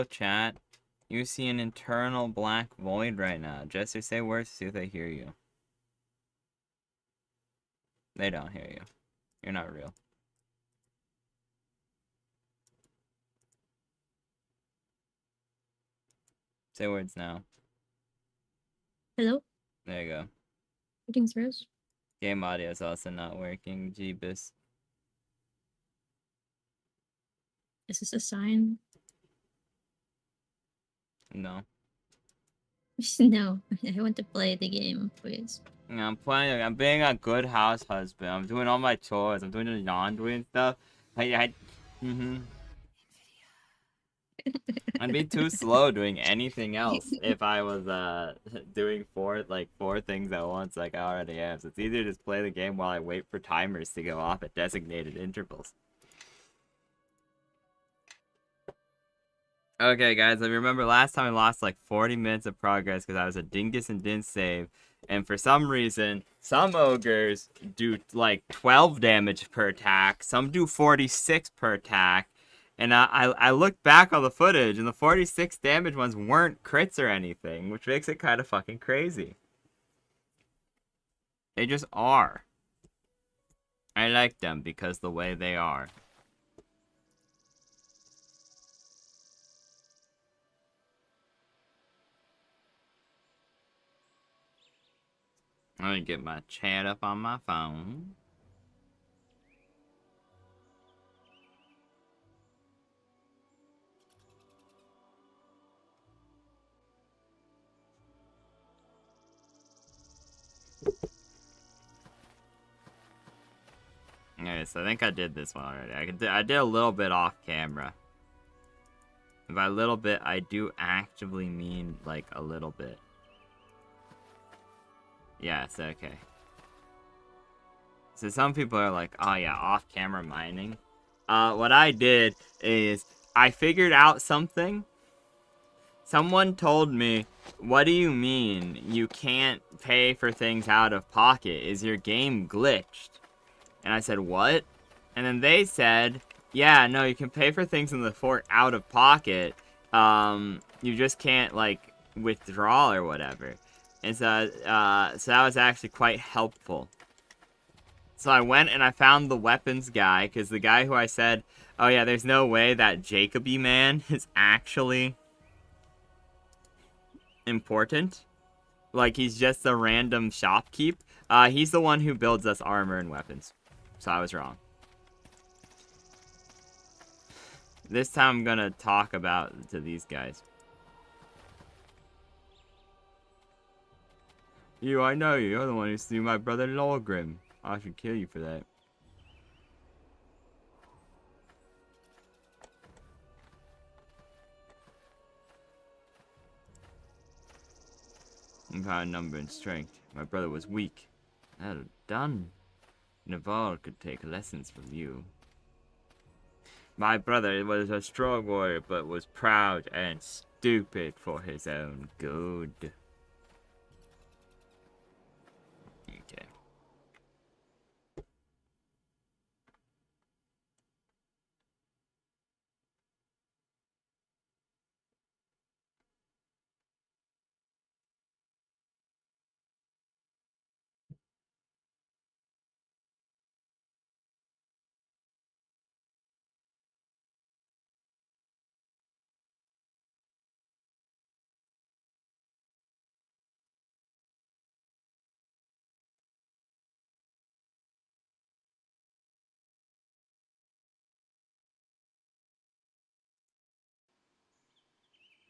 Hello, chat. You see an internal black void right now. Jester, say words to see if they hear you. They don't hear you. You're not real. Say words now. Hello? There you go. Greetings, Rose. Game audio is also not working. Jeebus. Is this a sign? No. No, I want to play the game, please. I'm playing. I'm being a good house husband. I'm doing all my chores. I'm doing the laundry and stuff. I'd be too slow doing anything else if I was doing four things at once like I already am. So it's easier to just play the game while I wait for timers to go off at designated intervals. Okay, guys, I remember last time I lost like 40 minutes of progress because I was a dingus and didn't save. And for some reason, some ogres do like 12 damage per attack. Some do 46 per attack. And I looked back on the footage, and the 46 damage ones weren't crits or anything, which makes it kind of fucking crazy. They just are. I like them because the way they are. Let me get my chat up on my phone. Okay, so I think I did this one already. I did a little bit off camera. And by a little bit, I do actively mean like a little bit. Yeah, it's okay. So some people are like, oh yeah, off-camera mining. What I did is I figured out something. Someone told me, what do you mean you can't pay for things out of pocket? Is your game glitched? And I said, what? And then they said, yeah, no, you can pay for things in the fort out of pocket. You just can't, like, withdraw or whatever. And so that was actually quite helpful. So I went and I found the weapons guy, because the guy who I said, oh yeah, there's no way that Jacoby man is actually important. Like, he's just a random shopkeep. He's the one who builds us armor and weapons. So I was wrong. This time I'm gonna talk about to these guys. You, I know you. You're the one who slew my brother Lorgrim. I should kill you for that. I'm high in number and strength. My brother was weak. Well done. Naval could take lessons from you. My brother was a strong warrior, but was proud and stupid for his own good. Okay.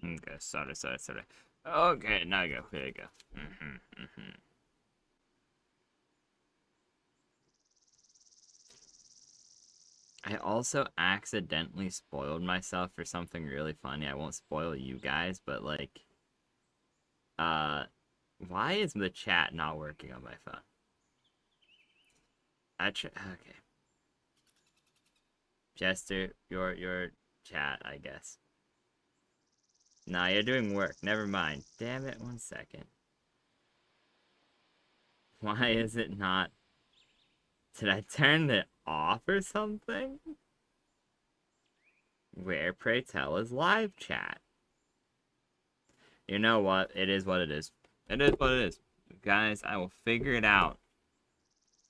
Okay, sorry. Okay, now you go. Here you go. I also accidentally spoiled myself for something really funny. I won't spoil you guys, but like, why is the chat not working on my phone? Okay. Jester, your chat, I guess. Nah, you're doing work. Never mind. Damn it, 1 second. Why is it not? Did I turn it off or something? Where, pray tell, is live chat? You know what? It is what it is. It is what it is. Guys, I will figure it out.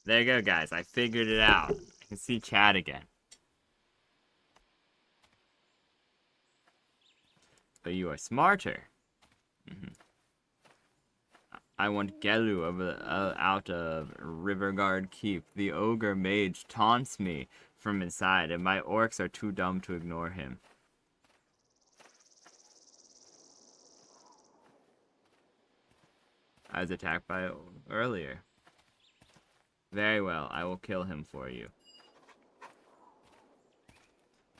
There you go, guys. I figured it out. I can see chat again. But you are smarter. I want Gelu out of Riverguard Keep. The ogre mage taunts me from inside, and my orcs are too dumb to ignore him. I was attacked by earlier. Very well, I will kill him for you.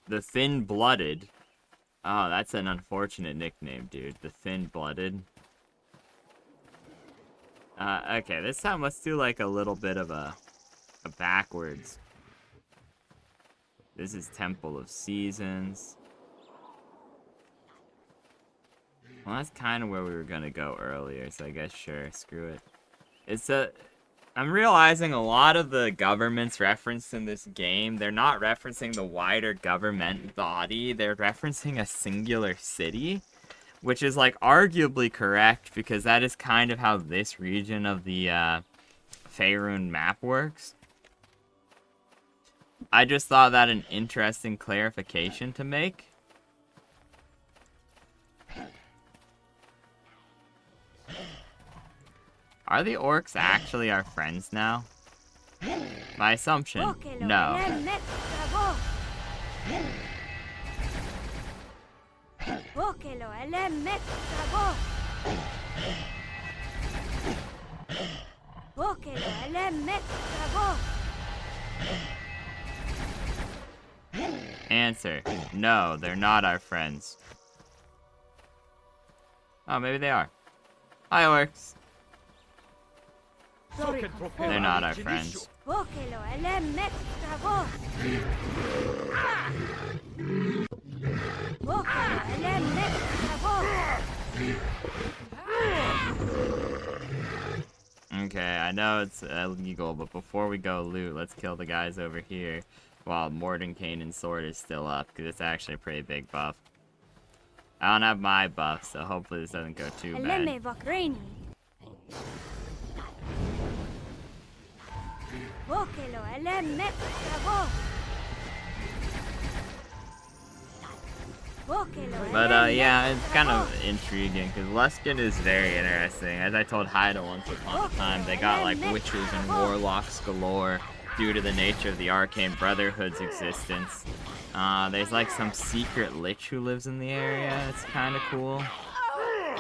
The Thin-Blooded. Oh, that's an unfortunate nickname, dude. The Thin-Blooded. Okay, this time let's do like a little bit of a backwards. This is Temple of Seasons. Well, that's kind of where we were gonna go earlier, so I guess sure, screw it. I'm realizing a lot of the governments referenced in this game, they're not referencing the wider government body, they're referencing a singular city, which is like arguably correct because that is kind of how this region of the Faerun map works. I just thought that an interesting clarification to make. Are the orcs actually our friends now? My assumption, no. Answer, no, they're not our friends. Oh, maybe they are. Hi, orcs. They're not our friends. Okay, I know it's illegal, but before we go loot, let's kill the guys over here while Mordenkainen's sword is still up, because it's actually a pretty big buff. I don't have my buff, so hopefully this doesn't go too bad. But yeah, it's kind of intriguing because Luskin is very interesting. As I told Haida once upon a time, they got like witches and warlocks galore due to the nature of the Arcane Brotherhood's existence. There's like some secret lich who lives in the area. It's kind of cool.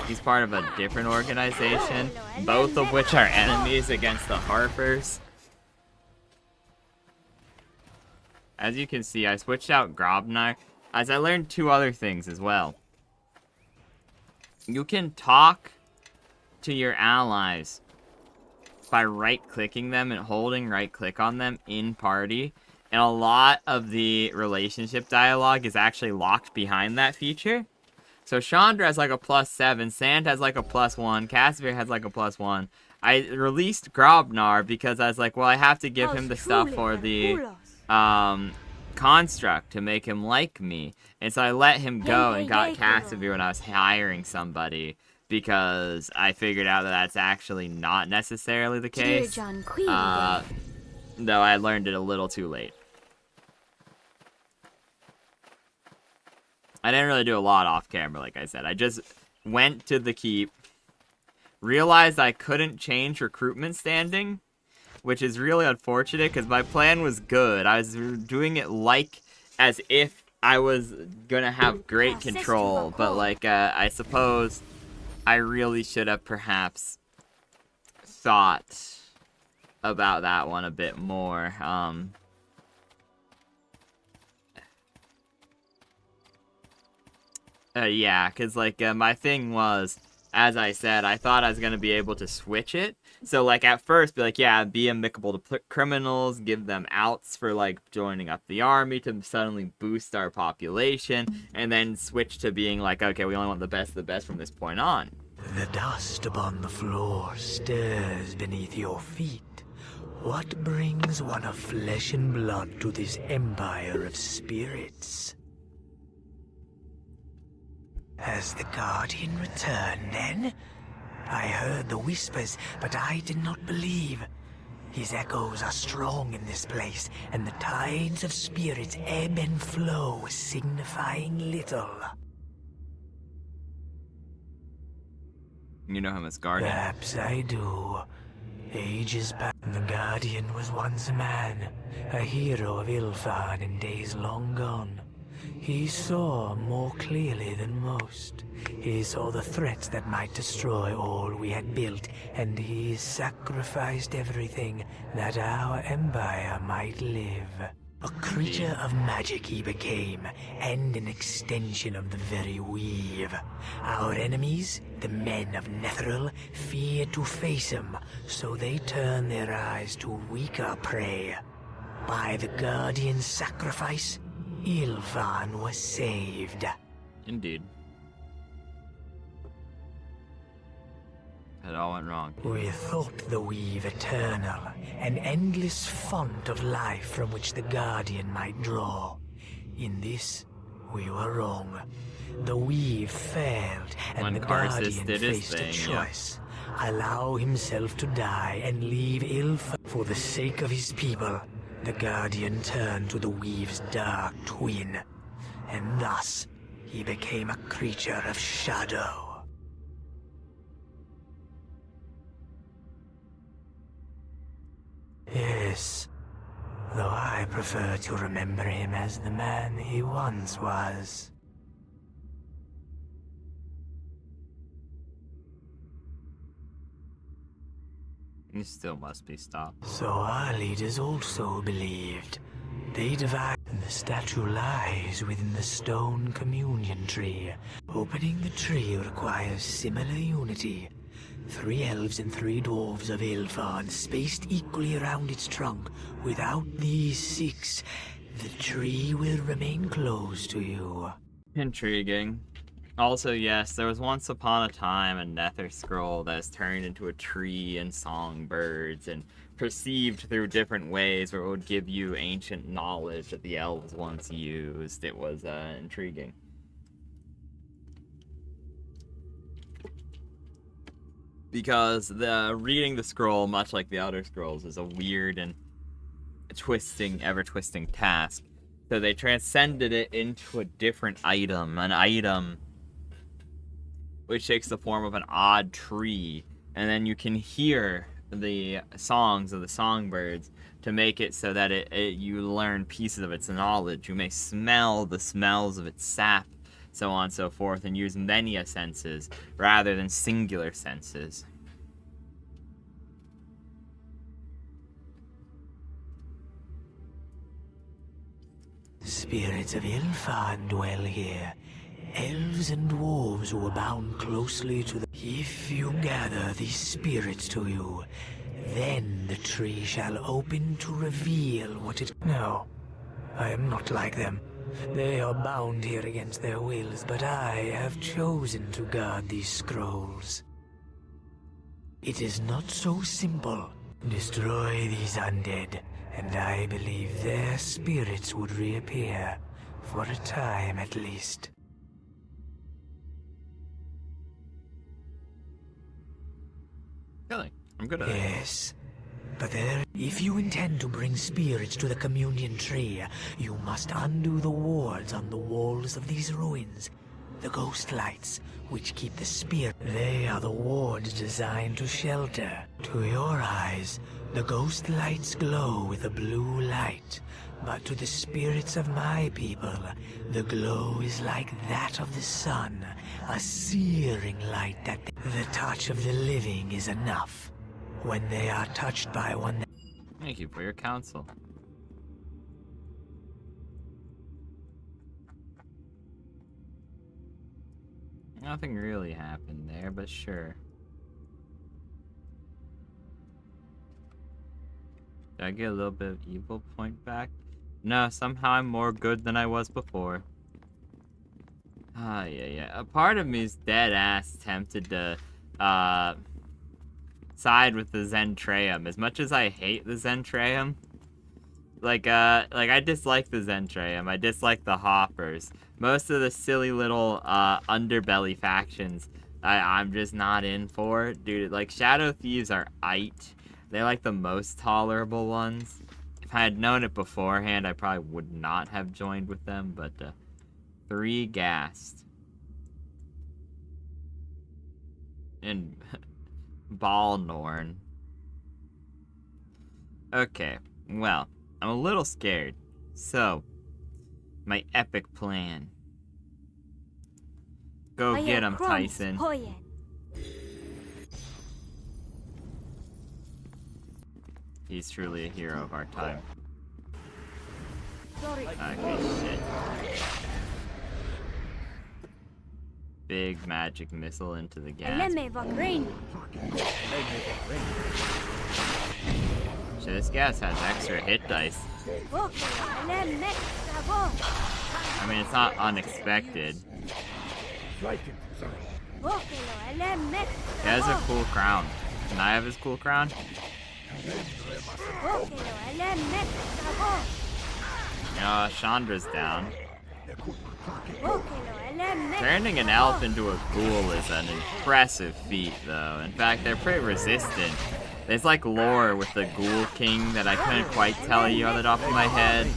He's part of a different organization, both of which are enemies against the Harpers. As you can see, I switched out Grobnar, as I learned two other things as well. You can talk to your allies by right-clicking them and holding right-click on them in party, and a lot of the relationship dialogue is actually locked behind that feature. So Chandra has like a +7, Sand has like a +1, Casimir has like a +1. I released Grobnar because I was like, well, I have to give him the stuff for the construct to make him like me. And so I let him go and got Casimir when I was hiring somebody because I figured out that that's actually not necessarily the case. Though I learned it a little too late. I didn't really do a lot off camera, like I said. I just went to the keep, realized I couldn't change recruitment standing, which is really unfortunate because my plan was good. I was doing it like as if I was gonna have great control, but like I suppose I really should have perhaps thought about that one a bit more. Yeah, because, like, my thing was, as I said, I thought I was going to be able to switch it. So, like, at first, be like, yeah, be amicable to criminals, give them outs for, like, joining up the army to suddenly boost our population, and then switch to being like, okay, we only want the best of the best from this point on. The dust upon the floor stirs beneath your feet. What brings one of flesh and blood to this empire of spirits? Has the Guardian returned then? I heard the whispers, but I did not believe. His echoes are strong in this place, and the tides of spirits ebb and flow, signifying little. You know him as Guardian. Perhaps I do. Ages back, the Guardian was once a man, a hero of Ilfard in days long gone. He saw more clearly than most. He saw the threats that might destroy all we had built, and he sacrificed everything that our empire might live. A creature of magic he became, and an extension of the very weave. Our enemies, the men of Netheril, feared to face him, so they turned their eyes to weaker prey. By the Guardian's sacrifice, Ilvan was saved. Indeed. It all went wrong. We thought the weave eternal, an endless font of life from which the Guardian might draw. In this, we were wrong. The weave failed, and When the Karsus Guardian did his faced a thing, choice. Allow himself to die and leave Ilfa for the sake of his people. The Guardian turned to the weave's dark twin, and thus he became a creature of shadow. Yes, though I prefer to remember him as the man he once was. You still must be stopped. So our leaders also believed. They divided, and the statue lies within the stone communion tree. Opening the tree requires similar unity. 3 elves and 3 dwarves of Ilfard spaced equally around its trunk. Without these 6, the tree will remain closed to you. Intriguing. Also, yes, there was once upon a time a nether scroll that is turned into a tree and songbirds and perceived through different ways where it would give you ancient knowledge that the elves once used. It was intriguing. Because reading the scroll, much like the Elder Scrolls, is a weird and ever-twisting task. So they transcended it into a different item, an item which takes the form of an odd tree, and then you can hear the songs of the songbirds to make it so that you learn pieces of its knowledge. You may smell the smells of its sap, so on and so forth, and use many senses rather than singular senses. Spirits of Ilfard dwell here. Elves and dwarves who are bound closely to the... If you gather these spirits to you, then the tree shall open to reveal what it... No, I am not like them. They are bound here against their wills, but I have chosen to guard these scrolls. It is not so simple. Destroy these undead, and I believe their spirits would reappear, for a time at least. Really? I'm good at it. Yes, but if you intend to bring spirits to the communion tree, you must undo the wards on the walls of these ruins. The ghost lights, which keep the spirit. They are the wards designed to shelter. To your eyes, the ghost lights glow with a blue light. But to the spirits of my people, the glow is like that of the sun, a searing light that the touch of the living is enough. When they are touched by one... Thank you for your counsel. Nothing really happened there, but sure. Did I get a little bit of evil point back? No, somehow I'm more good than I was before. Yeah. A part of me is dead-ass tempted to, side with the Zentreum. As much as I hate the Zentreum, Like I dislike the Zentrayum. I dislike the Hoppers. Most of the silly little underbelly factions I'm just not in for. Dude, like Shadow Thieves are aight. They're like the most tolerable ones. If I had known it beforehand, I probably would not have joined with them, but 3 gassed. And Balnorn. Okay, well, I'm a little scared. So, my epic plan. Go get him, Tyson. He's truly a hero of our time. Okay, shit. Big magic missile into the gas. So this gas has extra hit dice. I mean, it's not unexpected. He has a cool crown. Can I have his cool crown? Chandra's down. Turning an elf into a ghoul is an impressive feat, though. In fact, they're pretty resistant. There's like lore with the Ghoul King that I couldn't quite tell you on the top of my head.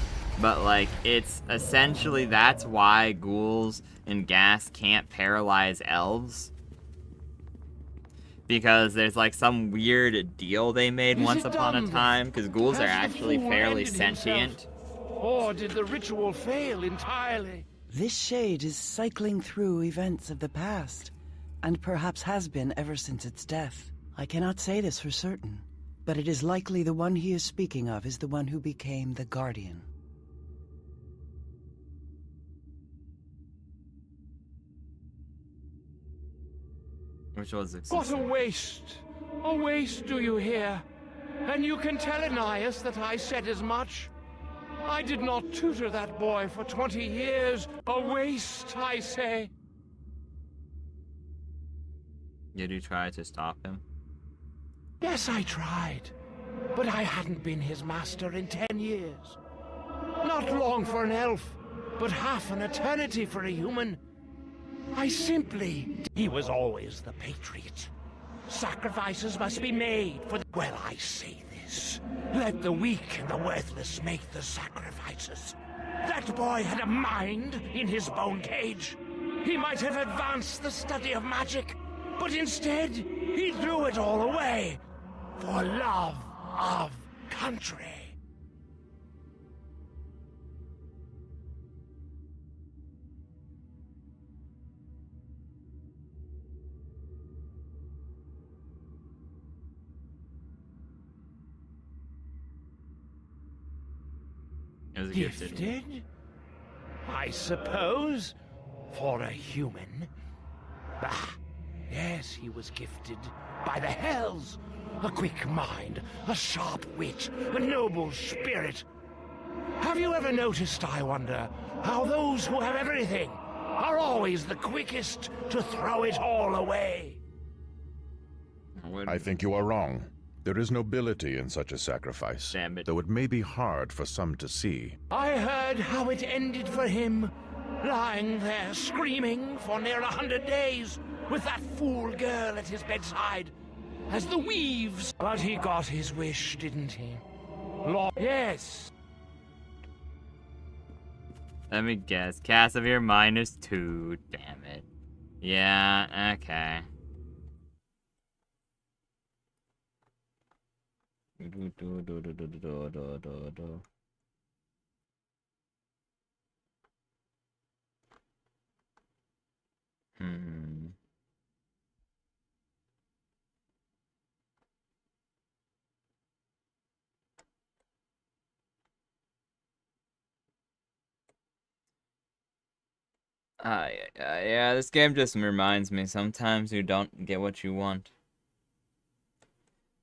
But like, it's essentially that's why ghouls and gas can't paralyze elves. Because there's like some weird deal they made once upon a time, because ghouls are actually fairly sentient. Or did the ritual fail entirely? This shade is cycling through events of the past, and perhaps has been ever since its death. I cannot say this for certain, but it is likely the one he is speaking of is the one who became the Guardian. Which was What a waste! A waste, do you hear? And you can tell Ananias that I said as much. I did not tutor that boy for 20 years. A waste, I say. Did you try to stop him? Yes, I tried. But I hadn't been his master in 10 years. Not long for an elf, but half an eternity for a human. I simply... He was always the patriot. Sacrifices must be made for the... Well, I say this. Let the weak and the worthless make the sacrifices. That boy had a mind in his bone cage. He might have advanced the study of magic, but instead, he threw it all away for love of country. It was a Gifted? I suppose, for a human. Bah, yes, he was gifted by the hells. A quick mind, a sharp wit, a noble spirit. Have you ever noticed, I wonder, how those who have everything are always the quickest to throw it all away? I think you are wrong. There is nobility in such a sacrifice, Damn it. though it may be hard for some to see. I heard how it ended for him, lying there screaming for near 100 days, with that fool girl at his bedside, as the weaves. But he got his wish, didn't he? Yes. Let me guess. Casimir -2. Damn it. Yeah, okay. Hmm. Yeah, this game just reminds me sometimes you don't get what you want.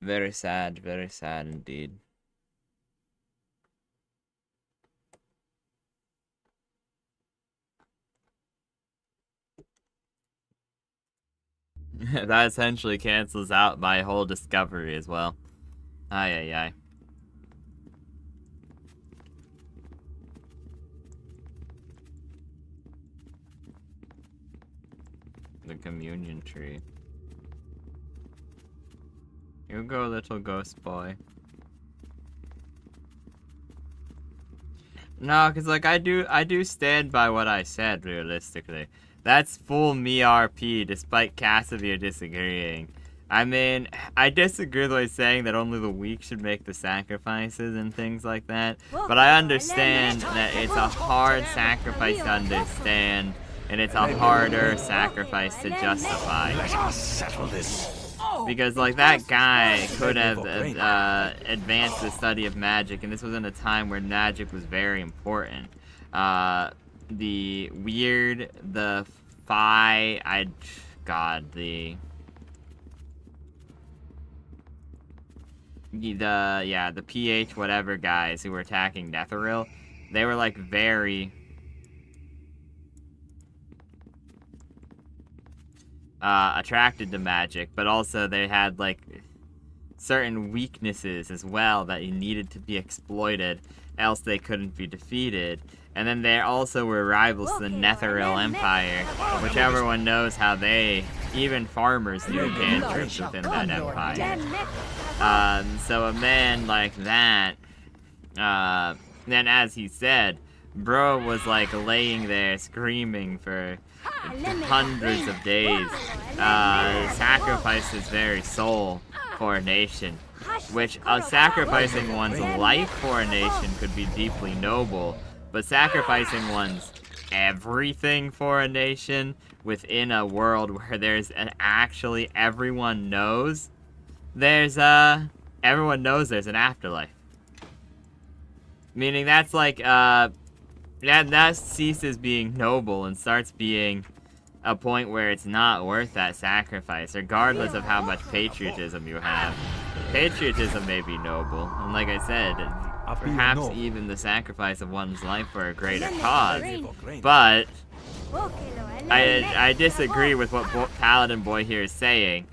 Very sad indeed. That essentially cancels out my whole discovery as well. Ay. The communion tree. You go, little ghost boy. No, cause like I do stand by what I said. Realistically, that's full me RP. Despite Casimir disagreeing. I mean, I disagree with saying that only the weak should make the sacrifices and things like that. But I understand that it's a hard sacrifice to understand, and it's a harder sacrifice to justify. Let us settle this. Because, like, that guy could have advanced the study of magic, and this was in a time where magic was very important. The weird, the PH whatever guys who were attacking Netheril, they were, like, very... attracted to magic, but also they had like certain weaknesses as well that needed to be exploited, else they couldn't be defeated. And then they also were rivals to the Netheril Empire, which everyone knows how even farmers knew cantrips within that empire. So a man like that, then as he said, bro was like laying there screaming for hundreds of days, sacrificed his very soul for a nation, which sacrificing one's life for a nation could be deeply noble, but sacrificing one's everything for a nation within a world where there's actually everyone knows there's an afterlife. Meaning that's like, that ceases being noble and starts being a point where it's not worth that sacrifice, regardless of how much patriotism you have. Patriotism may be noble, and like I said, perhaps even the sacrifice of one's life for a greater cause, but I disagree with what Paladin Boy here is saying.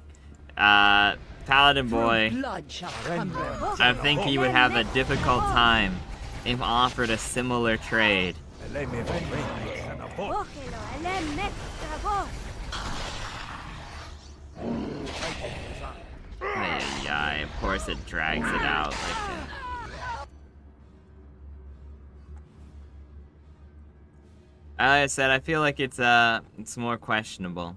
Paladin Boy, I think he would have a difficult time if offered a similar trade. Yeah, of course it drags it out like that. Like I said, I feel like it's more questionable.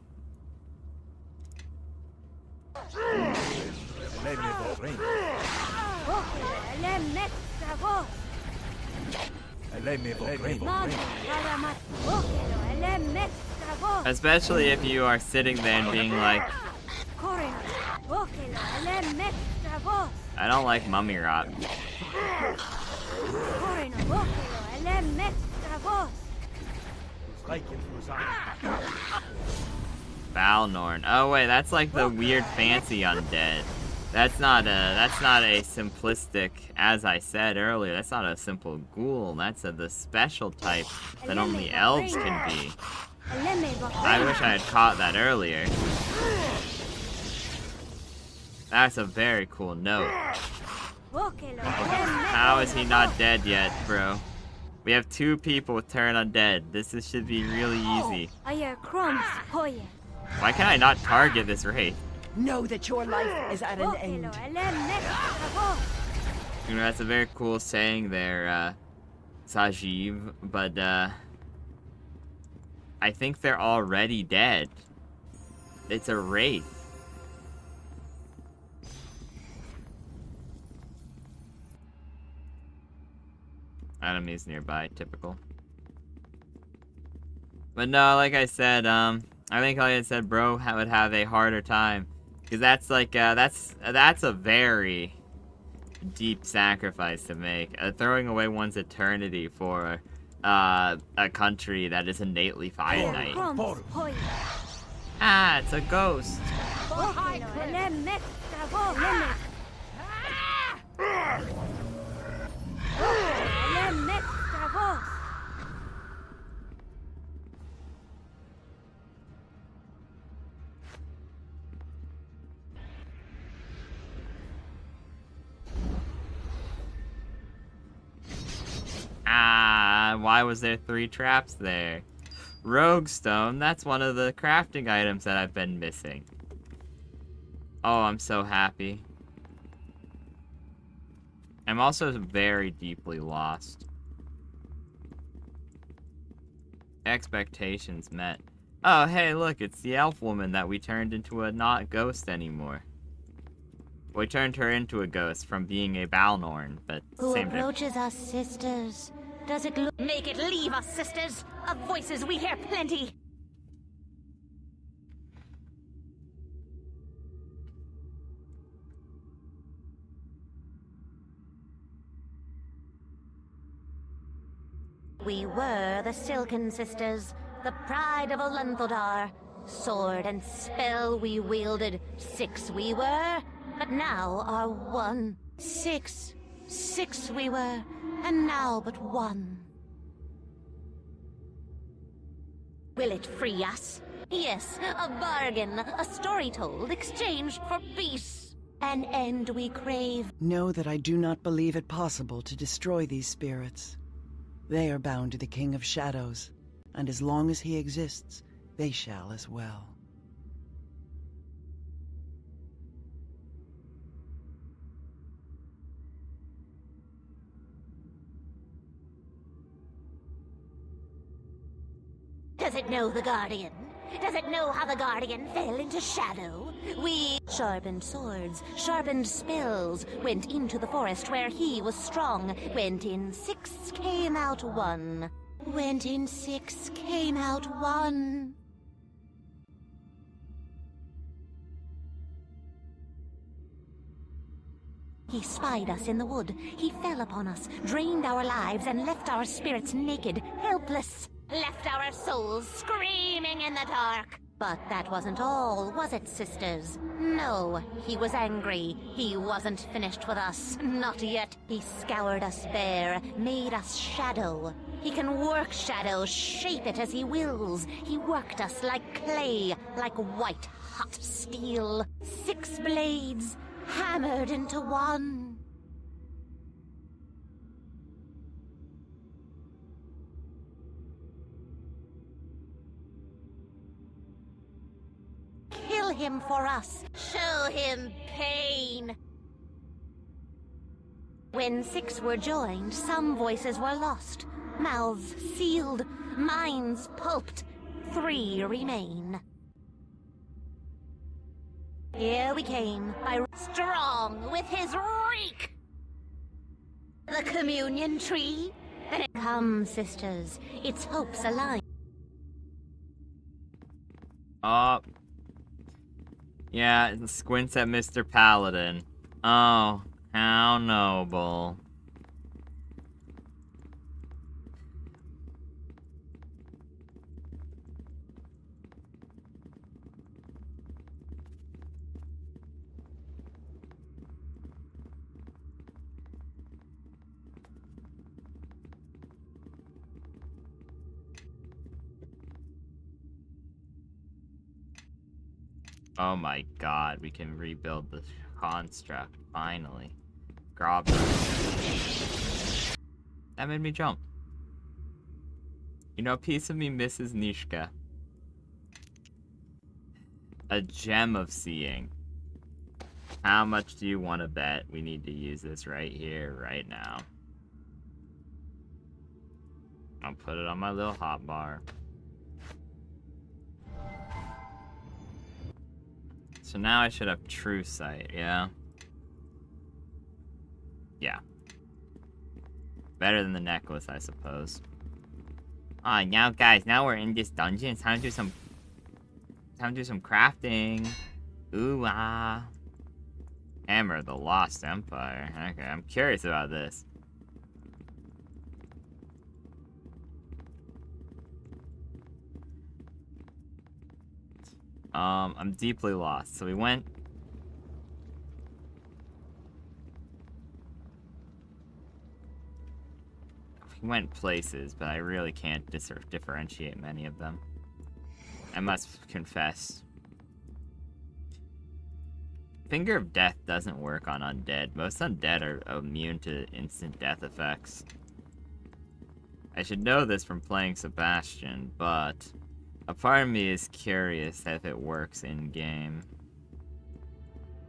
Especially if you are sitting there and being like, I don't like mummy rot. Balnorn. Oh wait, that's like the weird fancy undead. That's not a simplistic, as I said earlier, that's not a simple ghoul. That's the special type that only elves can be. I wish I had caught that earlier. That's a very cool note. How is he not dead yet, bro? We have 2 people turn undead. This should be really easy. Why can I not target this wraith? Know that your life is at an end. You know, that's a very cool saying there, Sajiv, but, I think they're already dead. It's a wraith. Enemies nearby, typical. But no, like I said, I think like I said, bro would have a harder time. Because that's like, that's a very deep sacrifice to make. Throwing away one's eternity for a country that is innately finite. Ah, it's a ghost. Ah, why was there 3 traps there? Rogue stone, that's one of the crafting items that I've been missing. Oh, I'm so happy. I'm also very deeply lost. Expectations met. Oh, hey, look, it's the elf woman that we turned into a not ghost anymore. We turned her into a ghost from being a Balnorn, but Who same approaches us, sisters? Does it look... Make it leave us, sisters! Of voices we hear plenty! We were the Silken Sisters, the pride of Olenthodar. Sword and spell we wielded, 6 we were, but now are 1. 6 we were, and now but 1. Will it free us? Yes, a bargain, a story told, exchanged for peace. An end we crave. Know that I do not believe it possible to destroy these spirits. They are bound to the King of Shadows, and as long as he exists, they shall as well. Does it know the Guardian? Does it know how the Guardian fell into shadow? We sharpened swords, sharpened spells, went into the forest where he was strong, went in 6, came out 1. Went in 6, came out 1. He spied us in the wood. He fell upon us, drained our lives, and left our spirits naked, helpless. Left our souls screaming in the dark. But that wasn't all, was it, sisters? No, he was angry. He wasn't finished with us. Not yet. He scoured us bare, made us shadow. He can work shadow, shape it as he wills. He worked us like clay, like white, hot steel. 6 blades, hammered into 1. Kill him for us. Show him pain. When 6 were joined, some voices were lost. Mouths sealed, minds pulped. 3 remain. Here we came, by strong with his reek. The communion tree. And it come, sisters. Its hopes align. Yeah, squints at Mr. Paladin. Oh, how noble. Oh my god, we can rebuild the construct, finally. Grob. That made me jump. You know, a piece of me misses Nishka. A gem of seeing. How much do you want to bet we need to use this right here, right now? I'll put it on my little hotbar. So now I should have true sight, yeah? Yeah. Better than the necklace, I suppose. Alright, now guys, now we're in this dungeon. It's time to do some crafting. Ooh ah. Hammer of the Lost Empire. Okay, I'm curious about this. I'm deeply lost. So we went places, but I really can't differentiate many of them. I must confess. Finger of Death doesn't work on undead. Most undead are immune to instant death effects. I should know this from playing Sebastian, but a part of me is curious if it works in-game.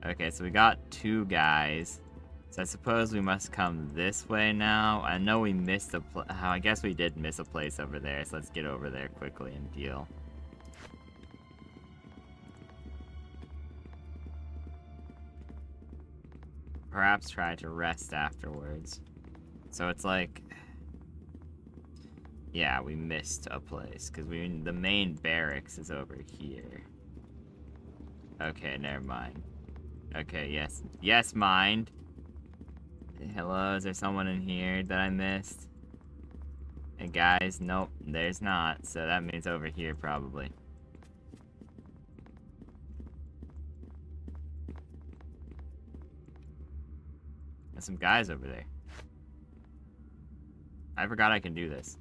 Okay, so we got 2 guys. So I suppose we must come this way now. I know we missed a I guess we did miss a place over there, so let's get over there quickly and deal. Perhaps try to rest afterwards. So it's like... Yeah, we missed a place, because the main barracks is over here. Okay, never mind. Okay, yes. Yes, mind! Hello, is there someone in here that I missed? Hey guys, nope, there's not, so that means over here probably. There's some guys over there. I forgot I can do this.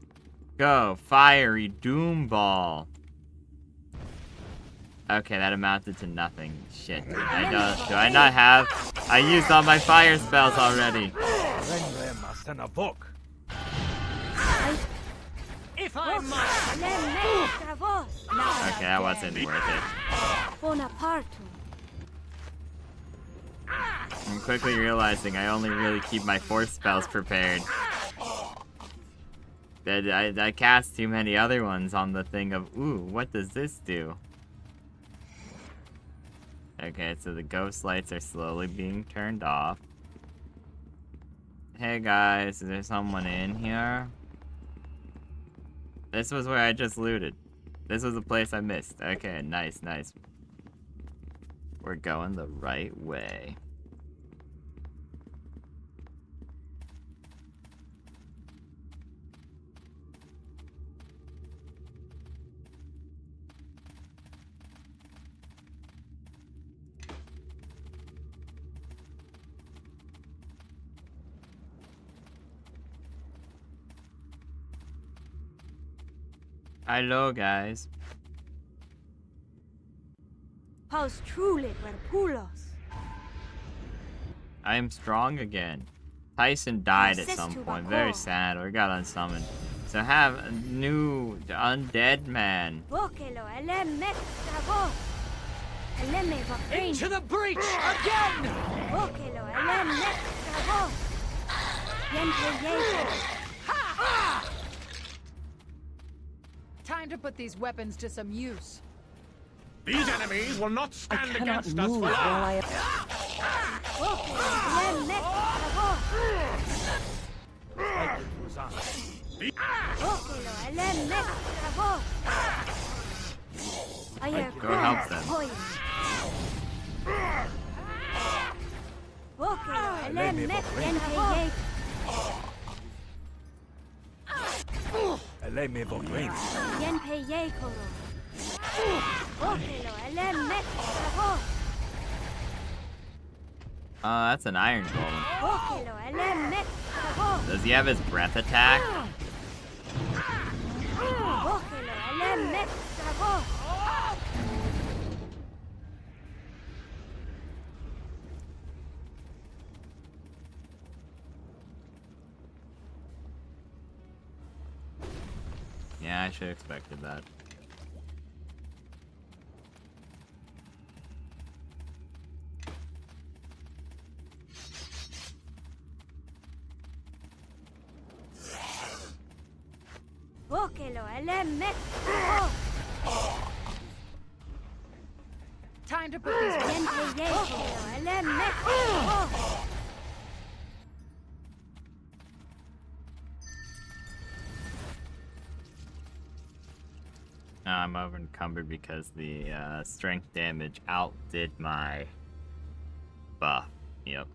Go, fiery doom ball. Okay, that amounted to nothing. Shit. Do I not have... I used all my fire spells already. If I must. Okay, that wasn't worth it. I'm quickly realizing I only really keep my force spells prepared. I cast too many other ones on the thing of, ooh, what does this do? Okay, so the ghost lights are slowly being turned off. Hey guys, is there someone in here? This was where I just looted. This was the place I missed. Okay, nice, nice. We're going the right way. Hello, guys. Paus truly per pulos. I am strong again. Tyson died at some point. Very sad. Or got unsummoned. So have a new undead man. Into the breach again! Time to put these weapons to some use. These enemies will not I stand cannot against us move for while long. I Go help them. That's an iron golem. Does he have his breath attack? Yeah, I should have expected that. Time to put these weapons. Now I'm over encumbered because the strength damage outdid my buff. Yep.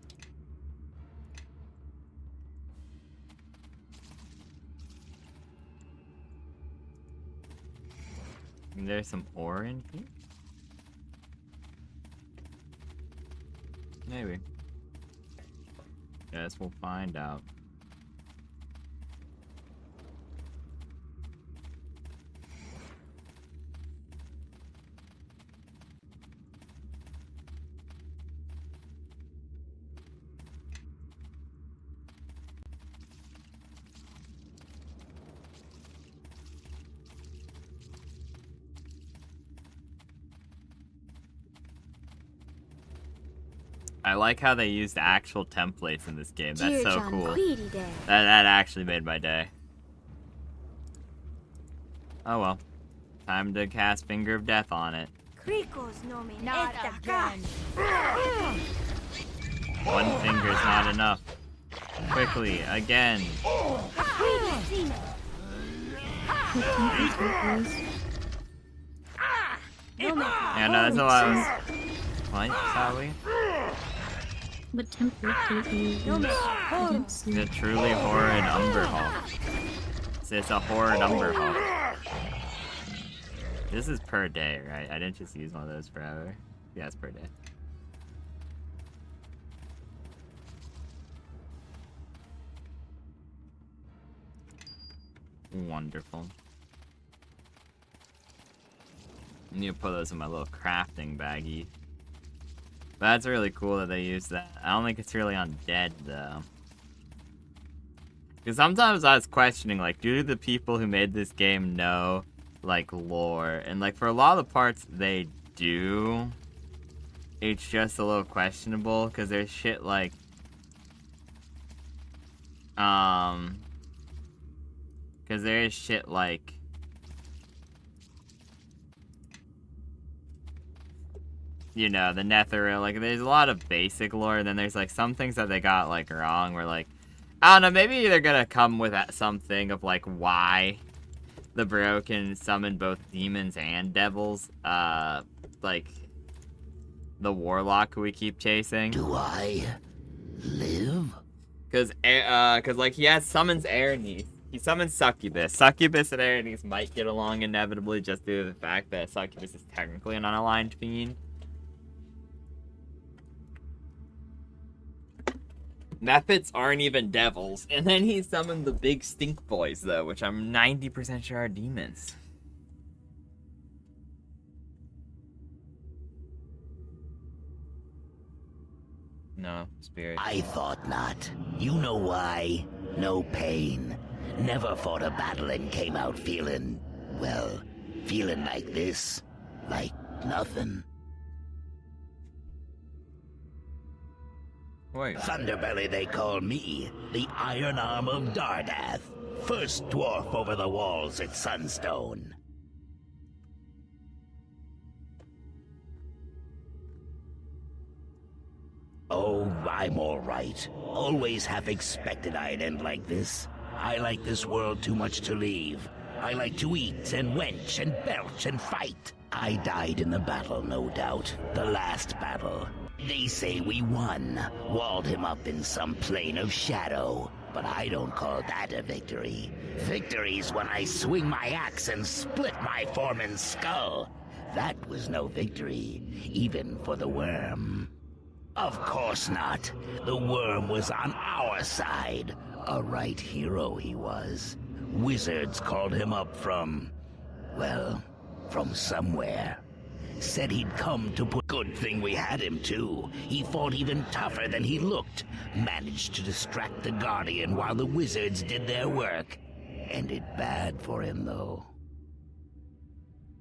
There's some ore in here? Maybe. Guess we'll find out. I like how they used actual templates in this game. That's so cool. That actually made my day. Oh well. Time to cast Finger of Death on it. Not again. One finger's not enough. Quickly, again. Yeah, no, that's a lot of... What, Sally? What template do you use? I didn't see. The truly horrid Umber Hulk. It's a horrid Umber Hulk. This is per day, right? I didn't just use one of those forever. Yeah, it's per day. Wonderful. I need to put those in my little crafting baggie. But that's really cool that they use that. I don't think it's really undead, though. Because sometimes I was questioning, like, do the people who made this game know, like, lore? And, like, for a lot of the parts, they do. It's just a little questionable, because there's shit like... Because there is shit like... You know, the Netheril, like, there's a lot of basic lore, and then there's, like, some things that they got, like, wrong, where, like, I don't know, maybe they're gonna come with something of, like, why the bro can summon both demons and devils, like, the warlock who we keep chasing. Do I live? Cause, like, he summons Aranese. He summons Succubus. Succubus and Aranese might get along inevitably just due to the fact that Succubus is technically an unaligned fiend. Mephits aren't even devils. And then he summoned the big stink boys, though, which I'm 90% sure are demons. No, spirit. I thought not. You know why? No pain. Never fought a battle and came out feeling, well, feeling like this. Like nothing. Wait. Thunderbelly they call me, the Iron Arm of Dardath. First dwarf over the walls at Sunstone. Oh, I'm all right. Always half expected I'd end like this. I like this world too much to leave. I like to eat and wench and belch and fight. I died in the battle, no doubt. The last battle. They say we won. Walled him up in some plane of shadow. But I don't call that a victory. Victory's when I swing my axe and split my foreman's skull. That was no victory, even for the worm. Of course not. The worm was on our side. A right hero he was. Wizards called him up from... well, from somewhere. Said he'd come to put... Good thing we had him, too. He fought even tougher than he looked. Managed to distract the Guardian while the wizards did their work. Ended bad for him, though.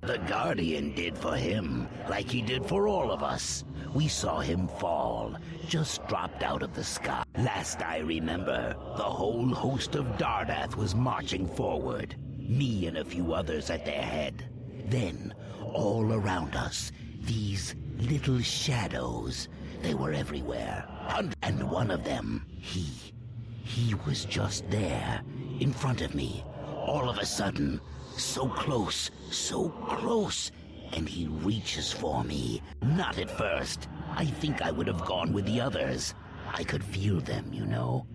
The Guardian did for him, like he did for all of us. We saw him fall, just dropped out of the sky. Last I remember, the whole host of Dardath was marching forward. Me and a few others at their head. Then, all around us, these little shadows. They were everywhere. And one of them, he was just there, in front of me. All of a sudden, so close, and he reaches for me. Not at first. I think I would have gone with the others. I could feel them, you know?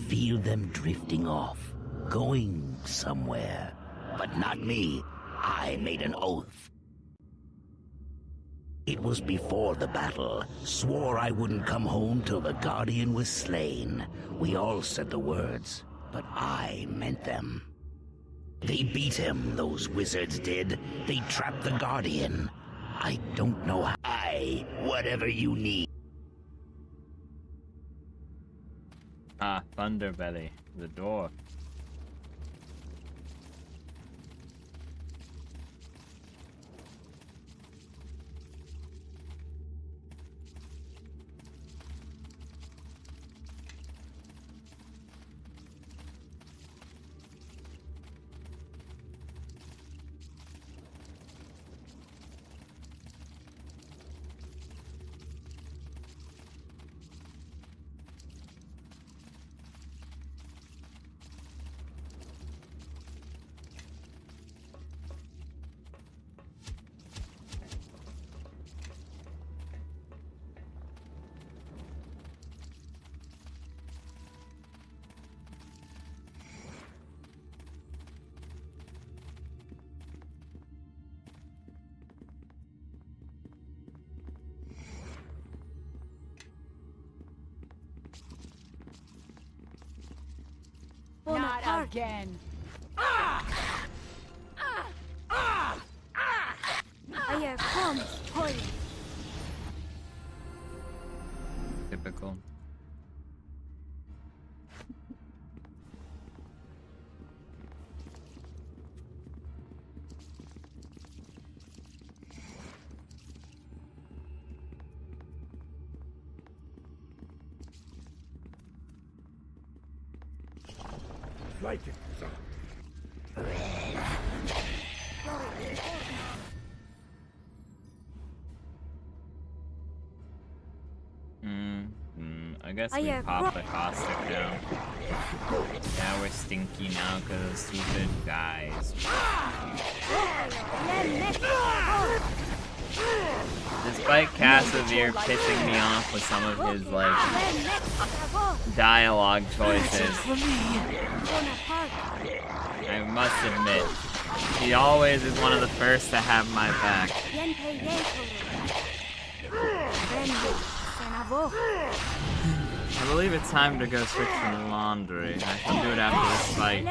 Feel them drifting off, going somewhere. But not me. I made an oath. It was before the battle. Swore I wouldn't come home till the Guardian was slain. We all said the words, but I meant them. They beat him, those wizards did. They trapped the Guardian. I don't know how. Whatever you need. Ah, Thunderbelly, the door. again. Come, boy. Typical. Like it, son. I guess we pop the caustic down. Yeah, we're stinky now because of stupid guys. Despite Casimir pissing me off with some of his, like, dialogue choices, I must admit, he always is one of the first to have my back. I believe it's time to go switch from laundry. I can do it after this fight.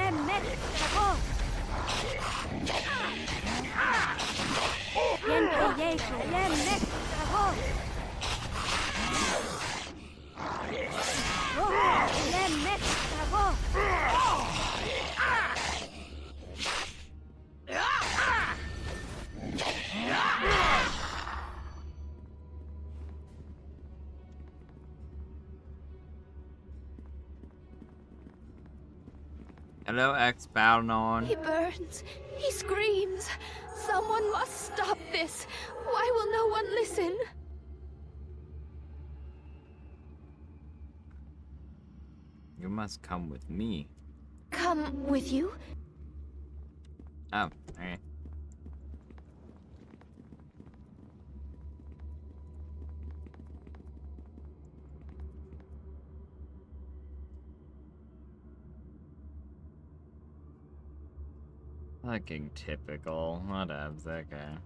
Hello, X-Balnon. He burns. He screams. Someone must stop this. Why will no one listen? You must come with me. Come with you? Oh, okay. Fucking typical. Whatevs, okay.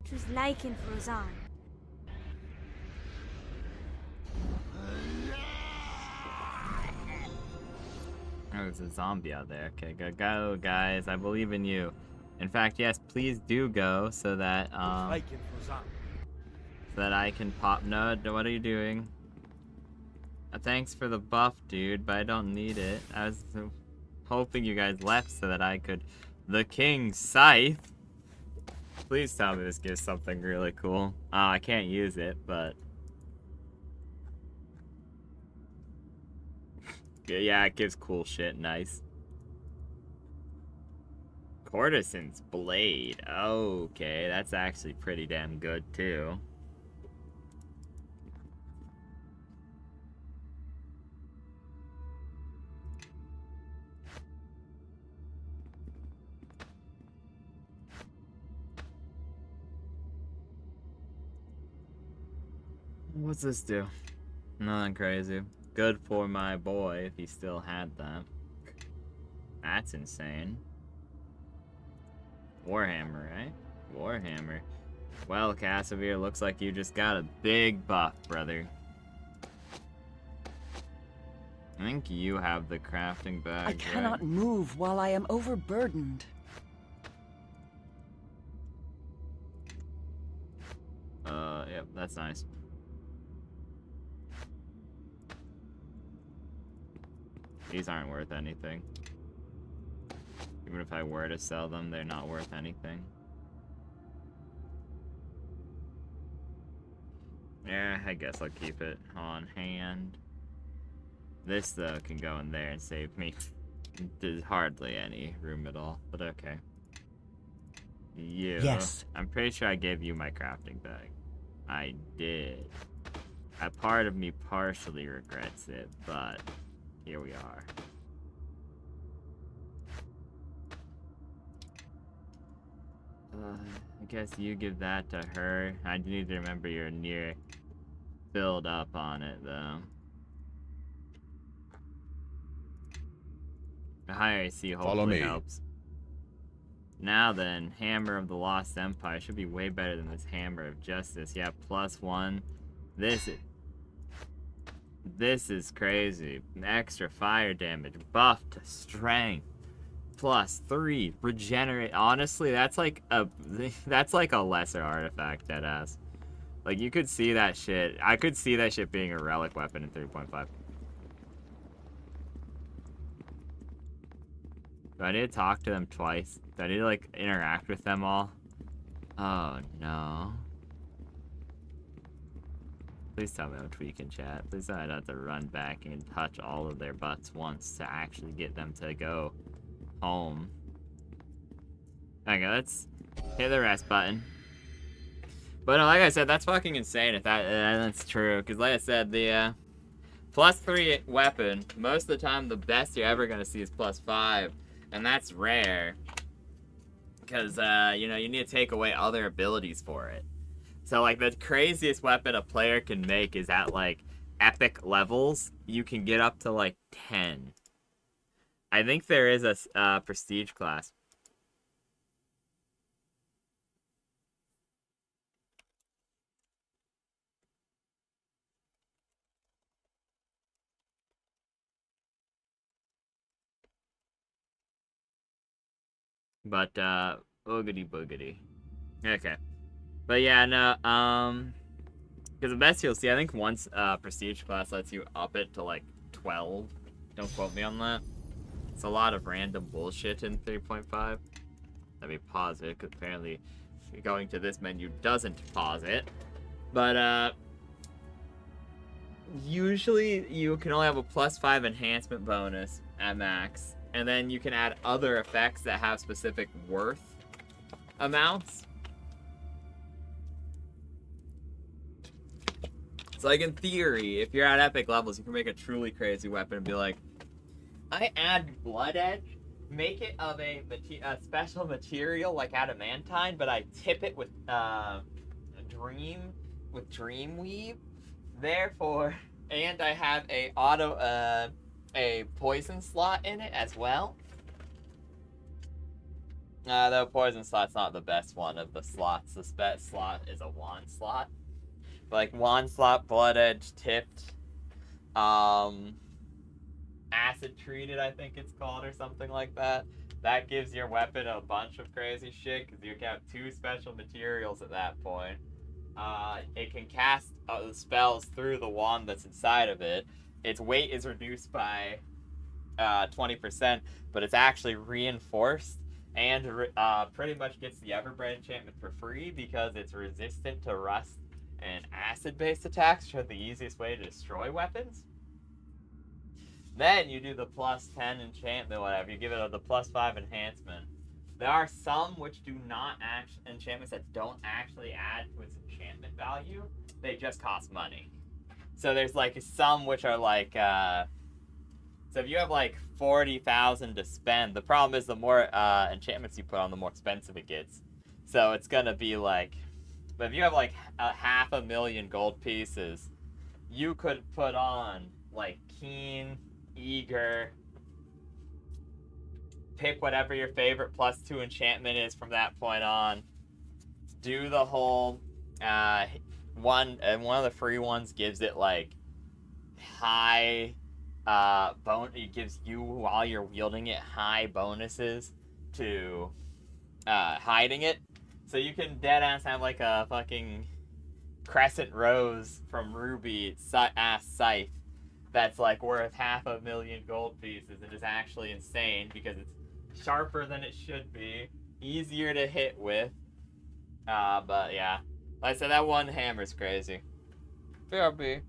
It was lichen for on. Oh, there's a zombie out there. Okay, go, guys. I believe in you. In fact, yes, please do go so that I can pop. No, what are you doing? Thanks for the buff, dude, but I don't need it. I was hoping you guys left so that I could. The King's Scythe. Please tell me this gives something really cool. I can't use it, but. Yeah, it gives cool shit. Nice. Courtesan's Blade. Okay, that's actually pretty damn good, too. What's this do? Nothing crazy. Good for my boy if he still had that. That's insane. Warhammer, right? Warhammer. Well, Casimir, looks like you just got a big buff, brother. I think you have the crafting bag, I cannot move while I am overburdened. Yep, that's nice. These aren't worth anything. Even if I were to sell them, they're not worth anything. Yeah, I guess I'll keep it on hand. This, though, can go in there and save me. There's hardly any room at all, but okay. You. Yes. I'm pretty sure I gave you my crafting bag. I did. A part of me partially regrets it, but here we are. I guess you give that to her. I need to remember you're near filled up on it, though. A higher AC Follow hopefully me. helps. Now then, Hammer of the Lost Empire should be way better than this Hammer of Justice. Yeah, +1. This is crazy. Extra fire damage, buff to strength, +3 regenerate. Honestly, that's like a lesser artifact, deadass. Like, you could see that shit. I could see that shit being a relic weapon in 3.5. Do I need to talk to them twice? Do I need to, like, interact with them all? Oh, no. Please tell me I'm tweaking, chat. Please tell me I don't have to run back and touch all of their butts once to actually get them to go home. Okay, let's hit the rest button. But no, like I said, that's fucking insane if that's true. Because like I said, the +3 weapon, most of the time the best you're ever going to see is +5. And that's rare. Because, you know, you need to take away other abilities for it. So, like, the craziest weapon a player can make is at, like, epic levels. You can get up to, like, 10. I think there is a prestige class. But, boogity boogity. Okay. But yeah, no, because the best you'll see, I think once prestige class lets you up it to like 12. Don't quote me on that. It's a lot of random bullshit in 3.5. Let me pause it, because apparently going to this menu doesn't pause it. But, usually you can only have a +5 enhancement bonus at max. And then you can add other effects that have specific worth amounts. So, like, in theory, if you're at epic levels, you can make a truly crazy weapon and be like, I add Blood Edge, make it of a special material like adamantine, but I tip it with Dreamweave. Therefore, and I have a poison slot in it as well. Though poison slot's not the best one of the slots. The best slot is a wand slot. Like, wand slot, blood edge, tipped, acid treated, I think it's called, or something like that. That gives your weapon a bunch of crazy shit, because you can have 2 special materials at that point. It can cast spells through the wand that's inside of it. Its weight is reduced by 20%, but it's actually reinforced, and pretty much gets the Everbread enchantment for free, because it's resistant to rust and acid-based attacks, which are the easiest way to destroy weapons. Then you do the +10 enchantment, whatever. You give it the +5 enhancement. There are some which do not enchantments that don't actually add to its enchantment value. They just cost money. So there's like some which are like, so if you have like 40,000 to spend, the problem is the more enchantments you put on, the more expensive it gets. So it's gonna be like, but if you have like 500,000 gold pieces, you could put on like Keen, Eager, pick whatever your favorite +2 enchantment is from that point on. Do the whole one of the free ones gives it like high it gives you, while you're wielding it, high bonuses to hiding it. So you can deadass have like a fucking Crescent Rose from Ruby ass scythe that's like worth 500,000 gold pieces and is actually insane because it's sharper than it should be, easier to hit with. But yeah, like I said, that one hammer's crazy. BRB.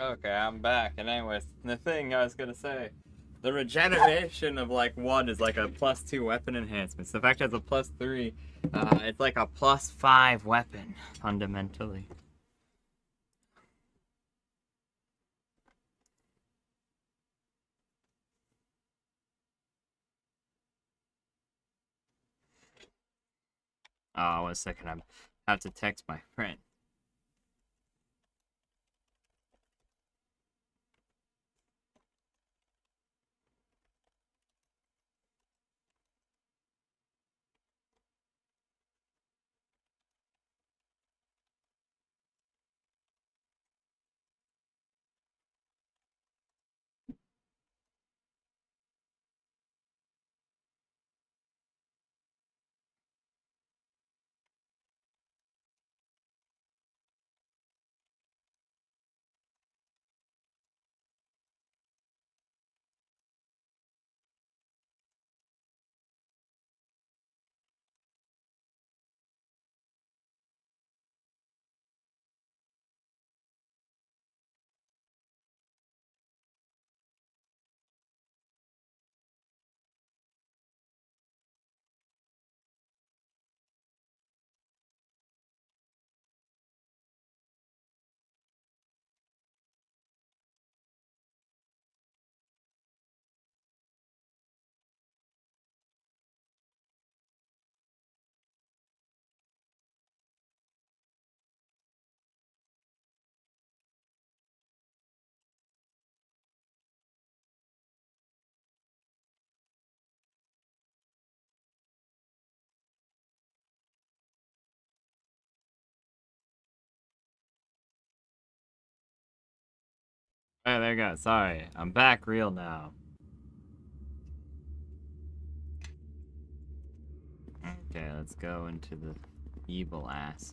Okay, I'm back. And anyways, the thing I was gonna say, the regeneration of like 1 is like a +2 weapon enhancement. So the fact it has a +3, it's like a +5 weapon, fundamentally. Oh, 1 second, I have to text my friend. Oh, there you go. Sorry, I'm back real now. Okay, let's go into the evil ass.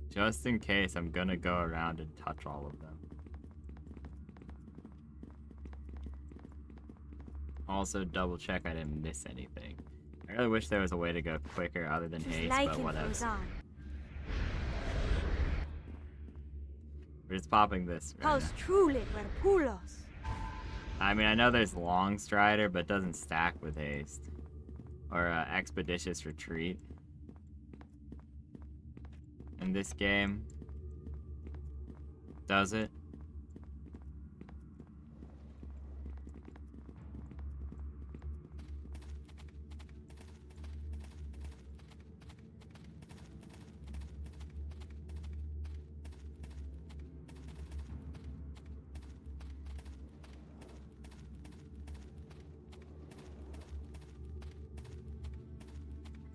Just in case, I'm gonna go around and touch all of them. Also, double check I didn't miss anything. I really wish there was a way to go quicker other than haste, but whatever. We're just popping this right now. I mean, I know there's Long Strider, but it doesn't stack with haste. Or Expeditious Retreat. In this game. Does it?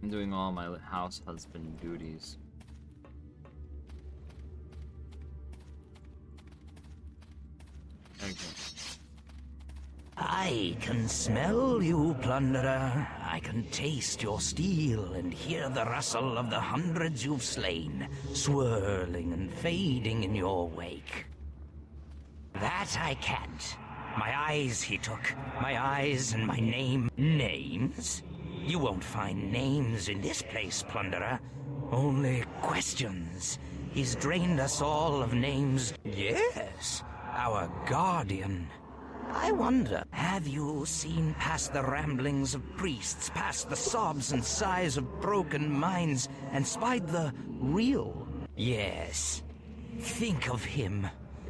I'm doing all my house husband duties. Okay. I can smell you, plunderer. I can taste your steel and hear the rustle of the hundreds you've slain, swirling and fading in your wake. That I can't. My eyes he took. My eyes and my name. Names? You won't find names in this place, plunderer. Only questions. He's drained us all of names. Yes, our guardian. I wonder, have you seen past the ramblings of priests, past the sobs and sighs of broken minds, and spied the real? Yes. Think of him.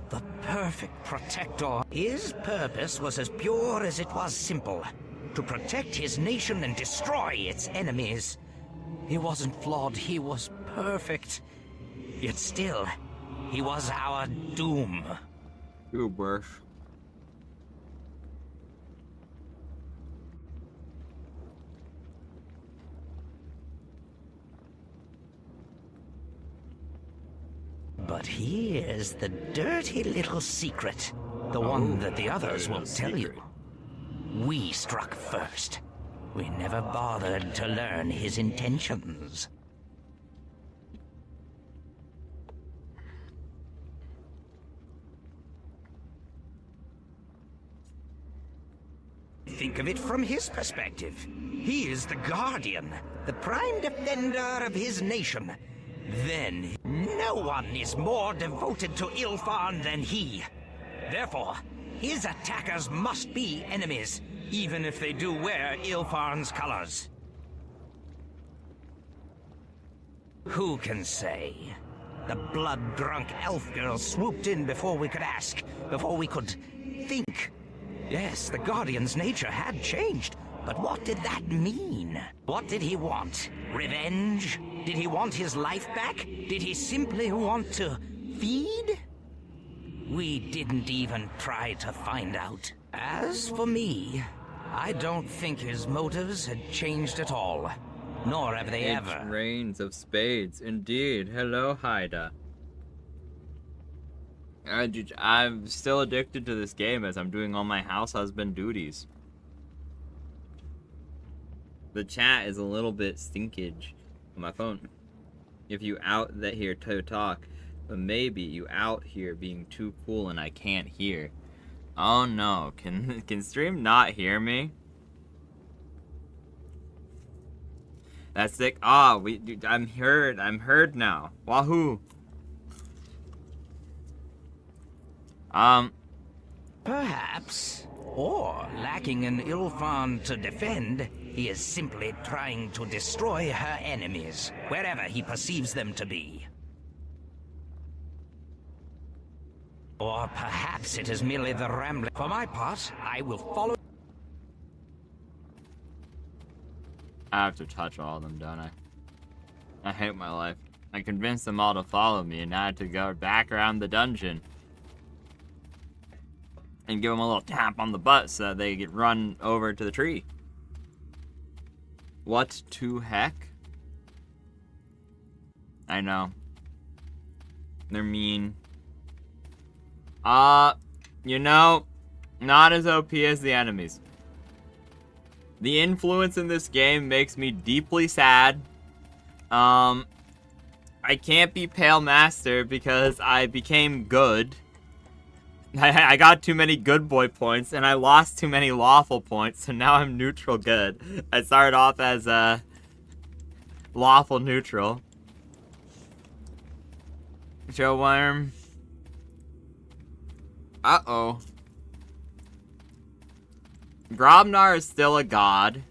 The perfect protector. His purpose was as pure as it was simple. To protect his nation and destroy its enemies. He wasn't flawed, he was perfect. Yet still, he was our doom. Goober. But here's the dirty little secret. The one that the others won't tell you. We struck first. We never bothered to learn his intentions. Think of it from his perspective. He is the guardian, the prime defender of his nation. Then, no one is more devoted to Ilfan than he. Therefore, his attackers must be enemies, even if they do wear Ilfan's colors. Who can say? The blood-drunk elf girl swooped in before we could ask, before we could think. Yes, the Guardian's nature had changed, but what did that mean? What did he want? Revenge? Did he want his life back? Did he simply want to feed? We didn't even try to find out. As for me, I don't think his motives had changed at all. Nor have they ever. Reigns of spades, indeed. Hello, Haida. I'm still addicted to this game as I'm doing all my house husband duties. The chat is a little bit stinkage on my phone. If you out that here to talk, but maybe you out here being too cool and I can't hear. Oh no, can stream not hear me? That's sick. Ah, I'm heard now. Wahoo. Perhaps. Or, lacking an Ilfan to defend, he is simply trying to destroy her enemies, wherever he perceives them to be. Or perhaps it is merely the rambling. For my part, I will follow. I have to touch all of them, don't I? I hate my life. I convinced them all to follow me, and I had to go back around the dungeon and give them a little tap on the butt so that they get run over to the tree. What to heck? I know. They're mean. You know, not as OP as the enemies. The influence in this game makes me deeply sad. I can't be Pale Master because I became good. I got too many good boy points and I lost too many lawful points, so now I'm neutral good. I started off as lawful neutral. Joe Worm. Uh-oh. Grobnar is still a god.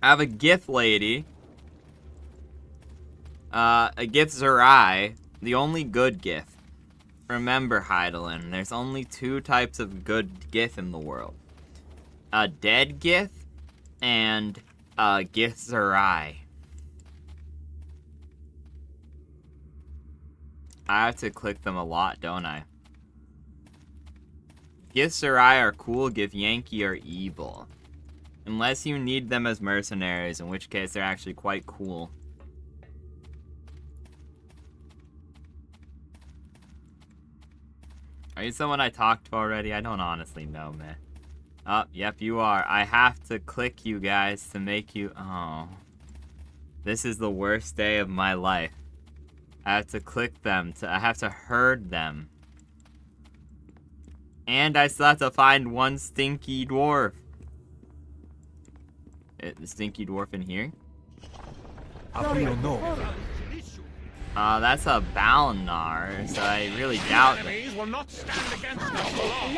I have a Gith lady. A Gith Zerai. The only good Gith. Remember, Heidelin, there's only two types of good Gith in the world. A dead Gith and a Gith Zerai. I have to click them a lot, don't I? Gith Zerai are cool, Gith Yankee are evil. Unless you need them as mercenaries, in which case they're actually quite cool. Are you someone I talked to already? I don't honestly know, man. Oh, yep, you are. I have to click you guys to make you... Oh. This is the worst day of my life. I have to click them. I have to herd them. And I still have to find one stinky dwarf. The stinky dwarf in here? That's a Balnar, so I really doubt that. Will not stand against us long.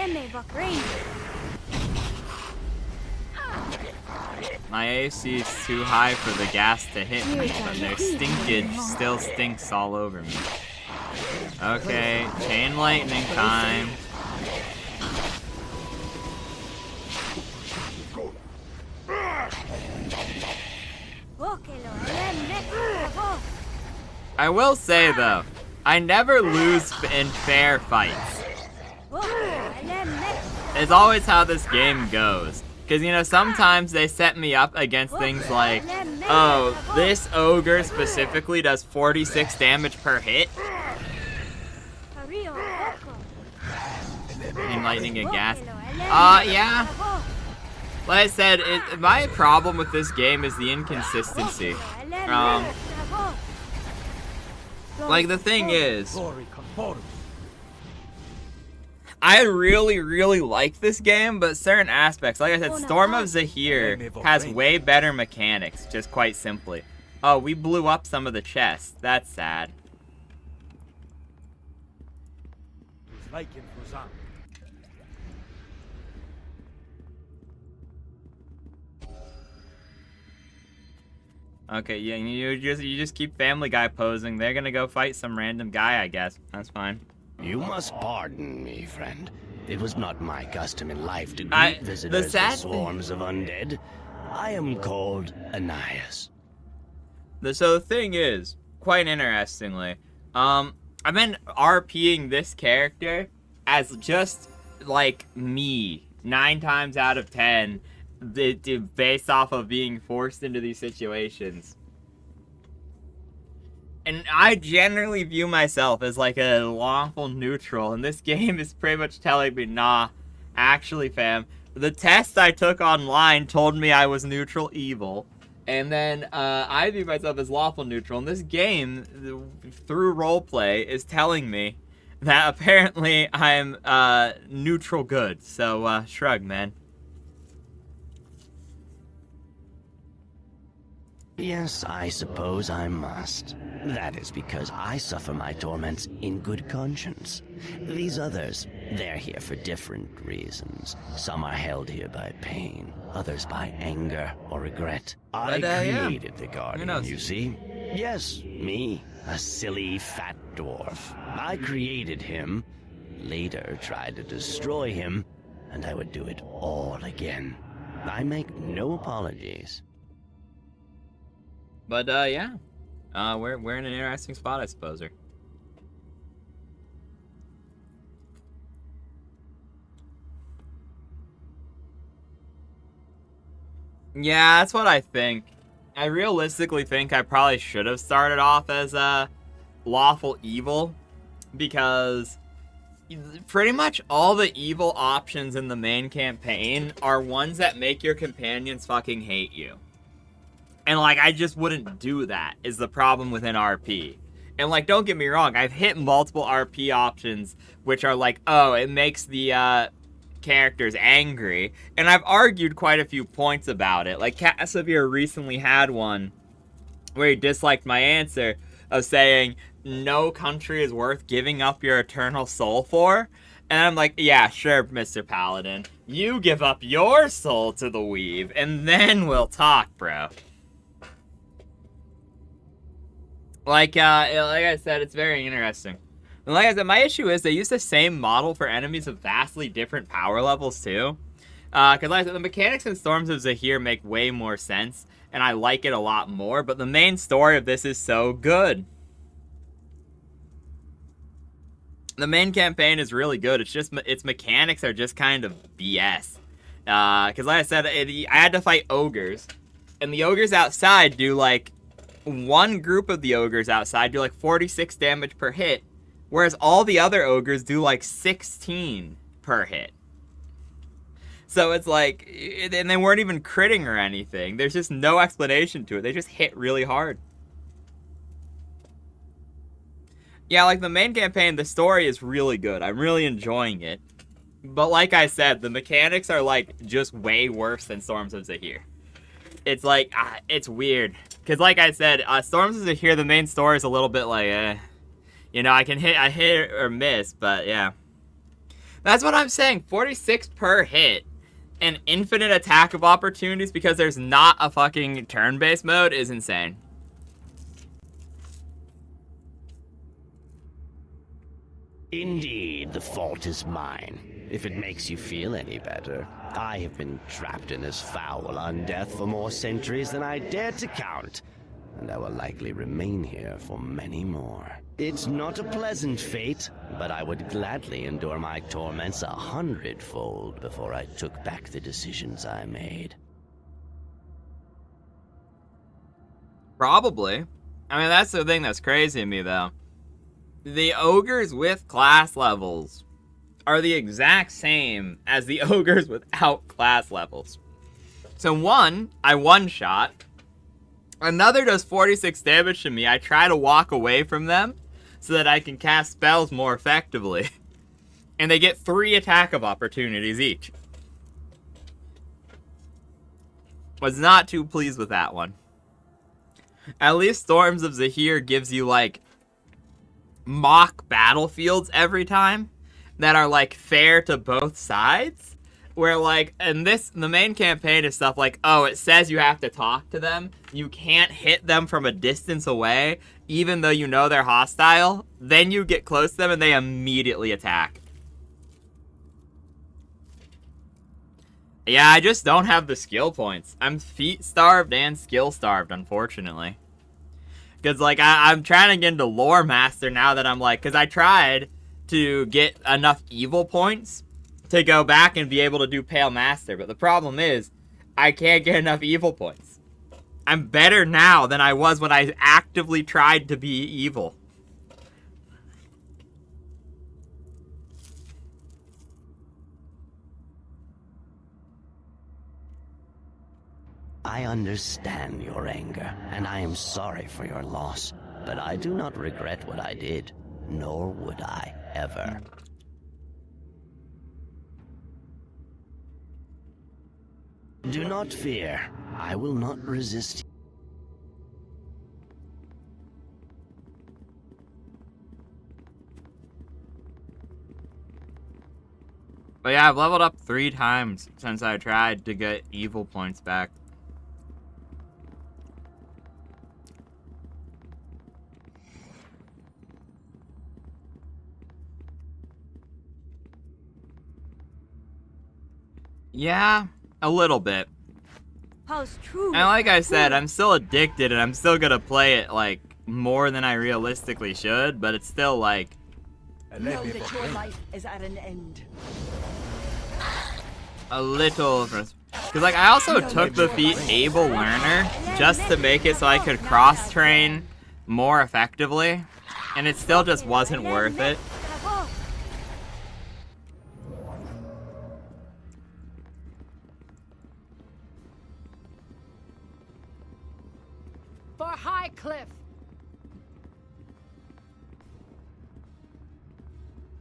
My AC is too high for the gas to hit me, but their stinkage still stinks all over me. Okay, chain lightning time. I will say though, I never lose in fair fights. It's always how this game goes. Because, you know, sometimes they set me up against things like, oh, this ogre specifically does 46 damage per hit. And lightning and gas. Yeah. Like I said, my problem with this game is the inconsistency. Like, the thing is, I really, really like this game, but certain aspects, like I said, Storm of Zahir has way better mechanics, just quite simply. Oh, we blew up some of the chests. That's sad. Okay, yeah, you just keep Family Guy posing. They're gonna go fight some random guy, I guess. That's fine. You must pardon me, friend. It was not my custom in life to greet visitors with swarms of undead. I am called Ananias. So the thing is, quite interestingly, I've been RPing this character as just like me 9 times out of 10, based off of being forced into these situations. And I generally view myself as like a lawful neutral, and this game is pretty much telling me, nah, actually fam, the test I took online told me I was neutral evil, and then I view myself as lawful neutral, and this game, through roleplay, is telling me that apparently I'm neutral good, so shrug, man. Yes, I suppose I must. That is because I suffer my torments in good conscience. These others, they're here for different reasons. Some are held here by pain, others by anger or regret. I created the Guardian, you see? Yes, me, a silly fat dwarf. I created him, later tried to destroy him, and I would do it all again. I make no apologies. But, yeah. We're in an interesting spot, I suppose. Yeah, that's what I think. I realistically think I probably should have started off as lawful evil, because pretty much all the evil options in the main campaign are ones that make your companions fucking hate you. And, like, I just wouldn't do that, is the problem within RP. And, like, don't get me wrong, I've hit multiple RP options, which are like, oh, it makes the, characters angry. And I've argued quite a few points about it. Like, Cassavir recently had one where he disliked my answer of saying, no country is worth giving up your eternal soul for. And I'm like, yeah, sure, Mr. Paladin. You give up your soul to the weave, and then we'll talk, bro. Like I said, it's very interesting. And like I said, my issue is they use the same model for enemies of vastly different power levels, too. Because like I said, the mechanics in Storms of Zahir make way more sense, and I like it a lot more, but the main story of this is so good. The main campaign is really good. It's just, its mechanics are just kind of BS. Because like I said, I had to fight ogres, and the ogres outside do like, one group of the ogres outside do like 46 damage per hit, whereas all the other ogres do like 16 per hit. So it's like, and they weren't even critting or anything. There's just no explanation to it. They just hit really hard. Yeah, like the main campaign, the story is really good. I'm really enjoying it. But like I said, the mechanics are like just way worse than Storms of Zahir. It's like, it's weird. Because like I said, Storms of Zahir, the main story is a little bit like, you know, I hit or miss, but yeah. That's what I'm saying, 46 per hit and infinite attack of opportunities because there's not a fucking turn-based mode is insane. Indeed, the fault is mine, if it makes you feel any better. I have been trapped in this foul undeath for more centuries than I dare to count, and I will likely remain here for many more. It's not a pleasant fate, but I would gladly endure my torments 100-fold before I took back the decisions I made. Probably. I mean, that's the thing that's crazy to me, though. The ogres with class levels are the exact same as the ogres without class levels. So one, I one-shot. Another does 46 damage to me. I try to walk away from them so that I can cast spells more effectively. And they get 3 attack of opportunities each. Was not too pleased with that one. At least Storms of Zahir gives you, like, mock battlefields every time that are, like, fair to both sides. Where, like, in this, the main campaign is stuff like, oh, it says you have to talk to them. You can't hit them from a distance away, even though you know they're hostile. Then you get close to them and they immediately attack. Yeah, I just don't have the skill points. I'm feet starved and skill starved, unfortunately. Because, like, I'm trying to get into Lore Master now that I'm, like, because I tried to get enough evil points to go back and be able to do Pale Master. But the problem is, I can't get enough evil points. I'm better now than I was when I actively tried to be evil. I understand your anger, and I am sorry for your loss. But I do not regret what I did, nor would I ever. Do not fear. I will not resist. But yeah, I've leveled up 3 times since I tried to get evil points back. Yeah, a little bit. And like I said, I'm still addicted and I'm still gonna play it, like, more than I realistically should, but it's still, like... Know that your life is at an end. a little... Because, like, I also took the feat Able Learner just to make it so I could cross-train more effectively, and it still just wasn't worth it. For High Cliff.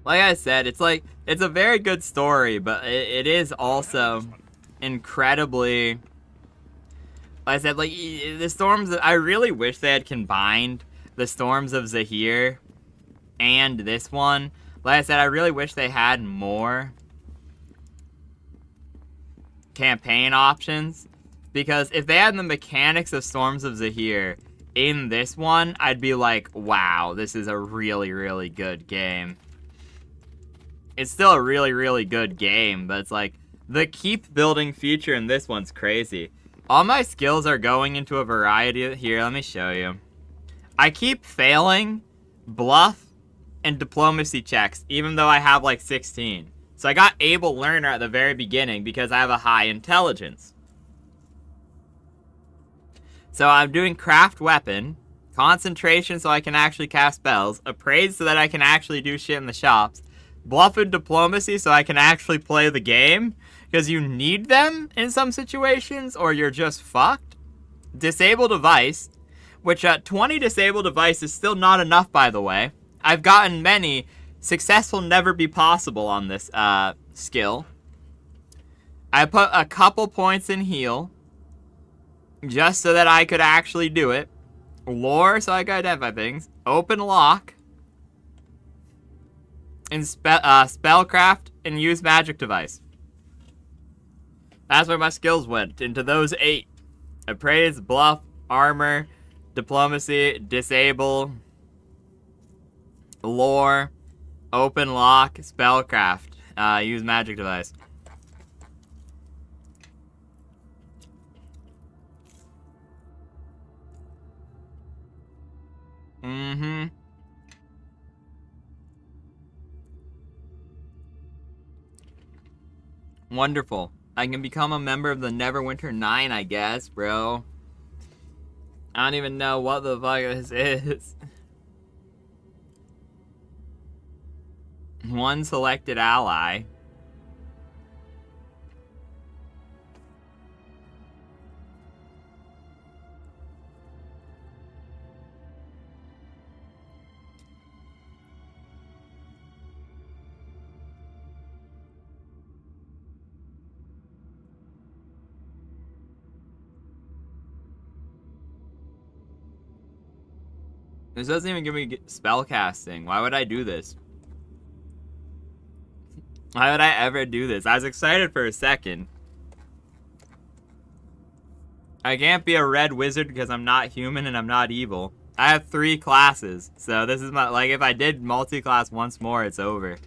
Like I said, it's like, it's a very good story, but it is also incredibly... Like I said, like, the Storms... I really wish they had combined the Storms of Zahir and this one. Like I said, I really wish they had more campaign options. Because if they had the mechanics of Storms of Zahir in this one, I'd be like, wow, this is a really, really good game. It's still a really, really good game, but it's like, the keep building feature in this one's crazy. All my skills are going into a variety of... Here, let me show you. I keep failing bluff and diplomacy checks, even though I have like 16. So I got Able Learner at the very beginning because I have a high intelligence. So I'm doing Craft Weapon, Concentration so I can actually cast spells, Appraise so that I can actually do shit in the shops, Bluff and Diplomacy so I can actually play the game, because you need them in some situations or you're just fucked. Disable Device, which 20 Disable Device is still not enough, by the way. I've gotten many. Success will never be possible on this skill. I put a couple points in Heal, just so that I could actually do it. Lore, so I could identify things. Open Lock. And Spellcraft and use Magic Device. That's where my skills went, into those 8. Appraise, Bluff, Armor, Diplomacy, Disable, Lore, Open Lock, Spellcraft. Use Magic Device. Mm-hmm. Wonderful. I can become a member of the Neverwinter 9, I guess, bro. I don't even know what the fuck this is. One selected ally. This doesn't even give me spell casting. Why would I do this? Why would I ever do this? I was excited for a second. I can't be a red wizard because I'm not human and I'm not evil. I have 3 classes, so this is my, like, if I did multi-class once more, it's over.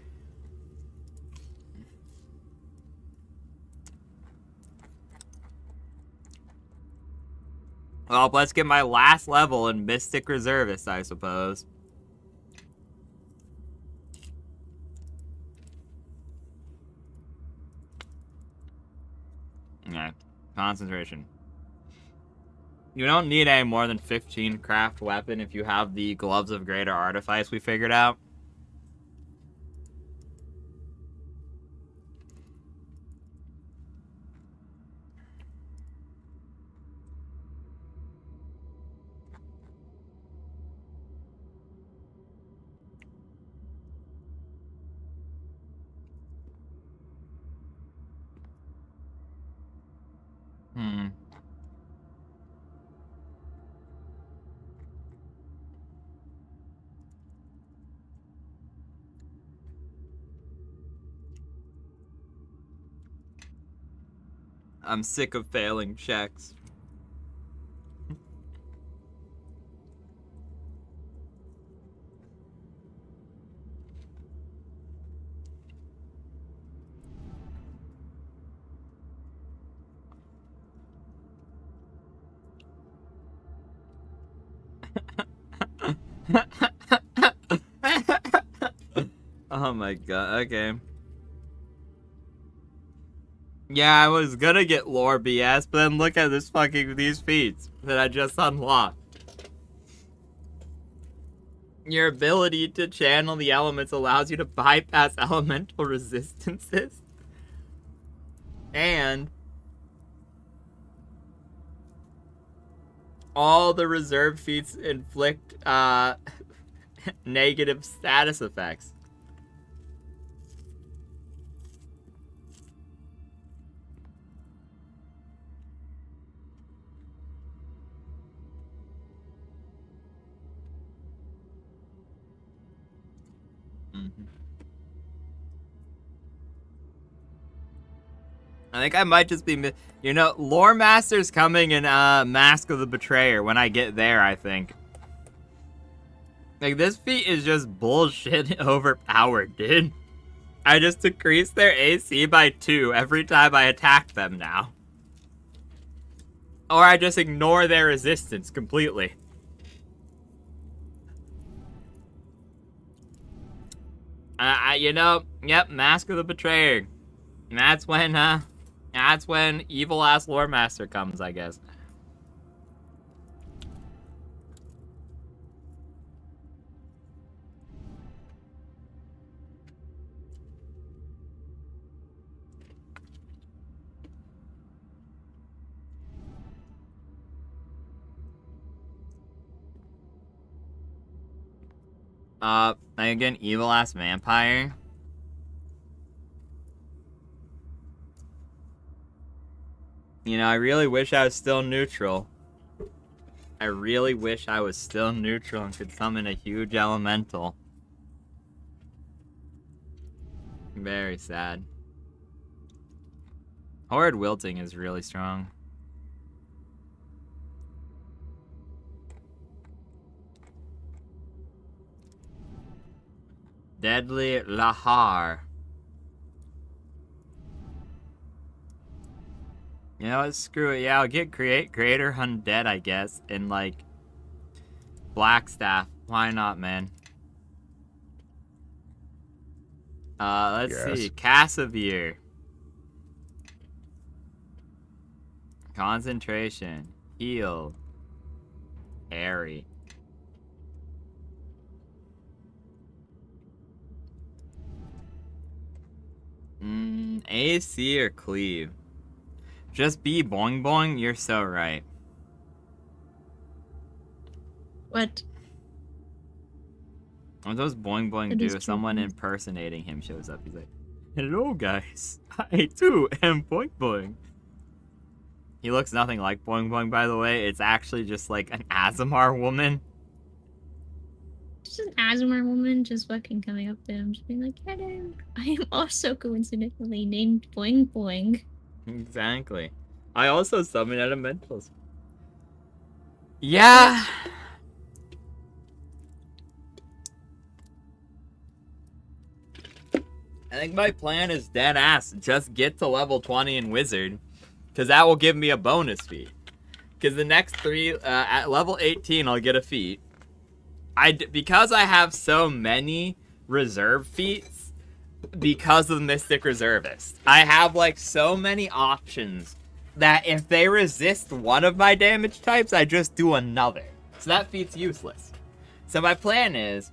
Well, let's get my last level in Mystic Reservist, I suppose. Okay, concentration. You don't need any more than 15 craft weapon if you have the Gloves of Greater Artifice we figured out. I'm sick of failing checks. Oh my god, okay. Yeah, I was gonna get lore BS, but then look at these feats that I just unlocked. Your ability to channel the elements allows you to bypass elemental resistances. And all the reserve feats inflict negative status effects. I think I might just be, you know, Lore Master's coming in Mask of the Betrayer when I get there, I think. Like, this feat is just bullshit overpowered, dude. I just decrease their AC by 2 every time I attack them now. Or I just ignore their resistance completely. You know, yep, Mask of the Betrayer. And that's when evil-ass Lore Master comes, I guess. Again, evil-ass vampire. You know, I really wish I was still neutral. I really wish I was still neutral and could summon a huge elemental. Very sad. Horrid Wilting is really strong. Deadly Lahar. You know what, screw it. Yeah, I'll get Greater Undead, I guess, and like Blackstaff. Why not, man? Let's see. Cassavir. Concentration. Heal. Harry. AC or cleave? Just be boing boing? You're so right. What? What does boing boing do? Someone impersonating him shows up. He's like, hello guys, I too am boing boing. He looks nothing like boing boing, by the way. It's actually just like an Azamar woman. Just an Asmar woman just fucking coming up to him, just being like, hello. I am also coincidentally named Boing Boing. Exactly. I also summon elementals. Yeah. I think my plan is dead ass. Just get to level 20 in Wizard. Because that will give me a bonus feat. Because the next 3, at level 18, I'll get a feat. Because I have so many reserve feats, because of the Mystic Reservist, I have like so many options that if they resist one of my damage types, I just do another. So that feat's useless. So my plan is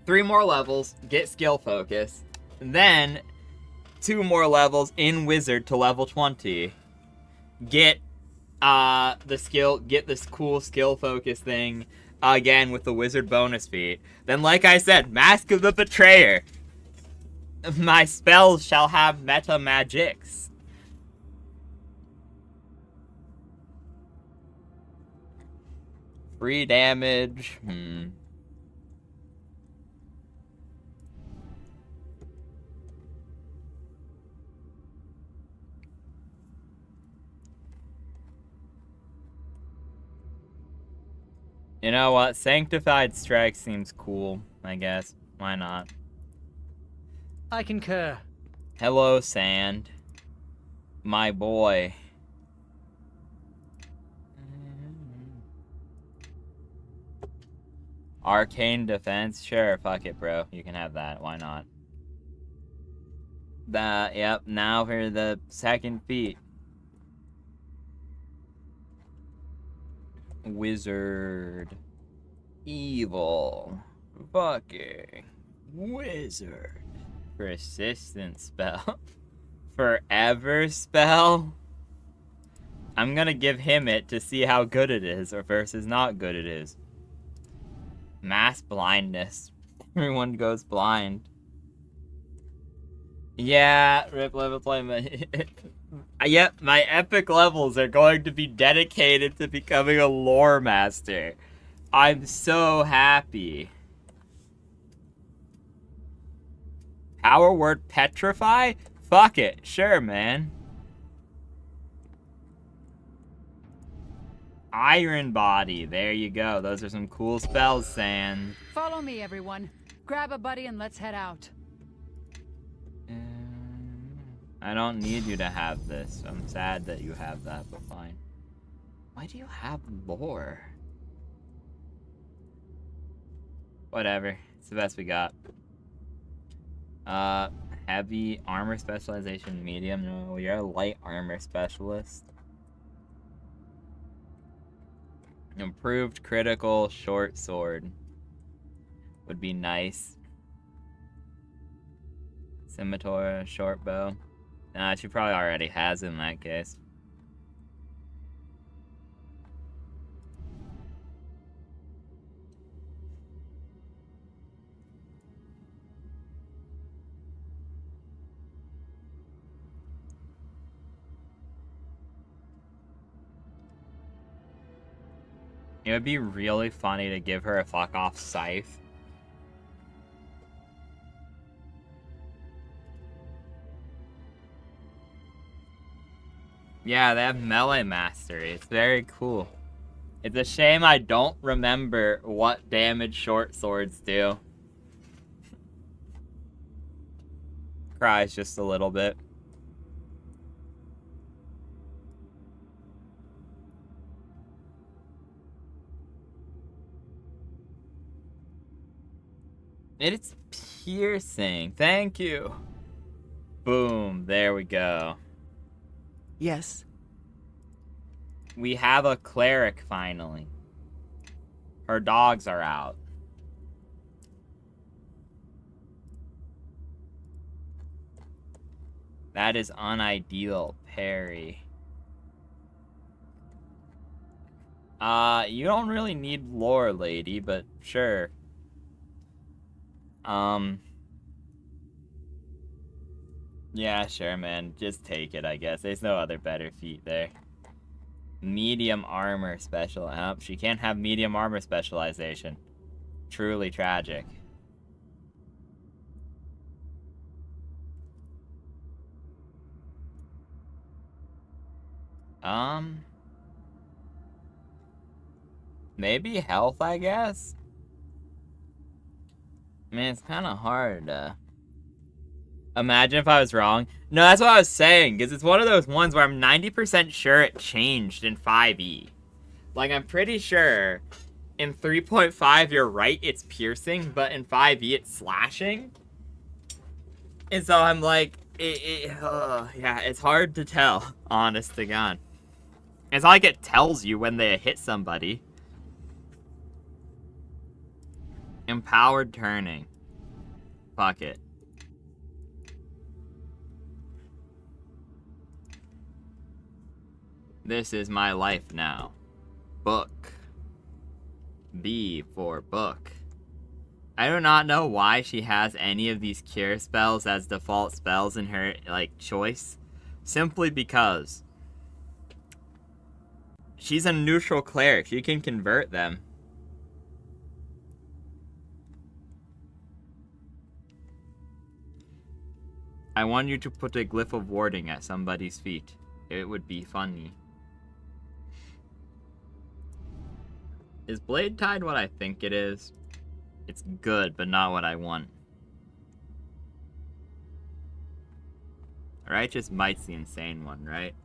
3 more levels, get skill focus, then 2 more levels in Wizard to level 20, get this cool skill focus thing again with the Wizard bonus feat. Then, like I said, Mask of the Betrayer. My spells shall have meta magics. Free damage. You know what? Sanctified Strike seems cool, I guess. Why not? I concur. Hello, Sand. My boy. Arcane Defense? Sure, fuck it, bro. You can have that. Why not? Yep, now for the second feat. Wizard. Evil. Fucking. Wizard. Persistent spell. Forever spell? I'm gonna give him it to see how good it is, or versus not good it is. Mass blindness. Everyone goes blind. Yeah, rip level play. Yep, my epic levels are going to be dedicated to becoming a lore master. I'm so happy. Power word petrify? Fuck it. Sure, man. Iron body. There you go. Those are some cool spells, Sand. Follow me, everyone. Grab a buddy and let's head out. I don't need you to have this. I'm sad that you have that, but fine. Why do you have lore? Whatever. It's the best we got. Heavy armor specialization, medium. No, you're a light armor specialist. Improved critical short sword would be nice. Scimitar, short bow. Nah, she probably already has in that case. It would be really funny to give her a fuck off scythe. Yeah, they have melee mastery. It's very cool. It's a shame I don't remember what damage short swords do. Cries just a little bit. It's piercing. Thank you. Boom. There we go. Yes. We have a cleric finally. Her dogs are out. That is unideal, Perry. You don't really need lore, lady, but sure. Yeah, sure, man. Just take it, I guess. There's no other better feat there. Medium armor special. She can't have medium armor specialization. Truly tragic. Maybe health, I guess? I mean, it's kind of hard to imagine if I was wrong. No, that's what I was saying, because it's one of those ones where I'm 90% sure it changed in 5e. Like, I'm pretty sure in 3.5 you're right, it's piercing, but in 5e it's slashing. And so I'm like, yeah, it's hard to tell, honest to God. It's not like it tells you when they hit somebody. Empowered turning. Fuck it. This is my life now. Book. B for book. I do not know why she has any of these cure spells as default spells in her, like, choice. Simply because she's a neutral cleric. She can convert them. I want you to put a glyph of warding at somebody's feet. It would be funny. Is Blade Tide what I think it is? It's good, but not what I want. Righteous Might's the insane one, right?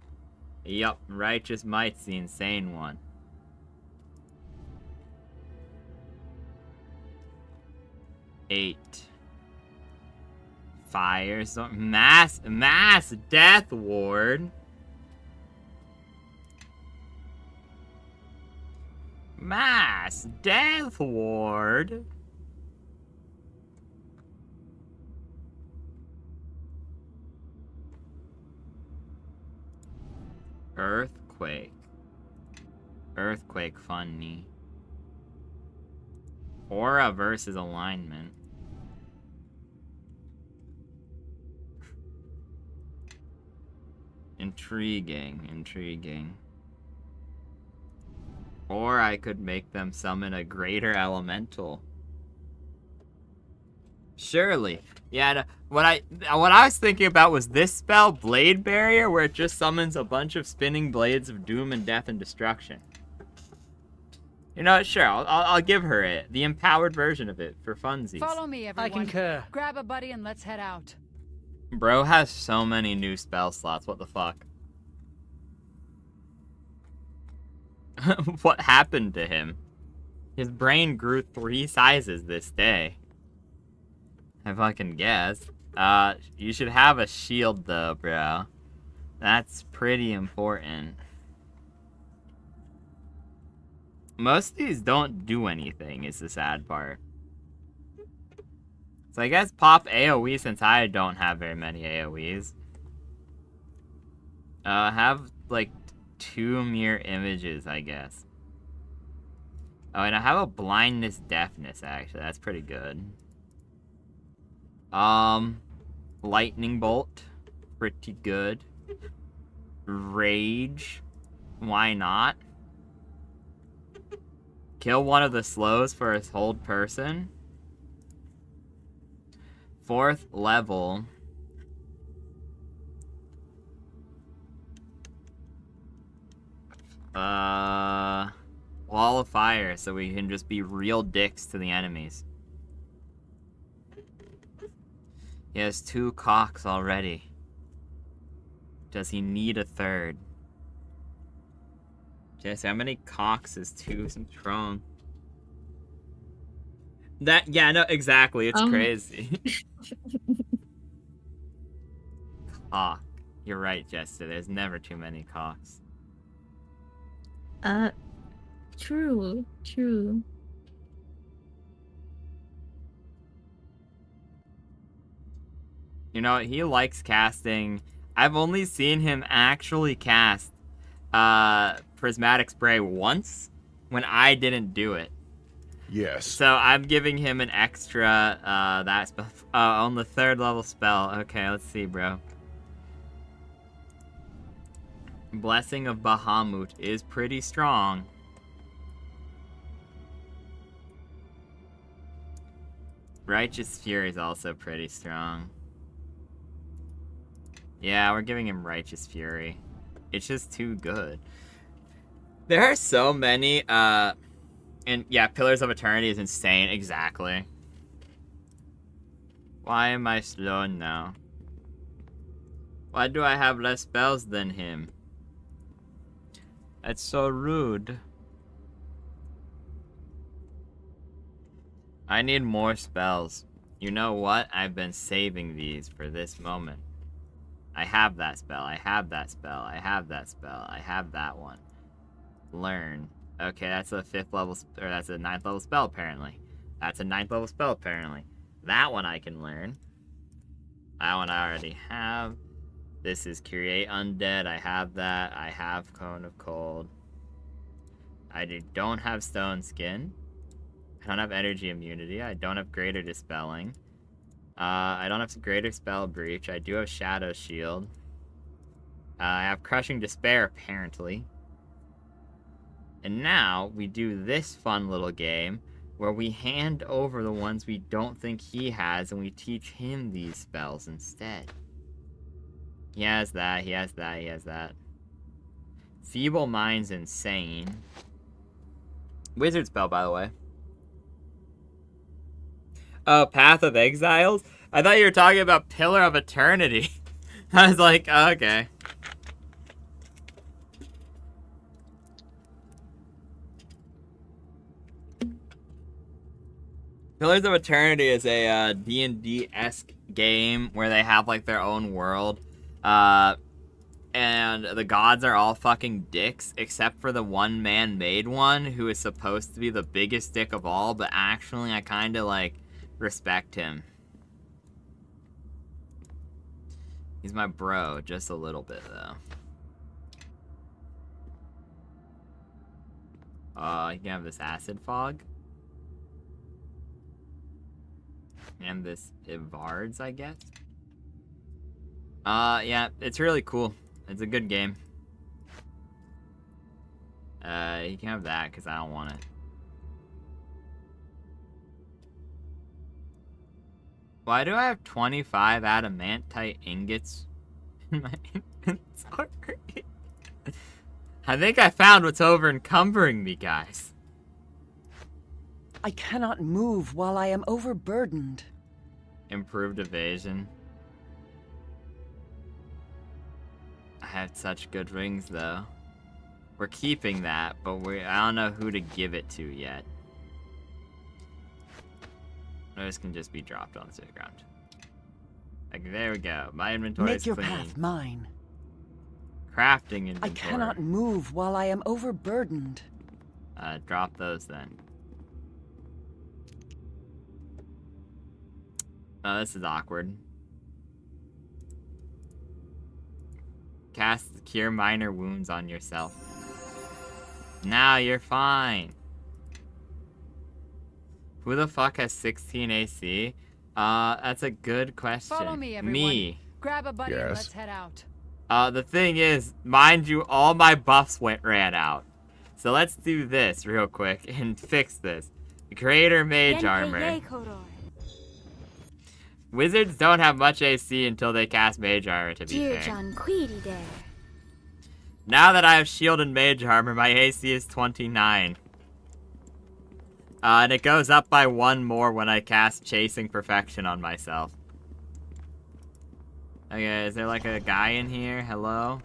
Yup, Righteous Might's the insane one. Eight. Firestorm. Mass Death Ward. Mass Death Ward. Earthquake. Earthquake funny. Aura versus alignment. Intriguing. Or I could make them summon a greater elemental. Surely. Yeah, no, what I was thinking about was this spell, Blade Barrier, where it just summons a bunch of spinning blades of doom and death and destruction. You know, sure, I'll give her it. The empowered version of it, for funsies. Follow me, everyone. I concur. Grab a buddy and let's head out. Bro has so many new spell slots, what the fuck? What happened to him? His brain grew 3 sizes this day. I fucking guess. You should have a shield though, bro. That's pretty important. Most of these don't do anything, is the sad part. So I guess pop AoE since I don't have very many AoEs. Have like 2 mirror images, I guess. Oh, and I have a blindness deafness, actually. That's pretty good. Lightning bolt. Pretty good. Rage. Why not? Kill one of the slows for his hold person. 4th level. Wall of fire, so we can just be real dicks to the enemies. He has 2 cocks already. Does he need a 3rd? Jesse, how many cocks is 2 strong? That, yeah, no, exactly. It's crazy. Cock. You're right, Jester. There's never too many cocks. True. You know, he likes casting. I've only seen him actually cast Prismatic Spray once when I didn't do it. Yes. So I'm giving him an extra that spell on the 3rd level spell. Okay, let's see, bro. Blessing of Bahamut is pretty strong. Righteous Fury is also pretty strong. Yeah, we're giving him Righteous Fury. It's just too good. There are so many, and yeah, Pillars of Eternity is insane, exactly. Why am I slow now? Why do I have less spells than him? That's so rude. I need more spells. You know what? I've been saving these for this moment. I have that spell, I have that spell, I have that spell, I have that one. Learn. Okay, that's a 5th level, or that's a 9th level spell apparently. That's a 9th level spell apparently. That one I can learn. That one I already have. This is Create Undead, I have that. I have Cone of Cold. I don't have Stone Skin. I don't have Energy Immunity. I don't have Greater Dispelling. I don't have Greater Spell Breach. I do have Shadow Shield. I have Crushing Despair, apparently. And now, we do this fun little game, where we hand over the ones we don't think he has, and we teach him these spells instead. He has that, he has that, he has that. Feeble Mind's insane. Wizard spell, by the way. Oh, Path of Exiles? I thought you were talking about Pillar of Eternity. I was like, oh, okay. Pillars of Eternity is a D&D-esque game where they have like their own world. And the gods are all fucking dicks, except for the one man-made one, who is supposed to be the biggest dick of all, but actually I kind of like respect him. He's my bro, just a little bit though. You can have this acid fog. And this Ivards, I guess. Yeah, it's really cool. It's a good game. You can have that, because I don't want it. Why do I have 25 adamantite ingots in my inventory? I think I found what's over encumbering me, guys. I cannot move while I am overburdened. Improved evasion. I have such good rings, though. We're keeping that, but I don't know who to give it to yet. Those can just be dropped onto the ground. Like, there we go. My inventory is clean. Make your path mine. Crafting inventory. I cannot move while I am overburdened. Drop those then. Oh, this is awkward. Cast Cure Minor Wounds on yourself. Now you're fine. Who the fuck has 16 AC? That's a good question. Follow me, everyone. Me. Grab a buddy and Yes. let's head out. The thing is, mind you, all my buffs ran out. So let's do this real quick and fix this. Greater Mage Armor. Wizards don't have much AC until they cast Mage Armor, to be fair. Now that I have Shield and Mage Armor, my AC is 29. And it goes up by 1 more when I cast Chasing Perfection on myself. Okay, is there like a guy in here? Hello?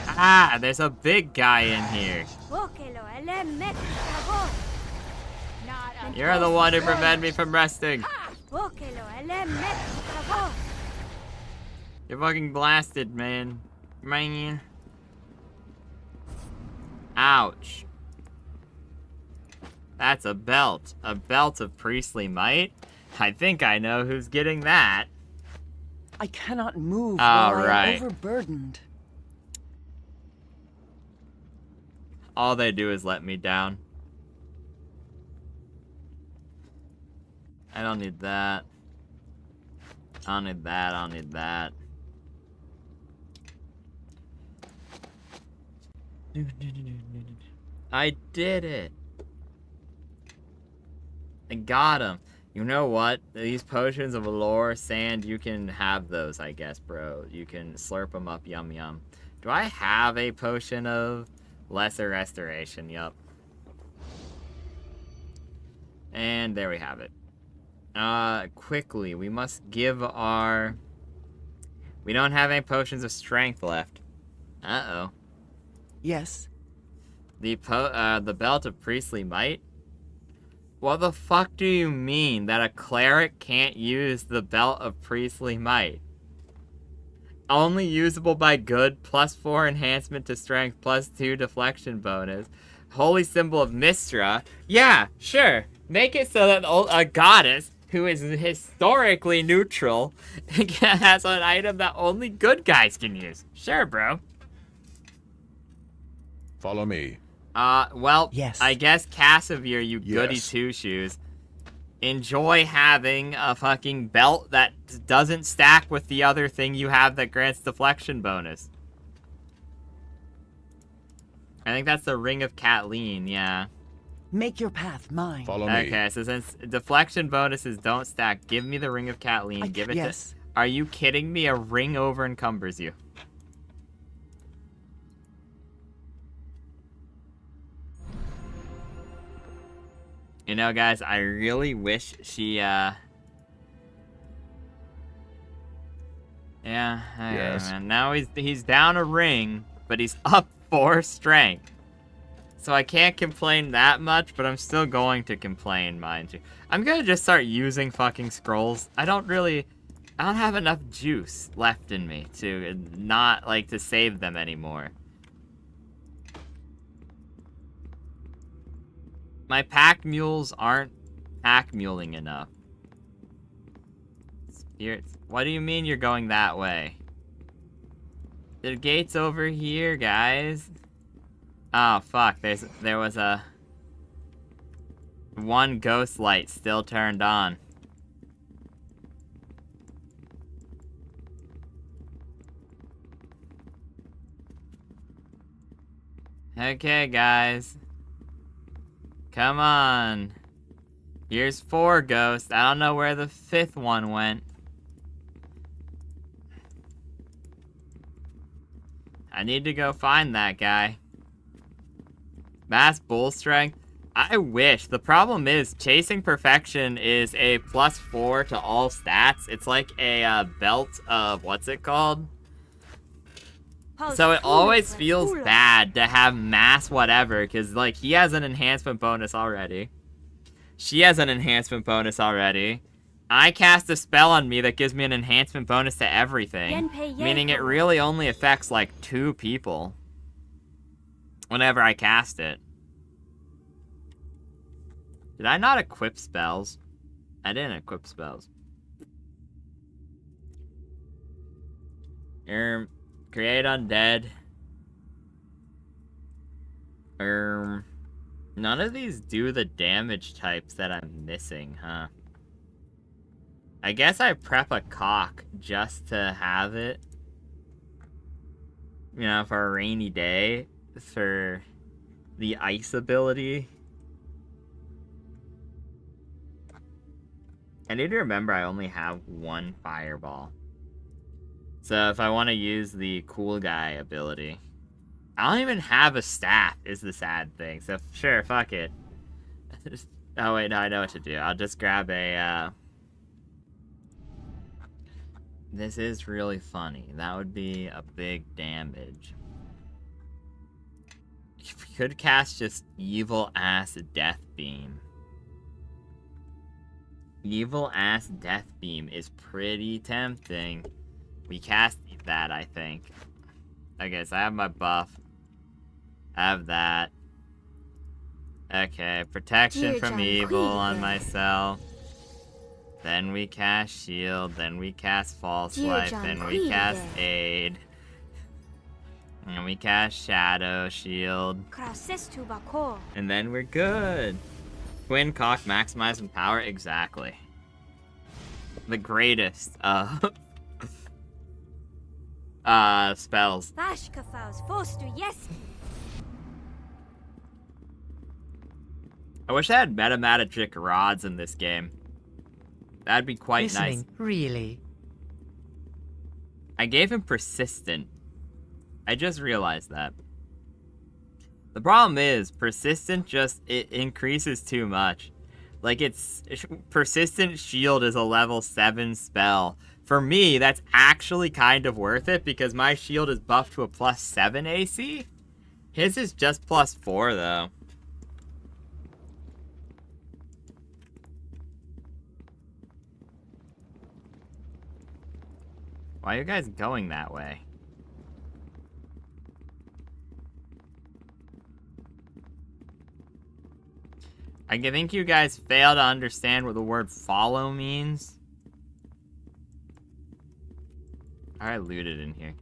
Ah, there's a big guy in here. You're the one who prevented me from resting. You're fucking blasted, man. Man. Ouch. That's a belt. A belt of priestly might? I think I know who's getting that. I cannot move while I am overburdened. All they do is let me down. I don't need that. I don't need that. I don't need that. I did it. I got him. You know what? These potions of lore, sand, you can have those, I guess, bro. You can slurp them up, yum yum. Do I have a potion of lesser restoration? Yup. And there we have it. Quickly, we must give our... We don't have any potions of strength left. Uh-oh. Yes. The belt of priestly might? What the fuck do you mean that a cleric can't use the belt of priestly might? Only usable by good, +4 enhancement to strength, +2 deflection bonus. Holy symbol of Mistra. Yeah, sure. Make it so that a goddess who is historically neutral has an item that only good guys can use. Sure, bro. Follow me. Well, yes. I guess Casimir, you Yes. goody two-shoes, enjoy having a fucking belt that doesn't stack with the other thing you have that grants deflection bonus. I think that's the Ring of Kathleen, yeah. Make your path mine. Follow me. Okay, so since deflection bonuses don't stack, give me the Ring of Kathleen. Give it yes. to... Are you kidding me? A ring over encumbers you. You know, guys, I really wish she, Yeah, okay, Yes. man. Now he's down a ring, but he's up 4 strength. So I can't complain that much, but I'm still going to complain, mind you. I'm gonna just start using fucking scrolls. I don't have enough juice left in me to not, like, to save them anymore. My pack mules aren't pack muling enough. Spirits. What do you mean you're going that way? The gate's over here, guys. Oh, fuck. There was a... one ghost light still turned on. Okay, guys. Come on. Here's 4 ghosts. I don't know where the 5th one went. I need to go find that guy. Mass bull strength. I wish. The problem is, chasing perfection is a +4 to all stats. It's like a belt of, what's it called? So it always feels bad to have mass whatever, because, like, he has an enhancement bonus already. She has an enhancement bonus already. I cast a spell on me that gives me an enhancement bonus to everything, meaning it really only affects, like, 2 people whenever I cast it. Did I not equip spells? I didn't equip spells. Create undead. None of these do the damage types that I'm missing, huh? I guess I prep a cock just to have it. You know, for a rainy day. For the ice ability. I need to remember I only have 1 fireball. So if I want to use the cool guy ability. I don't even have a staff is the sad thing. So sure, fuck it. Oh wait, no, I know what to do. I'll just grab a, This is really funny. That would be a big damage. You could cast just evil-ass Death Beam. Evil-ass Death Beam is pretty tempting. We cast that, I think. Okay, so I have my buff. I have that. Okay, protection from evil on myself. Then we cast shield, then we cast false life, then we cast aid. And we cast shadow shield. And then we're good. Twin cock maximizing power, exactly. The greatest of spells. I wish I had metamagic rods in this game. That'd be quite Listening, nice. really? I gave him persistent. I just realized that. The problem is, persistent just, it increases too much. Like, it's, persistent shield is a level 7 spell. For me, that's actually kind of worth it, because my shield is buffed to a +7 AC. His is just +4, though. Why are you guys going that way? I think you guys fail to understand what the word follow means. I looted in here.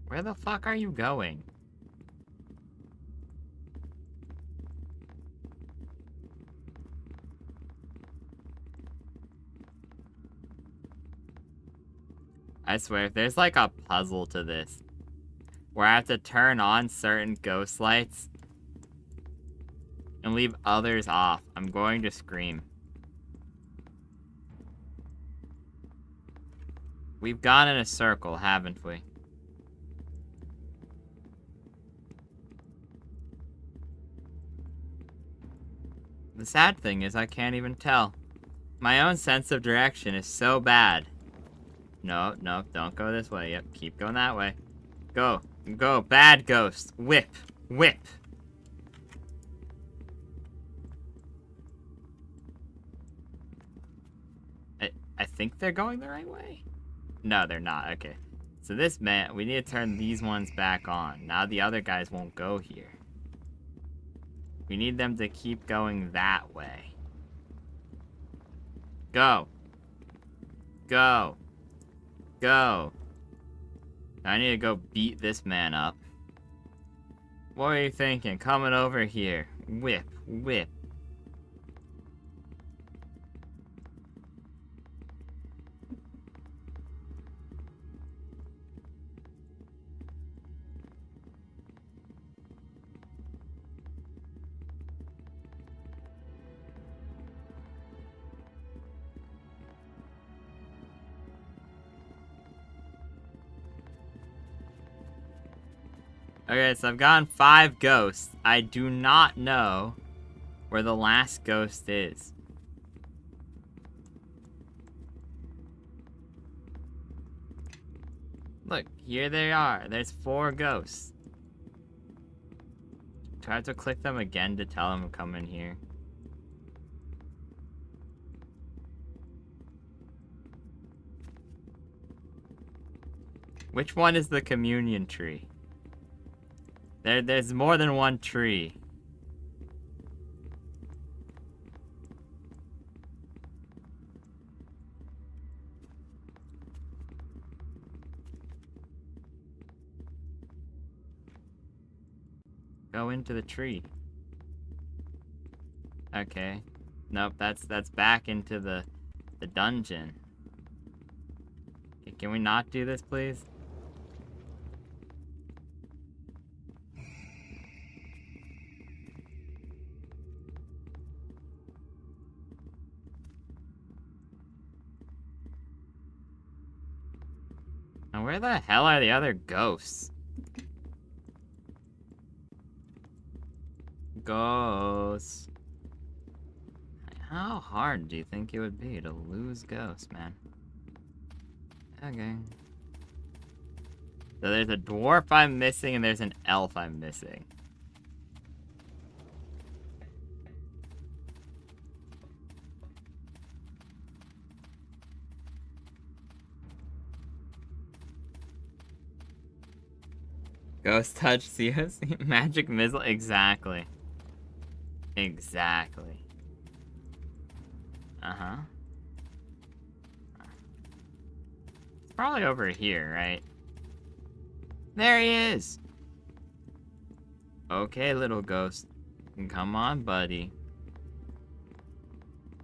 Where the fuck are you going? I swear, there's like a puzzle to this, where I have to turn on certain ghost lights and leave others off. I'm going to scream. We've gone in a circle, haven't we? The sad thing is I can't even tell. My own sense of direction is so bad. No, no, don't go this way. Yep, keep going that way. Go, go, bad ghost. Whip, whip. I think they're going the right way? No, they're not. Okay. So this man, we need to turn these ones back on. Now the other guys won't go here. We need them to keep going that way. Go. Go. Go. I need to go beat this man up. What are you thinking? Coming over here. Whip, whip. Okay, so I've gotten 5 ghosts. I do not know where the last ghost is. Look, here they are. There's 4 ghosts. Do I have to click them again to tell them to come in here? Which one is the communion tree? There's more than one tree. Go into the tree. Okay. Nope, that's back into the dungeon. Okay, can we not do this, please? Now where the hell are the other ghosts? Ghosts. How hard do you think it would be to lose ghosts, man? Okay. So there's a dwarf I'm missing and there's an elf I'm missing. Ghost touch, COC, magic missile, exactly. Exactly. Uh-huh. It's probably over here, right? There he is! Okay, little ghost. Come on, buddy.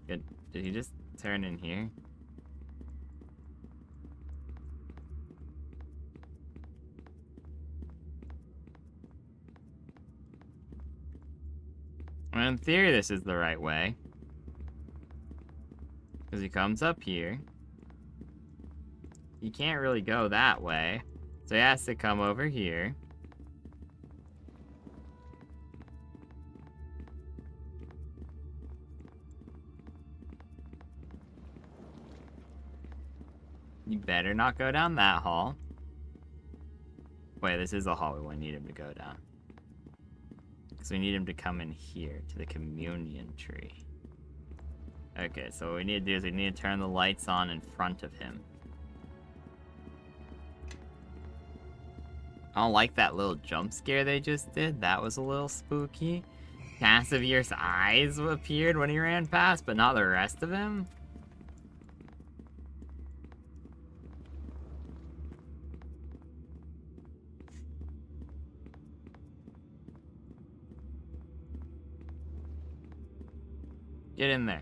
Did he just turn in here? In theory, this is the right way. Because he comes up here. He can't really go that way. So he has to come over here. You better not go down that hall. Wait, this is the hall we need him to go down. Because we need him to come in here to the communion tree. Okay, so what we need to do is we need to turn the lights on in front of him. I don't like that little jump scare they just did. That was a little spooky. Cassivere's eyes appeared when he ran past, but not the rest of him. Get in there.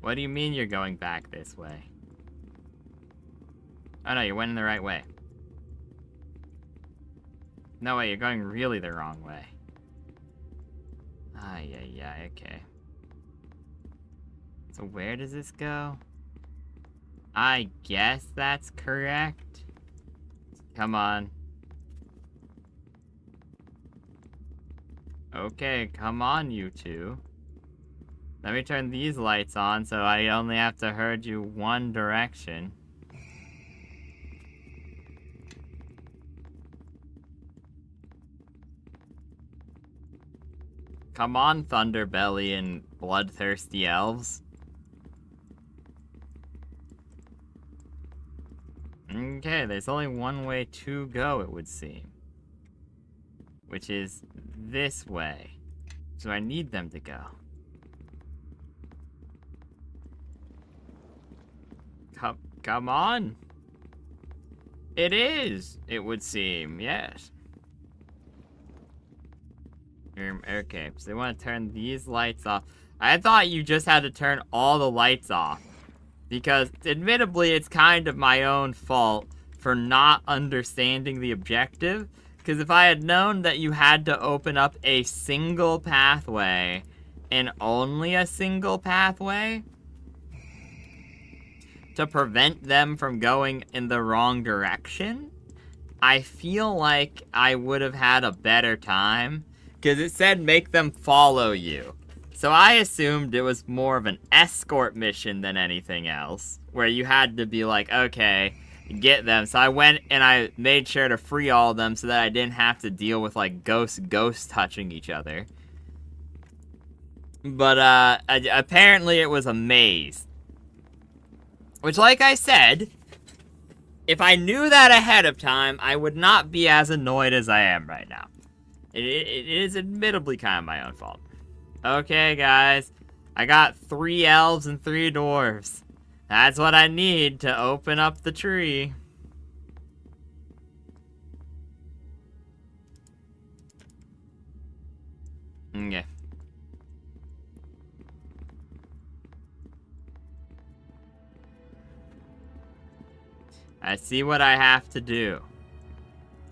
What do you mean you're going back this way? Oh no, you went in the right way. No way, you're going really the wrong way. Ah, yeah, okay. So where does this go? I guess that's correct. Come on. Okay, come on, you two. Let me turn these lights on so I only have to herd you one direction. Come on, Thunderbelly and bloodthirsty elves. Okay, there's only one way to go, it would seem. Which is this way. So I need them to go. Come on. It is, it would seem, yes. Okay, so they want to turn these lights off. I thought you just had to turn all the lights off. Because, admittedly, it's kind of my own fault for not understanding the objective. Because if I had known that you had to open up a single pathway, and only a single pathway, to prevent them from going in the wrong direction, I feel like I would have had a better time. Because it said make them follow you. So I assumed it was more of an escort mission than anything else. Where you had to be like, okay, get them. So I went and I made sure to free all of them so that I didn't have to deal with like ghosts touching each other. But apparently it was a maze. Which, like I said, if I knew that ahead of time, I would not be as annoyed as I am right now. It is admittedly kind of my own fault. Okay, guys. I got 3 elves and 3 dwarves. That's what I need to open up the tree. Okay. I see what I have to do.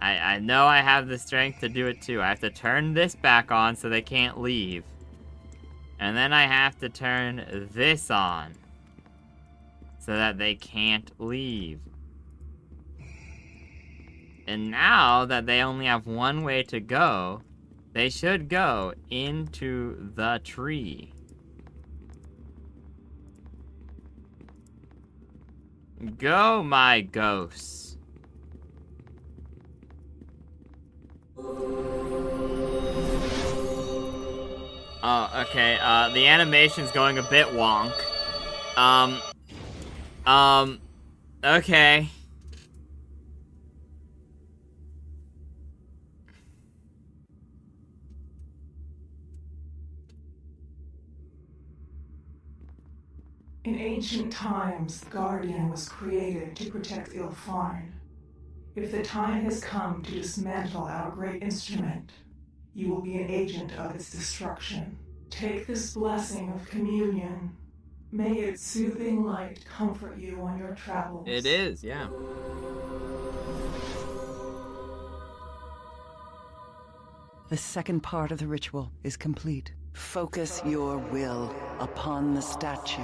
I know I have the strength to do it too. I have to turn this back on so they can't leave. And then I have to turn this on so that they can't leave. And now that they only have one way to go, they should go into the tree. Go, my ghosts. Oh, okay, the animation's going a bit wonk. Okay. In ancient times, the Guardian was created to protect Ilfarn. If the time has come to dismantle our great instrument, you will be an agent of its destruction. Take this blessing of communion. May its soothing light comfort you on your travels. It is, yeah. The second part of the ritual is complete. Focus your will upon the statue.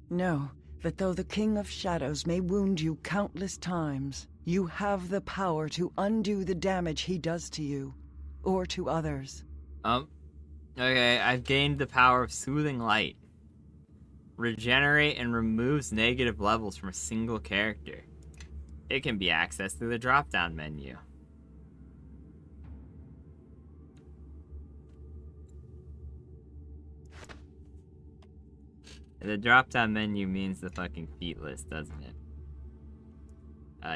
Know that though the King of Shadows may wound you countless times, you have the power to undo the damage he does to you, or to others. Okay, I've gained the power of Soothing Light. Regenerate and removes negative levels from a single character. It can be accessed through the drop-down menu. The drop-down menu means the fucking feat list, doesn't it?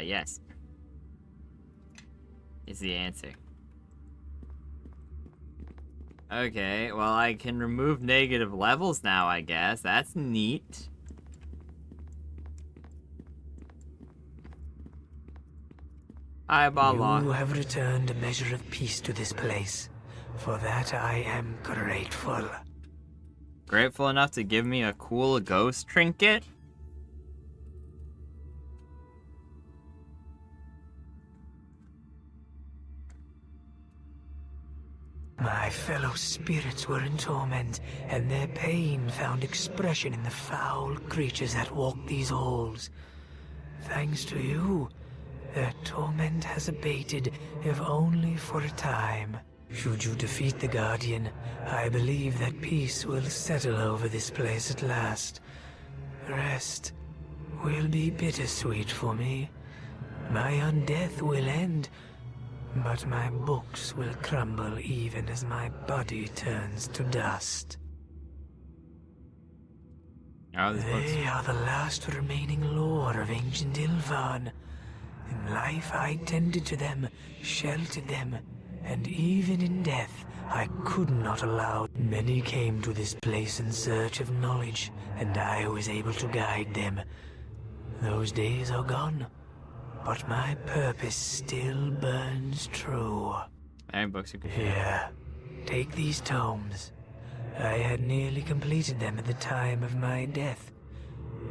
Yes. Is the answer. Okay, well, I can remove negative levels now, I guess. That's neat. Eyeball. You have returned a measure of peace to this place. For that I am grateful. Grateful enough to give me a cool ghost trinket? My fellow spirits were in torment, and their pain found expression in the foul creatures that walk these halls. Thanks to you, their torment has abated, if only for a time. Should you defeat the Guardian, I believe that peace will settle over this place at last. Rest will be bittersweet for me. My undeath will end, but my books will crumble even as my body turns to dust. They are the last remaining lore of ancient Ilvan. In life I tended to them, sheltered them, and even in death I could not allow. Many came to this place in search of knowledge, and I was able to guide them. Those days are gone, but my purpose still burns true. Here, take these tomes. I had nearly completed them at the time of my death.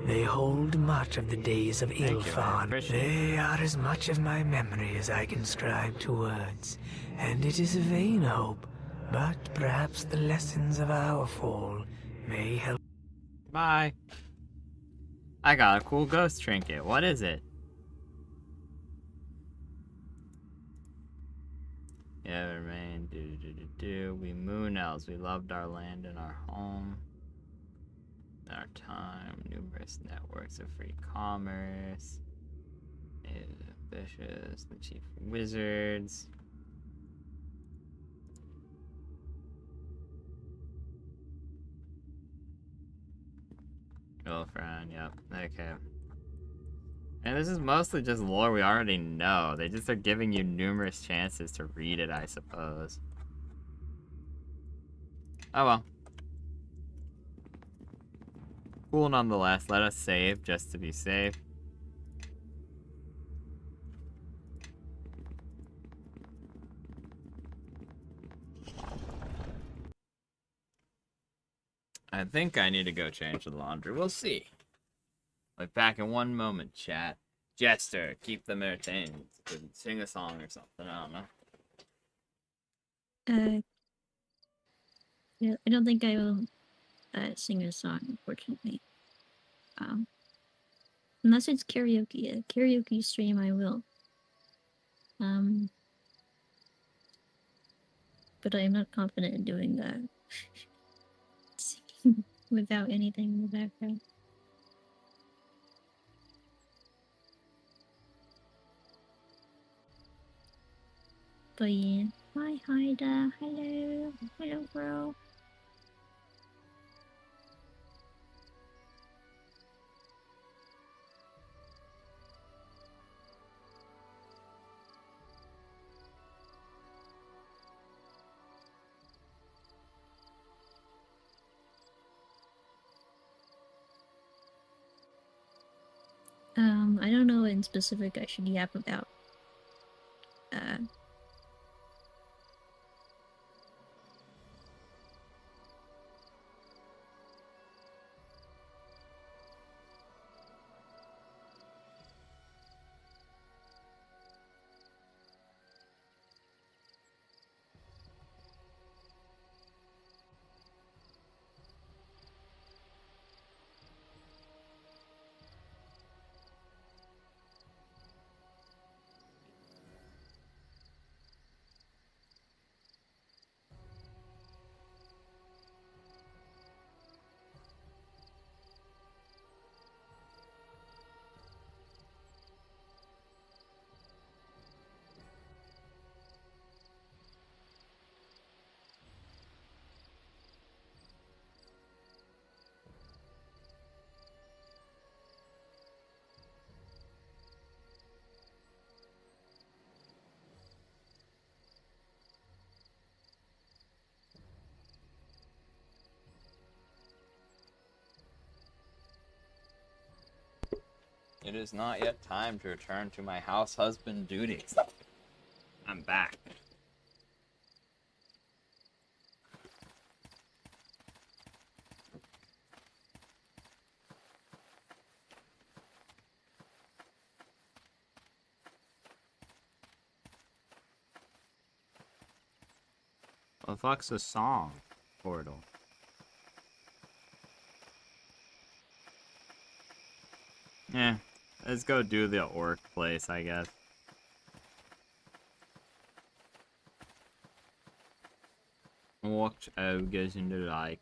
They hold much of the days of Ilfan. They are as much of my memory as I can scribe to words, and it is a vain hope, but perhaps the lessons of our fall may help. Bye. I got a cool ghost trinket. What is it? Yeah, remain. We moon elves. We loved our land and our home. Our time. Numerous networks of free commerce. Ambitious. The chief wizards. Girlfriend. Yep. Okay. And this is mostly just lore we already know. They just are giving you numerous chances to read it, I suppose. Oh well. Cool nonetheless. Let us save just to be safe. I think I need to go change the laundry. We'll see. Like back in one moment, chat. Jester, keep them entertained. Sing a song or something, I don't know. Yeah, I don't think I will sing a song, unfortunately. Unless it's karaoke. A karaoke stream, I will. But I am not confident in doing that. Singing without anything in the background. But yeah. Hi, Haida. Hello. Hello, bro. I don't know what in specific I should yap about. It is not yet time to return to my house husband duties. I'm back. What the fuck's a song portal? Yeah, let's go do the orc place, I guess. Watch ogres in the like.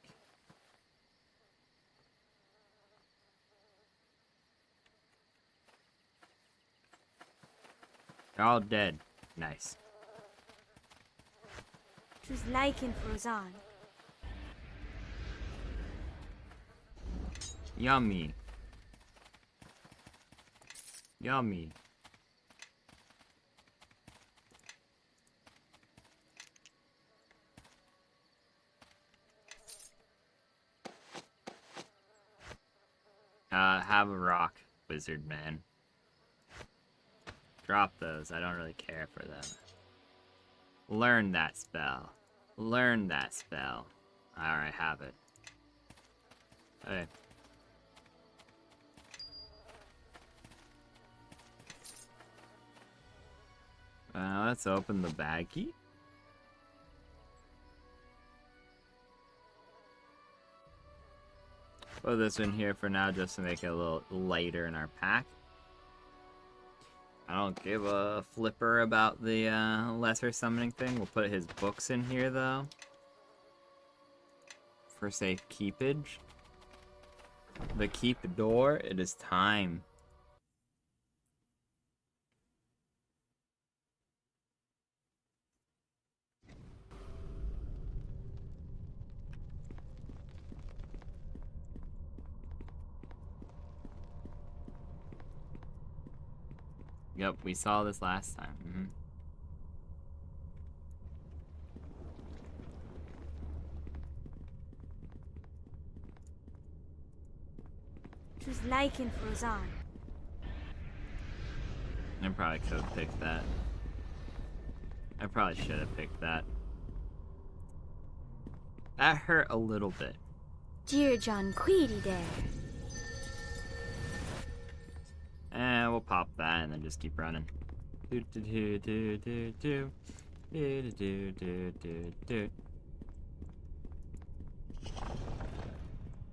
They're all dead. Nice. Choose liking for Ozan. Yummy. Yummy. Have a rock, wizard man. Drop those. I don't really care for them. Learn that spell. Learn that spell. Alright, have it. Hey. Let's open the baggie. Put this in here for now just to make it a little lighter in our pack. I don't give a flipper about the lesser summoning thing. We'll put his books in here though. For safe keepage. The keep door, it is time. Yep, we saw this last time. Choose liking for Ozan. I probably could have picked that. I probably should have picked that. That hurt a little bit. Dear John Queedy there. And we'll pop that and then just keep running. Do do do do do do do do do do do.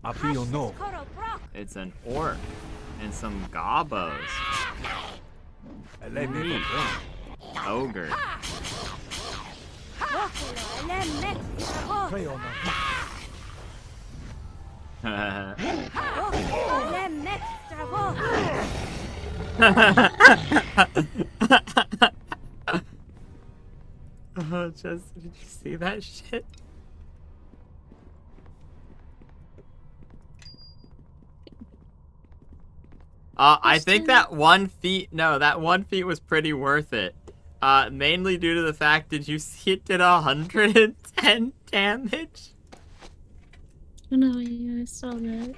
Happy or no? It's an orc and some gobos. Neat. Ogre. Play or Oh, Justin, did you see that shit? I think that 1 feat, no, that 1 feat was pretty worth it. Mainly due to the fact, did you see it did 110 damage? Oh no, yeah, I saw that.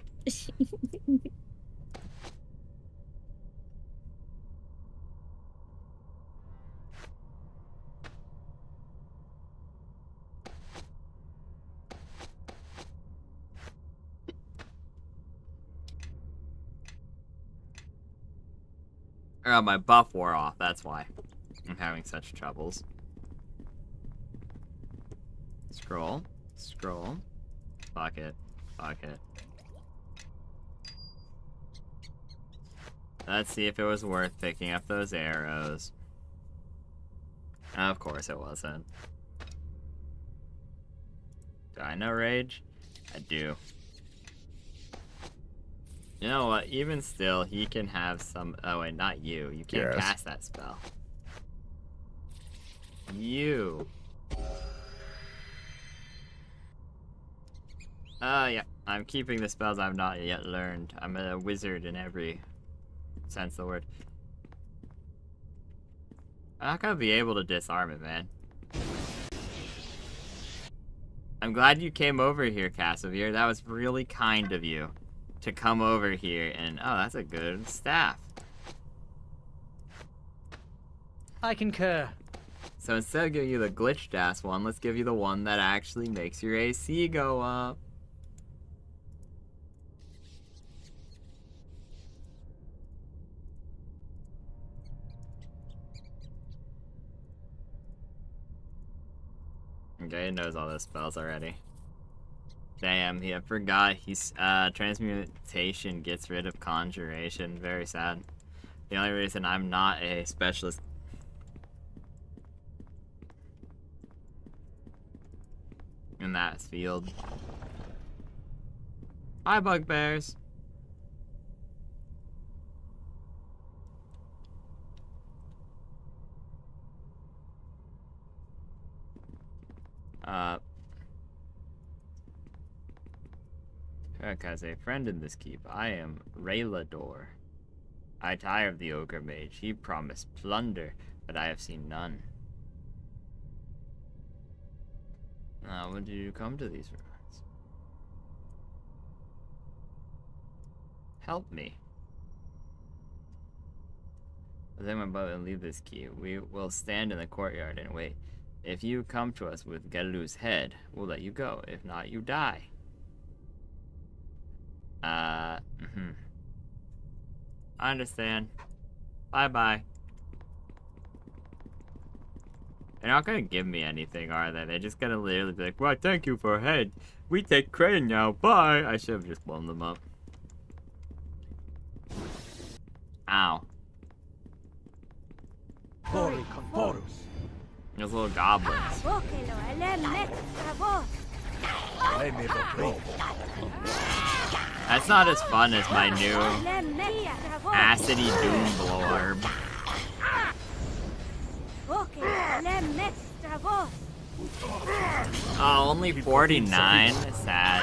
My buff wore off, that's why I'm having such troubles. Scroll. Scroll. Fuck it. Fuck it. Let's see if it was worth picking up those arrows. Of course it wasn't. Do I know rage? I do. You know what? Even still, he can have some... Oh, wait, not you. You can't cast that spell. You. Yeah. I'm keeping the spells I've not yet learned. I'm a wizard in every sense of the word. I'm not gonna be able to disarm it, man. I'm glad you came over here, Cassavir. That was really kind of you. To come over here and... Oh, that's a good staff. I concur. So instead of giving you the glitched ass one, let's give you the one that actually makes your AC go up. Okay, he knows all those spells already. Damn, I forgot he's transmutation gets rid of conjuration. Very sad. The only reason I'm not a specialist in that field. Hi, bugbears. Kirk has a friend in this keep. I am Raylador. I tire of the ogre mage. He promised plunder, but I have seen none. Now, when did you come to these ruins? Help me. Then my boat and leave this key. We will stand in the courtyard and wait. If you come to us with Gelu's head, we'll let you go. If not, you die. I understand. Bye-bye. They're not gonna give me anything, are they? They're just gonna literally be like, well, thank you for a head. We take credit now. Bye. I should have just blown them up. Ow. Those little goblins. That's not as fun as my new acidy doom blorb. Oh, only 49? Sad.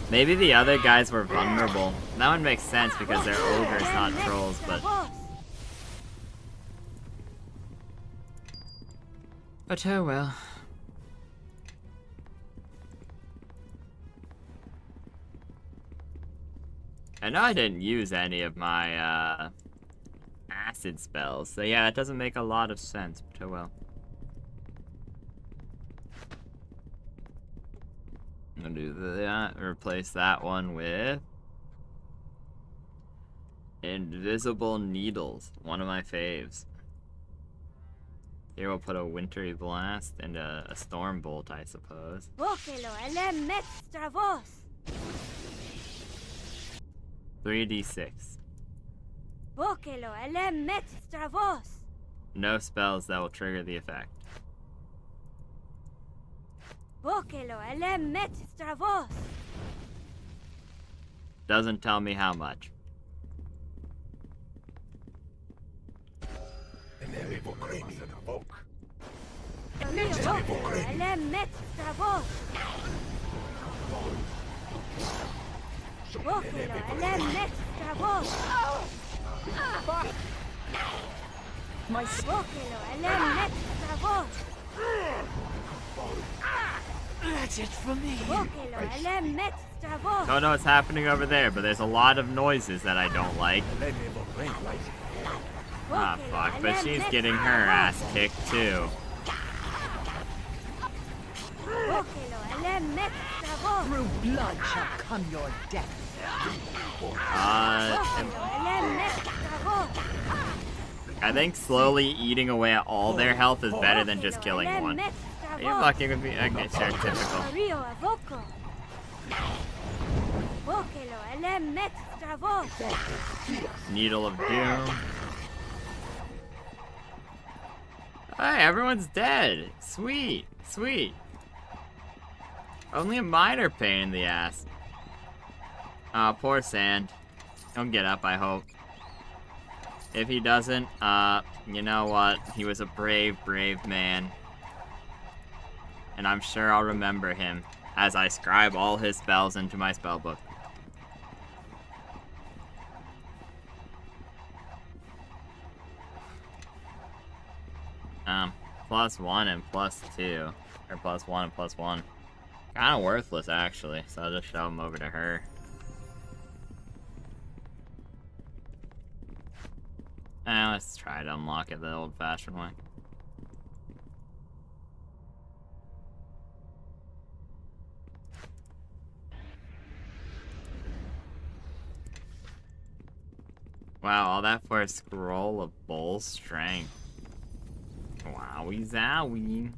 Maybe the other guys were vulnerable. That one makes sense because they're ogres, not trolls, but... But oh well. I know I didn't use any of my, acid spells, so yeah, that doesn't make a lot of sense, but oh well. I'm gonna do that, replace that one with... Invisible Needles, one of my faves. Here we'll put a Wintry Blast and a Storm Bolt, I suppose. 3d6. No spells that will trigger the effect. Doesn't tell me how much. That's it for me. Don't know what's happening over there, but there's a lot of noises that I don't like. Ah, fuck, but she's getting her ass kicked too. Through blood shall come your death. I think slowly eating away at all their health is better than just killing one. Are you fucking with me? Okay, sure, typical. Needle of Doom. Hey, everyone's dead. Sweet, sweet. Only a minor pain in the ass. Aw, poor Sand. He'll get up, I hope. If he doesn't, you know what? He was a brave, brave man. And I'm sure I'll remember him as I scribe all his spells into my spellbook. +1 and +2. Or +1 and +1. Kinda worthless, actually, so I'll just shove him over to her. try to unlock it the old-fashioned way. Wow, all that for a scroll of bull strength. Wowie zowie.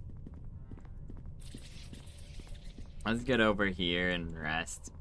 Let's get over here and rest.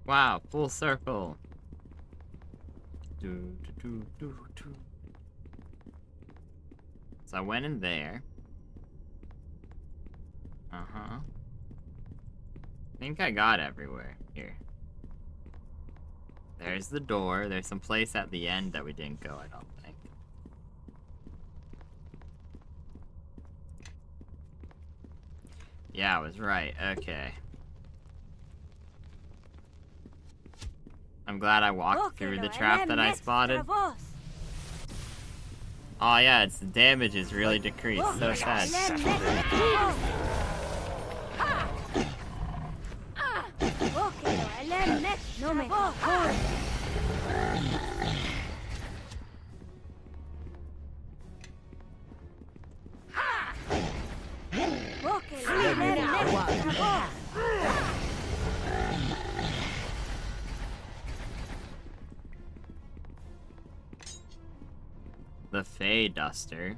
Wow, full circle. So I went in there. I think I got everywhere. Here. There's the door. There's some place at the end that we didn't go, I don't think. Yeah, I was right. Okay. I'm glad I walked through the trap that I spotted. Oh yeah, its damage is really decreased. So sad. The Fey Duster.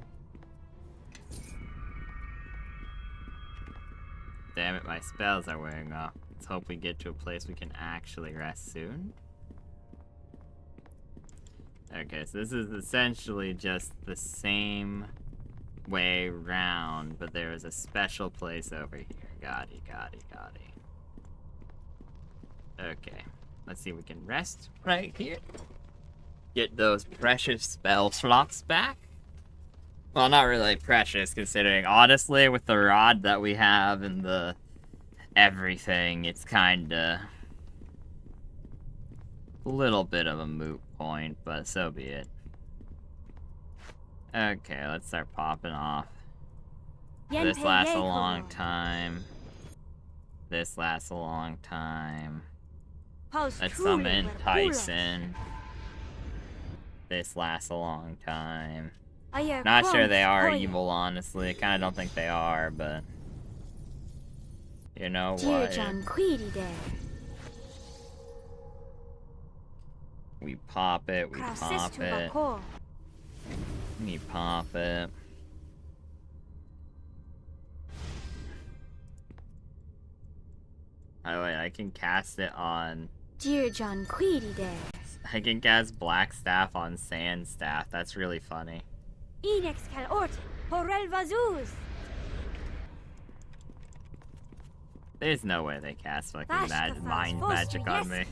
Damn it, my spells are wearing off. Let's hope we get to a place we can actually rest soon. Okay, so this is essentially just the same way round, but there is a special place over here. Got it. Okay, let's see if we can rest right here. Get those precious spell slots back. Well, not really precious, considering, honestly, with the rod that we have and the everything, it's kinda a little bit of a moot point, but so be it. Okay, let's start popping off. This lasts a long time. This lasts a long time. Let's summon Tyson. This lasts a long time. Not sure they are evil, honestly. I kinda don't think they are, but you know what? We pop it, we pop it. We pop it. By the way, I can cast it on... I can cast Black Staff on Sand Staff. That's really funny. There's no way they cast fucking mind magic on me.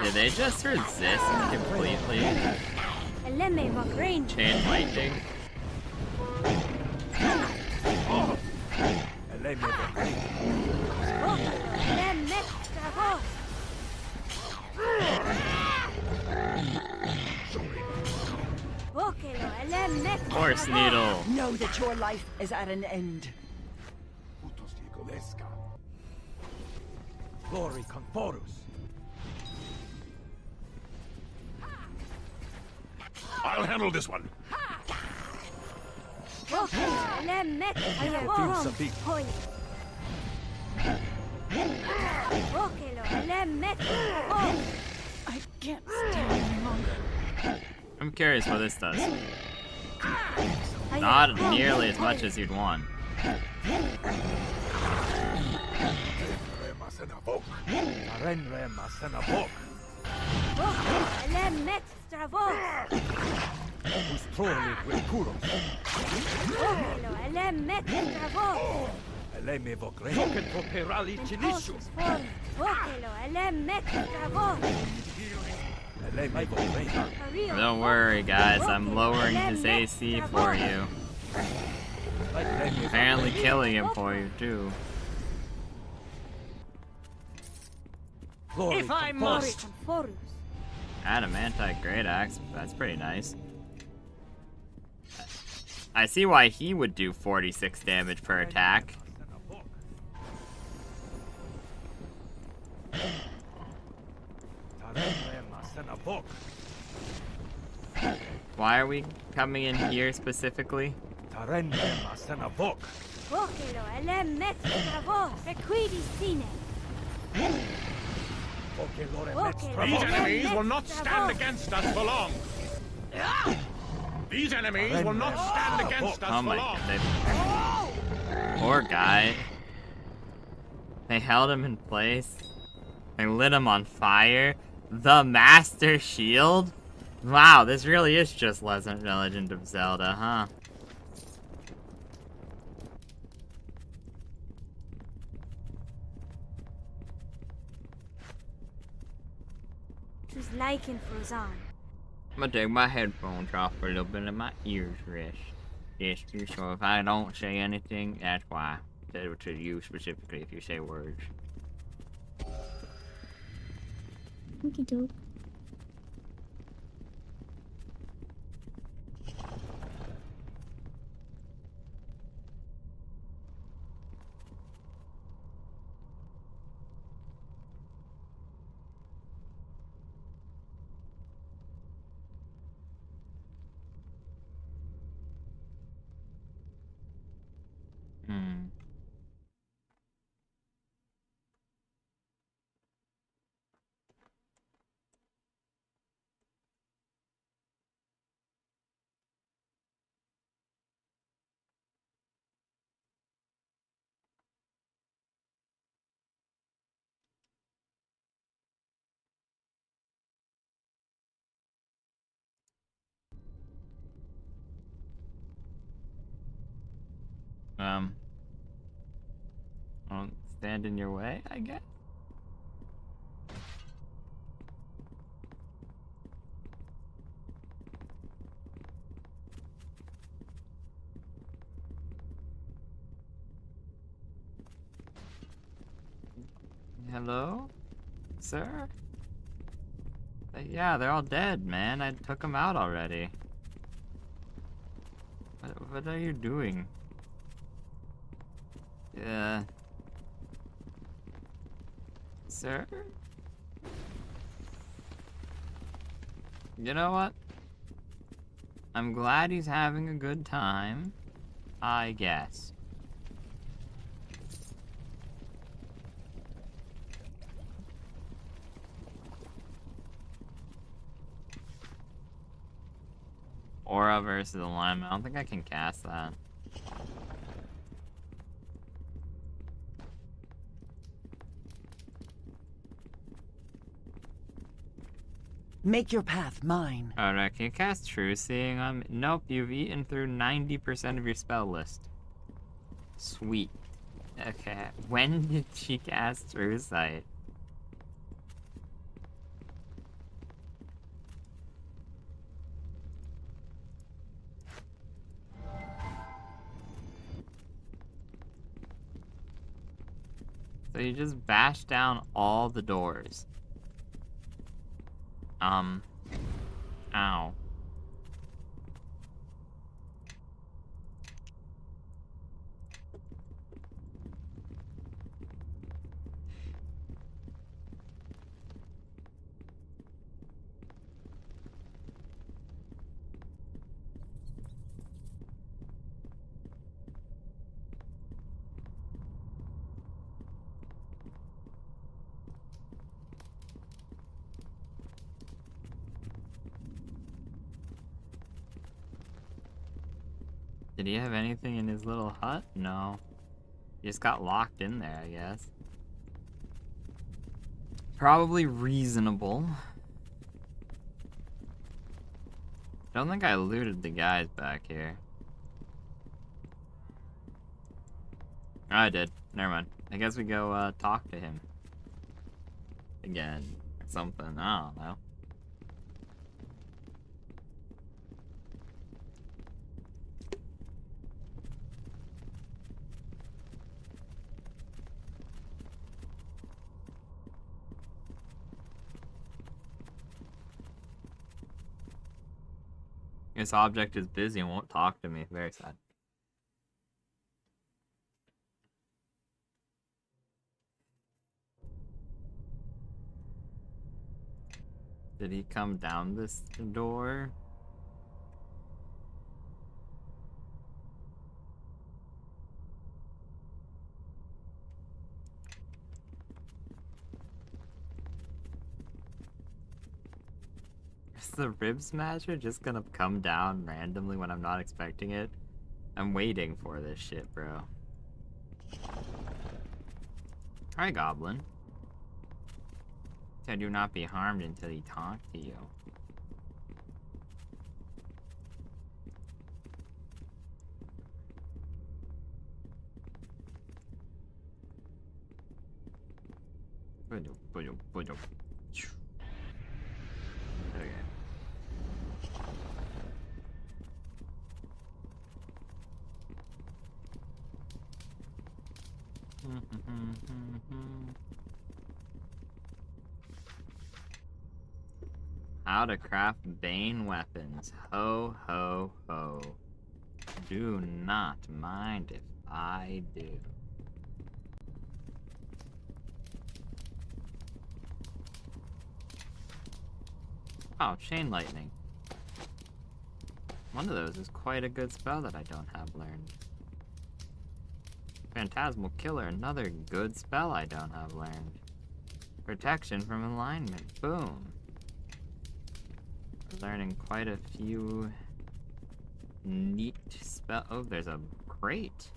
Did they just resist completely? Chain lightning. Horse needle. Know that your life is at an end. Glory Conforus. I'll handle this one. I can't stand any longer. I'm curious what this does. Not nearly as much as you'd want. Don't worry, guys. I'm lowering his AC for you. Apparently killing him for you, too. If I must. Adamantite great axe. That's pretty nice. I see why he would do 46 damage per attack. Why are we coming in here specifically? These enemies will not stand against us for long. These enemies will not stand against us for long. Poor guy. They held him in place. They lit him on fire. The Master Shield? Wow, this really is just Legend of Zelda, huh? Choose liking Frozen. I'm gonna take my headphones off for a little bit and my ears rest. Yes, so if I don't say anything, that's why. That's to you specifically if you say words. Okey doke. Won't stand in your way, I guess. Hello? Sir? Yeah, they're all dead, man. I took them out already. What are you doing? Sir? You know what? I'm glad he's having a good time, I guess. Aura versus alignment. I don't think I can cast that. Make your path mine. Alright, can you cast True Seeing on me? Nope, you've eaten through 90% of your spell list. Sweet. Okay, when did she cast True Sight? So you just bash down all the doors. Ow. Did he have anything in his little hut? No. He just got locked in there, I guess. Probably reasonable. Don't think I looted the guys back here. Oh, I did. Never mind. I guess we go talk to him. Again. Or something. I don't know. This object is busy and won't talk to me. Very sad. Did he come down this door? Is the rib smasher just gonna come down randomly when I'm not expecting it? I'm waiting for this shit, bro. Hi, Goblin. Said you not be harmed until he talked to you. Okay. How to craft Bane weapons. Ho, ho, ho. Do not mind if I do. Oh, Chain Lightning. One of those is quite a good spell that I don't have learned. Phantasmal Killer, another good spell I don't have learned. Protection from alignment, boom. We're learning quite a few neat spell. Oh, there's a crate.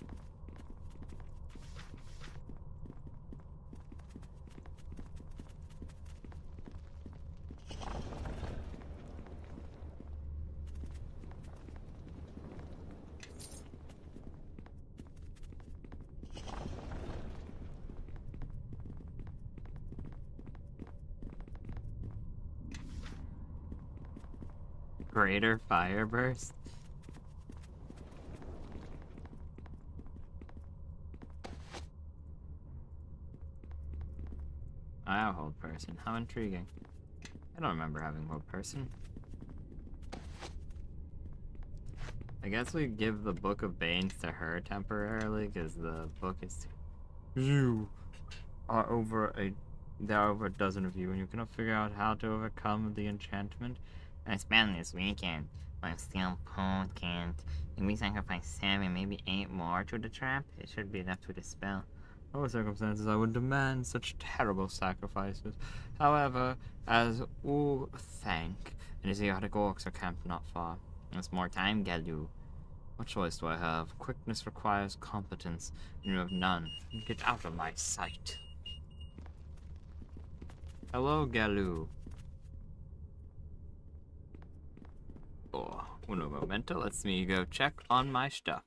Greater fire burst? I have hold person. How intriguing. I don't remember having hold person. I guess we give the Book of Banes to her temporarily, because the book is... You are there are over a dozen of you, and you cannot figure out how to overcome the enchantment. I spent this weekend, but I'm still potent. If we sacrifice 7, maybe 8 more to the trap, it should be enough to dispel. Under circumstances, I would demand such terrible sacrifices. However, as thank, and his idiotic orcs are camped not far. There's more time, Galu. What choice do I have? Quickness requires competence, and you have none. Get out of my sight. Hello, Galu. Oh, uno momento. Let's me go check on my stuff.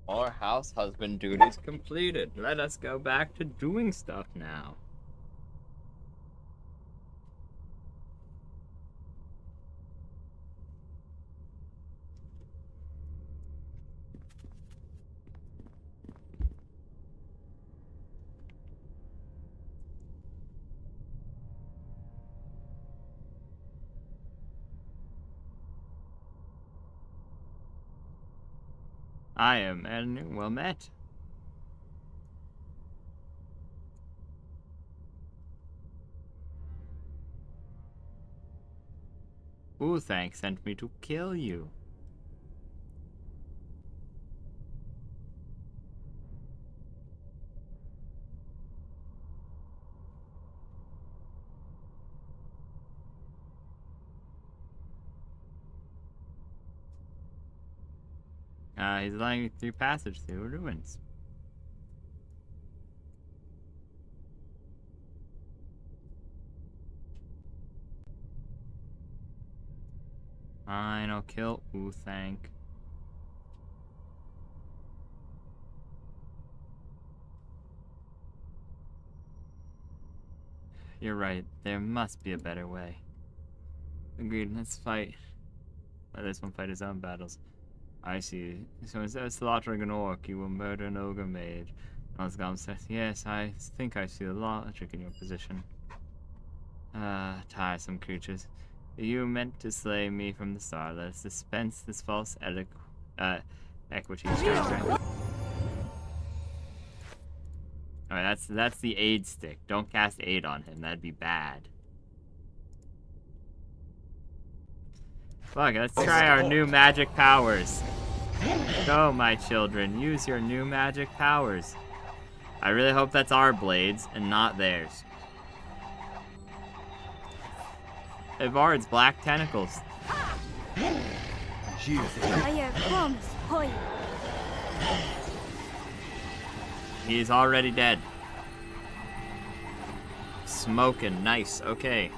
Our house husband duties completed. Let us go back to doing stuff now. I am and well met. Uthank sent me to kill you. He's letting me through passage through ruins. Fine, I'll kill Uthank. You're right, there must be a better way. Agreed, let's fight. Let this one fight his own battles. I see. So instead of slaughtering an orc, you will murder an ogre mage. Osgam says, yes, I think I see the logic in your position. Tiresome creatures. You meant to slay me from the start. Let us dispense this false equity. Alright, that's the aid stick. Don't cast aid on him. That'd be bad. Fuck, let's try our new magic powers. Go, my children. Use your new magic powers. I really hope that's our blades and not theirs. Ivard's black tentacles. He's already dead. Smoking, nice, okay.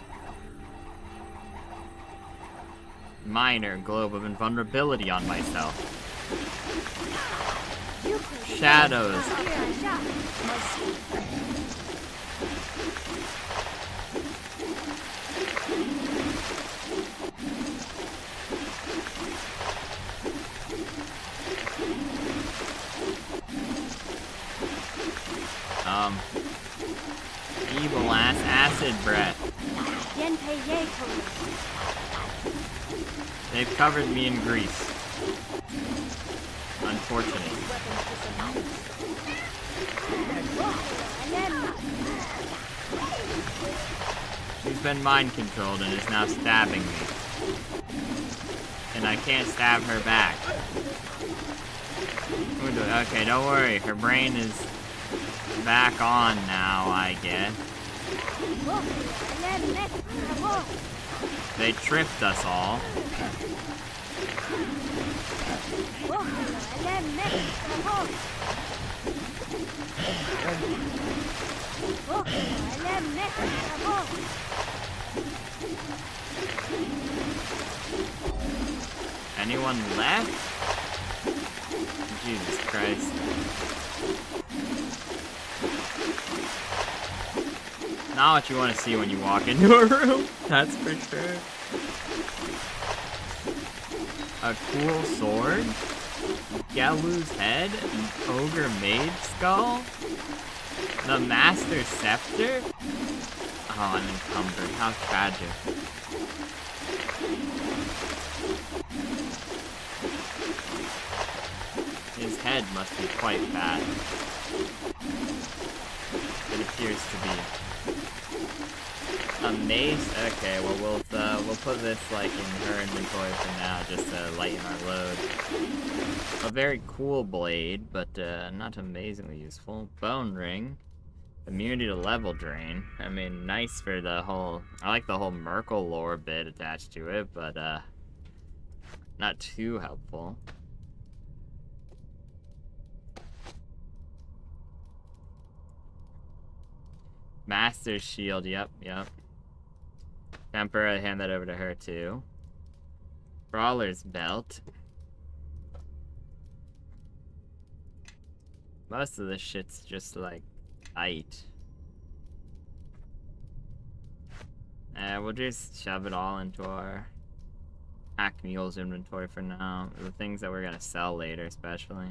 Minor globe of invulnerability on myself. Shadows. Evil ass acid breath. They've covered me in grease. Unfortunate. She's been mind controlled and is now stabbing me. And I can't stab her back. Okay, don't worry. Her brain is back on now, I guess. They tripped us all. Anyone left? Jesus Christ. Not what you want to see when you walk into a room, that's for sure. A cool sword? Galu's head? An ogre mage skull? The master scepter? Oh, I'm encumbered. How tragic. His head must be quite fat. It appears to be. A mace? Okay, well we'll put this like in her inventory for now, just to lighten our load. A very cool blade, but not amazingly useful. Bone ring. Immunity to level drain. I mean, nice for the whole... I like the whole Merkle lore bit attached to it, but not too helpful. Master's shield, yep. Temporarily hand that over to her too. Brawler's belt. Most of this shit's just like tight. We'll just shove it all into our Hack Mule's inventory for now. The things that we're gonna sell later, especially.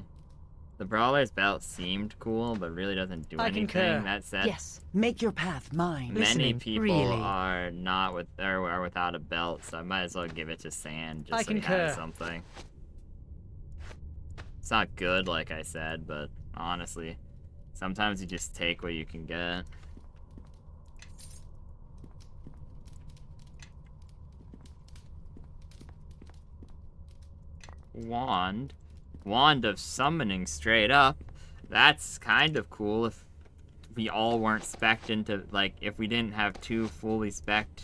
The Brawler's belt seemed cool, but really doesn't do anything. Concur. That said, Yes, make your path mine. many people are not with or are without a belt, so I might as well give it to Sand just so he has something. It's not good, like I said, but honestly, sometimes you just take what you can get. Wand of summoning straight up. That's kind of cool if we all weren't spec'd into, like, if we didn't have 2 fully spec'd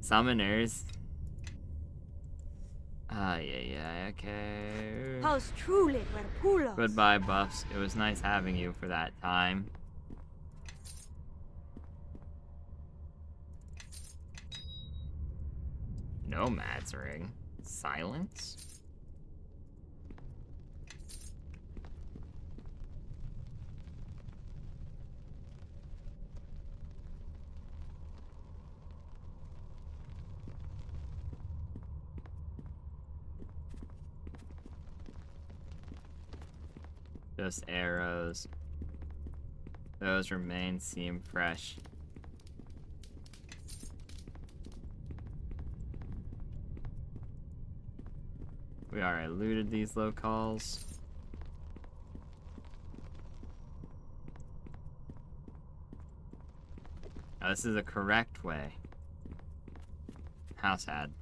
summoners. Yeah, okay. How's truly where Pulos? Goodbye, Buffs. It was nice having you for that time. Nomad's ring. Silence? Just arrows. Those remains seem fresh. We already looted these locales. Now, this is the correct way. House had.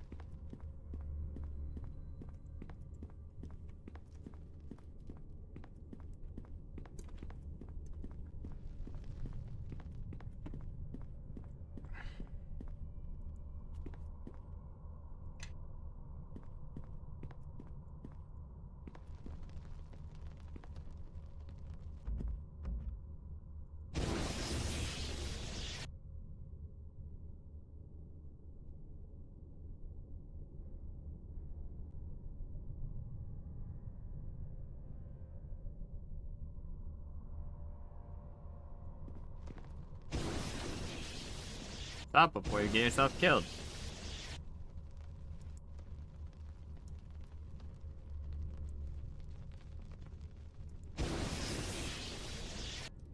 Stop before you get yourself killed.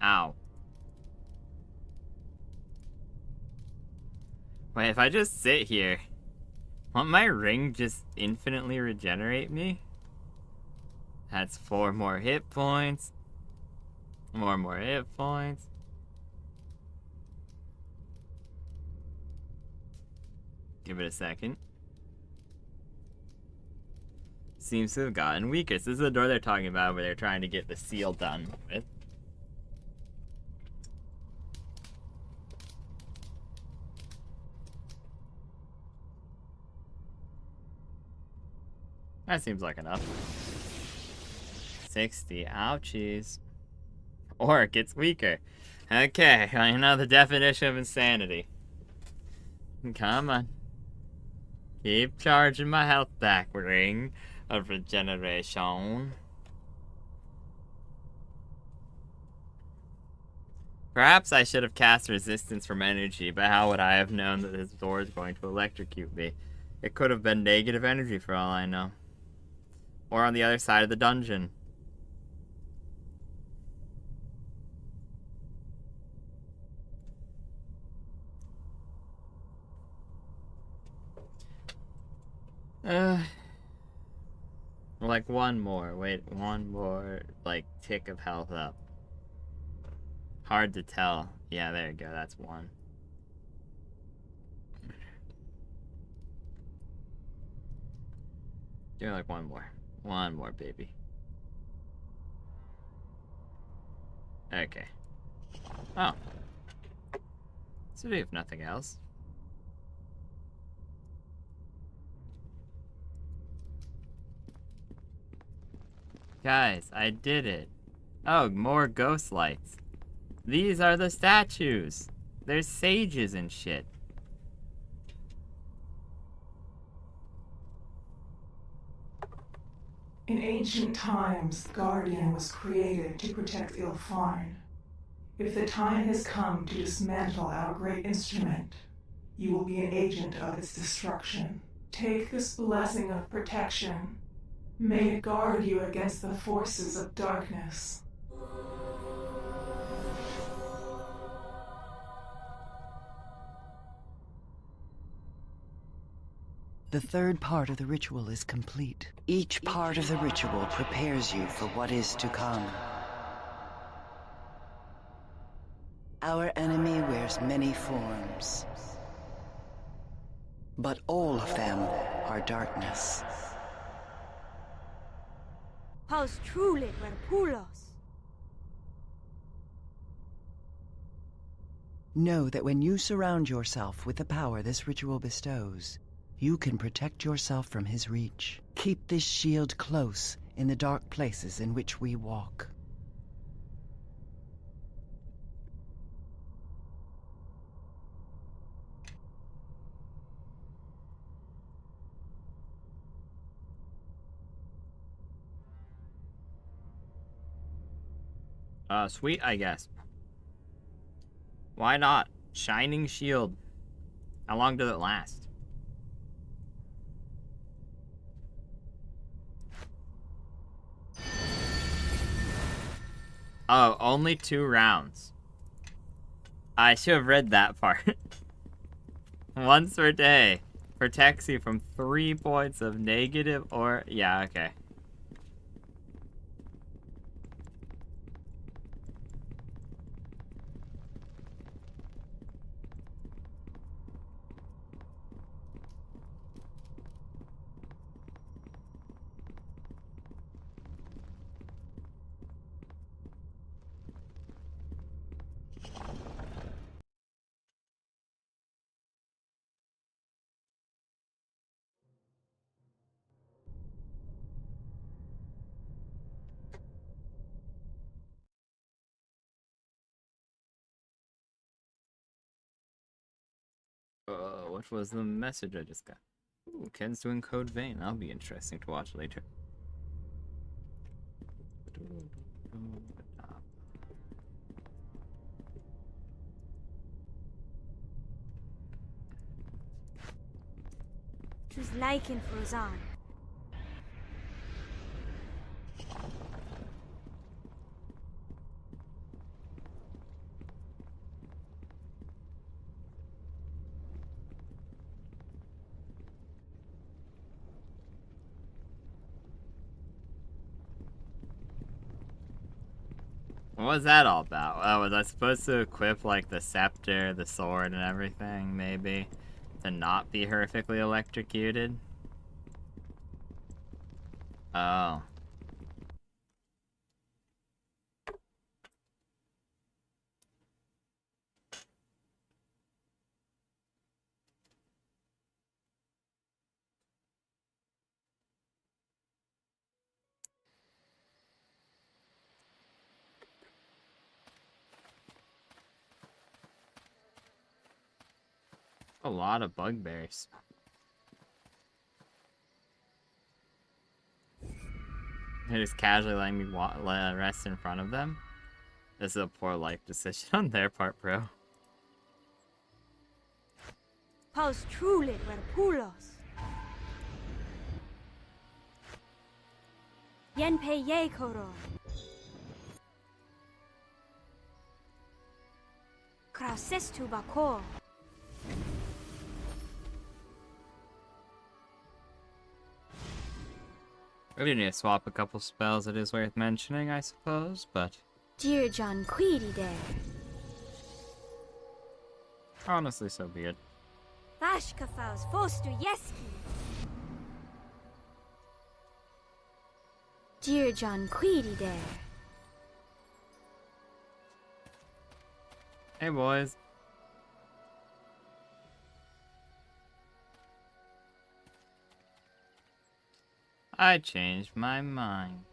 Ow. Wait, if I just sit here, won't my ring just infinitely regenerate me? That's 4 more hit points. More hit points. Give it a second. Seems to have gotten weaker. So this is the door they're talking about where they're trying to get the seal done with. That seems like enough. 60. Ouchies. Or it gets weaker. Okay, I know the definition of insanity. Come on. Keep charging my health back, ring of regeneration. Perhaps I should have cast resistance from energy, but how would I have known that this door is going to electrocute me? It could have been negative energy for all I know. Or on the other side of the dungeon. Like one more. Wait, one more, like, tick of health up. Hard to tell. Yeah, there you go. That's one. Do like one more. One more, baby. Okay. Oh. So we have nothing else. Guys, I did it. Oh, more ghost lights. These are the statues. There's sages and shit. In ancient times, the Guardian was created to protect Ilfarn. If the time has come to dismantle our great instrument, you will be an agent of its destruction. Take this blessing of protection. May it guard you against the forces of darkness. The third part of the ritual is complete. Each part of the ritual prepares you for what is to come. Our enemy wears many forms, but all of them are darkness. Paus truly ver pulos. Know that when you surround yourself with the power this ritual bestows, you can protect yourself from his reach. Keep this shield close in the dark places in which we walk. Sweet, I guess. Why not? Shining shield. How long does it last? Oh, only 2 rounds. I should have read that part. Once per day. Protects you from 3 points of negative or... Yeah, okay. What was the message I just got? Ooh, Ken's doing Code Vein. That'll be interesting to watch later. Choose Lycan Frozan. What was that all about? Was I supposed to equip, like, the scepter, the sword, and everything, maybe? To not be horrifically electrocuted? Oh. A lot of bugbears. They're just casually letting me rest in front of them. This is a poor life decision on their part, bro. Paus truly ver pulos. Yen pe ye koror. Krausestu bakor. We do need to swap a couple spells, it is worth mentioning, I suppose, but... Dear John Queedy there. Honestly, so be it. Vashka faus fostu yeski. Dear John Queedy there. Hey, boys. I changed my mind.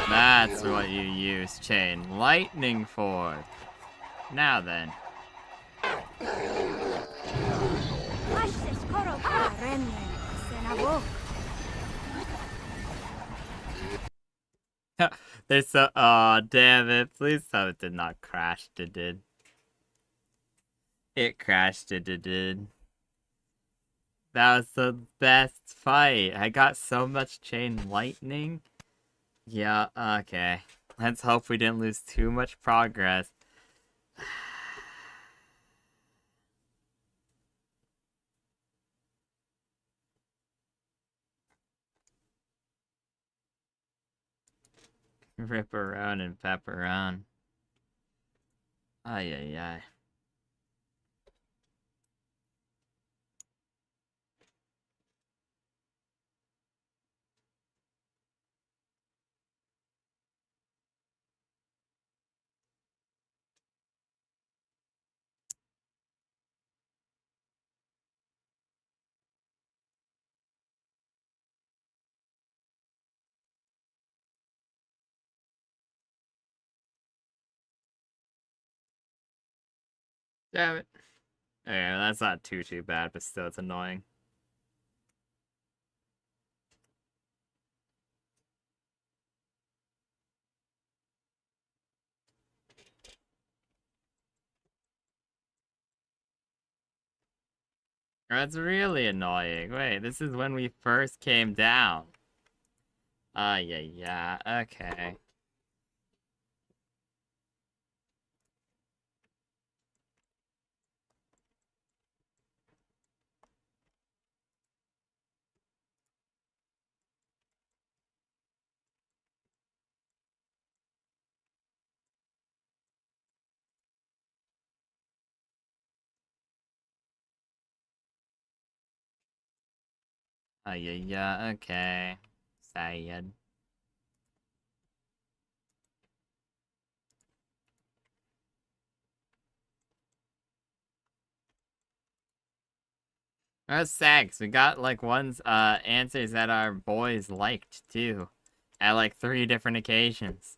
That's what you use chain lightning for. Now then. There's so. Aw, damn it. Please tell it did not crash. It did. It crashed. It did. That was the best fight. I got so much chain lightning. Yeah, okay. Let's hope we didn't lose too much progress. Ripperone and pepperone. Ay, ay, ay. Damn it. Okay, that's not too bad, but still, it's annoying. That's really annoying. Wait, this is when we first came down. Yeah, okay. Yeah, okay. Sad. That's sad, 'cause we got, like, answers that our boys liked, too. At, like, 3 different occasions.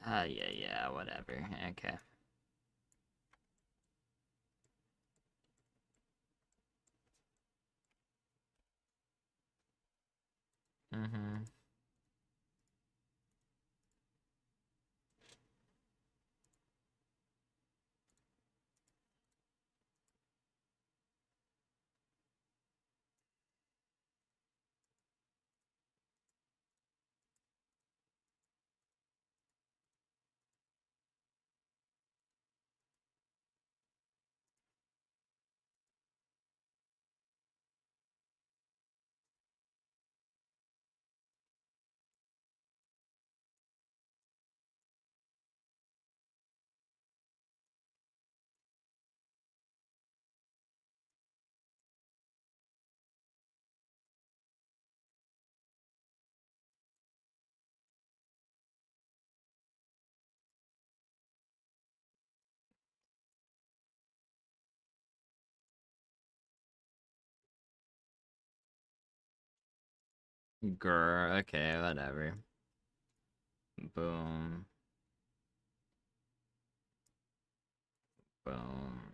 Yeah, whatever. Okay. Mm-hmm. Grr, okay, whatever. Boom. Boom.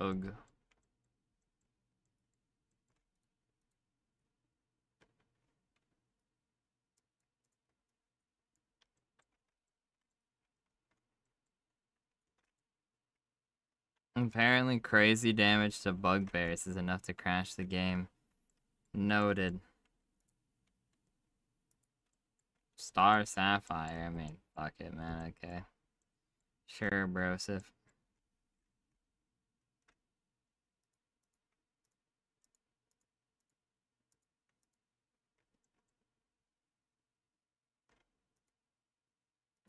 Ugh. Apparently crazy damage to bugbears is enough to crash the game. Noted. Star Sapphire, I mean, fuck it, man, okay. Sure, brosif.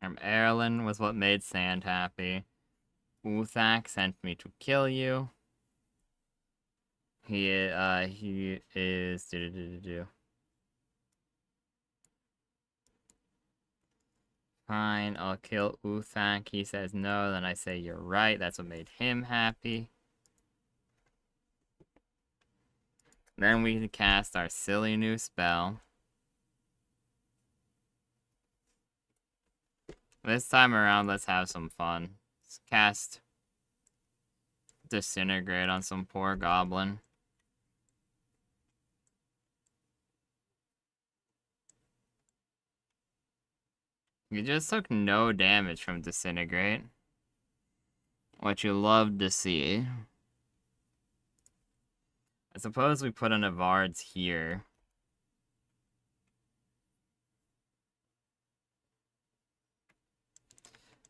Erlen was what made Sand happy. Uthak sent me to kill you. He is Fine, I'll kill Uthank. He says no, then I say you're right. That's what made him happy. Then we can cast our silly new spell. This time around, let's have some fun. Let's cast Disintegrate on some poor goblin. You just took no damage from Disintegrate. What you love to see. I suppose we put in a Vards here.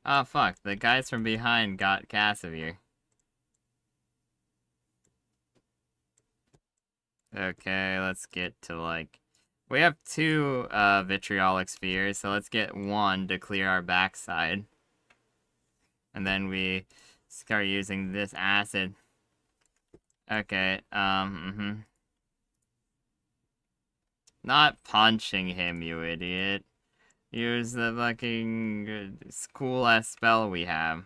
Oh fuck, the guys from behind got Casimir. Okay, let's get to like... We have 2 vitriolic spheres, so let's get 1 to clear our backside. And then we start using this acid. Okay, Not punching him, you idiot. Use the fucking cool-ass spell we have.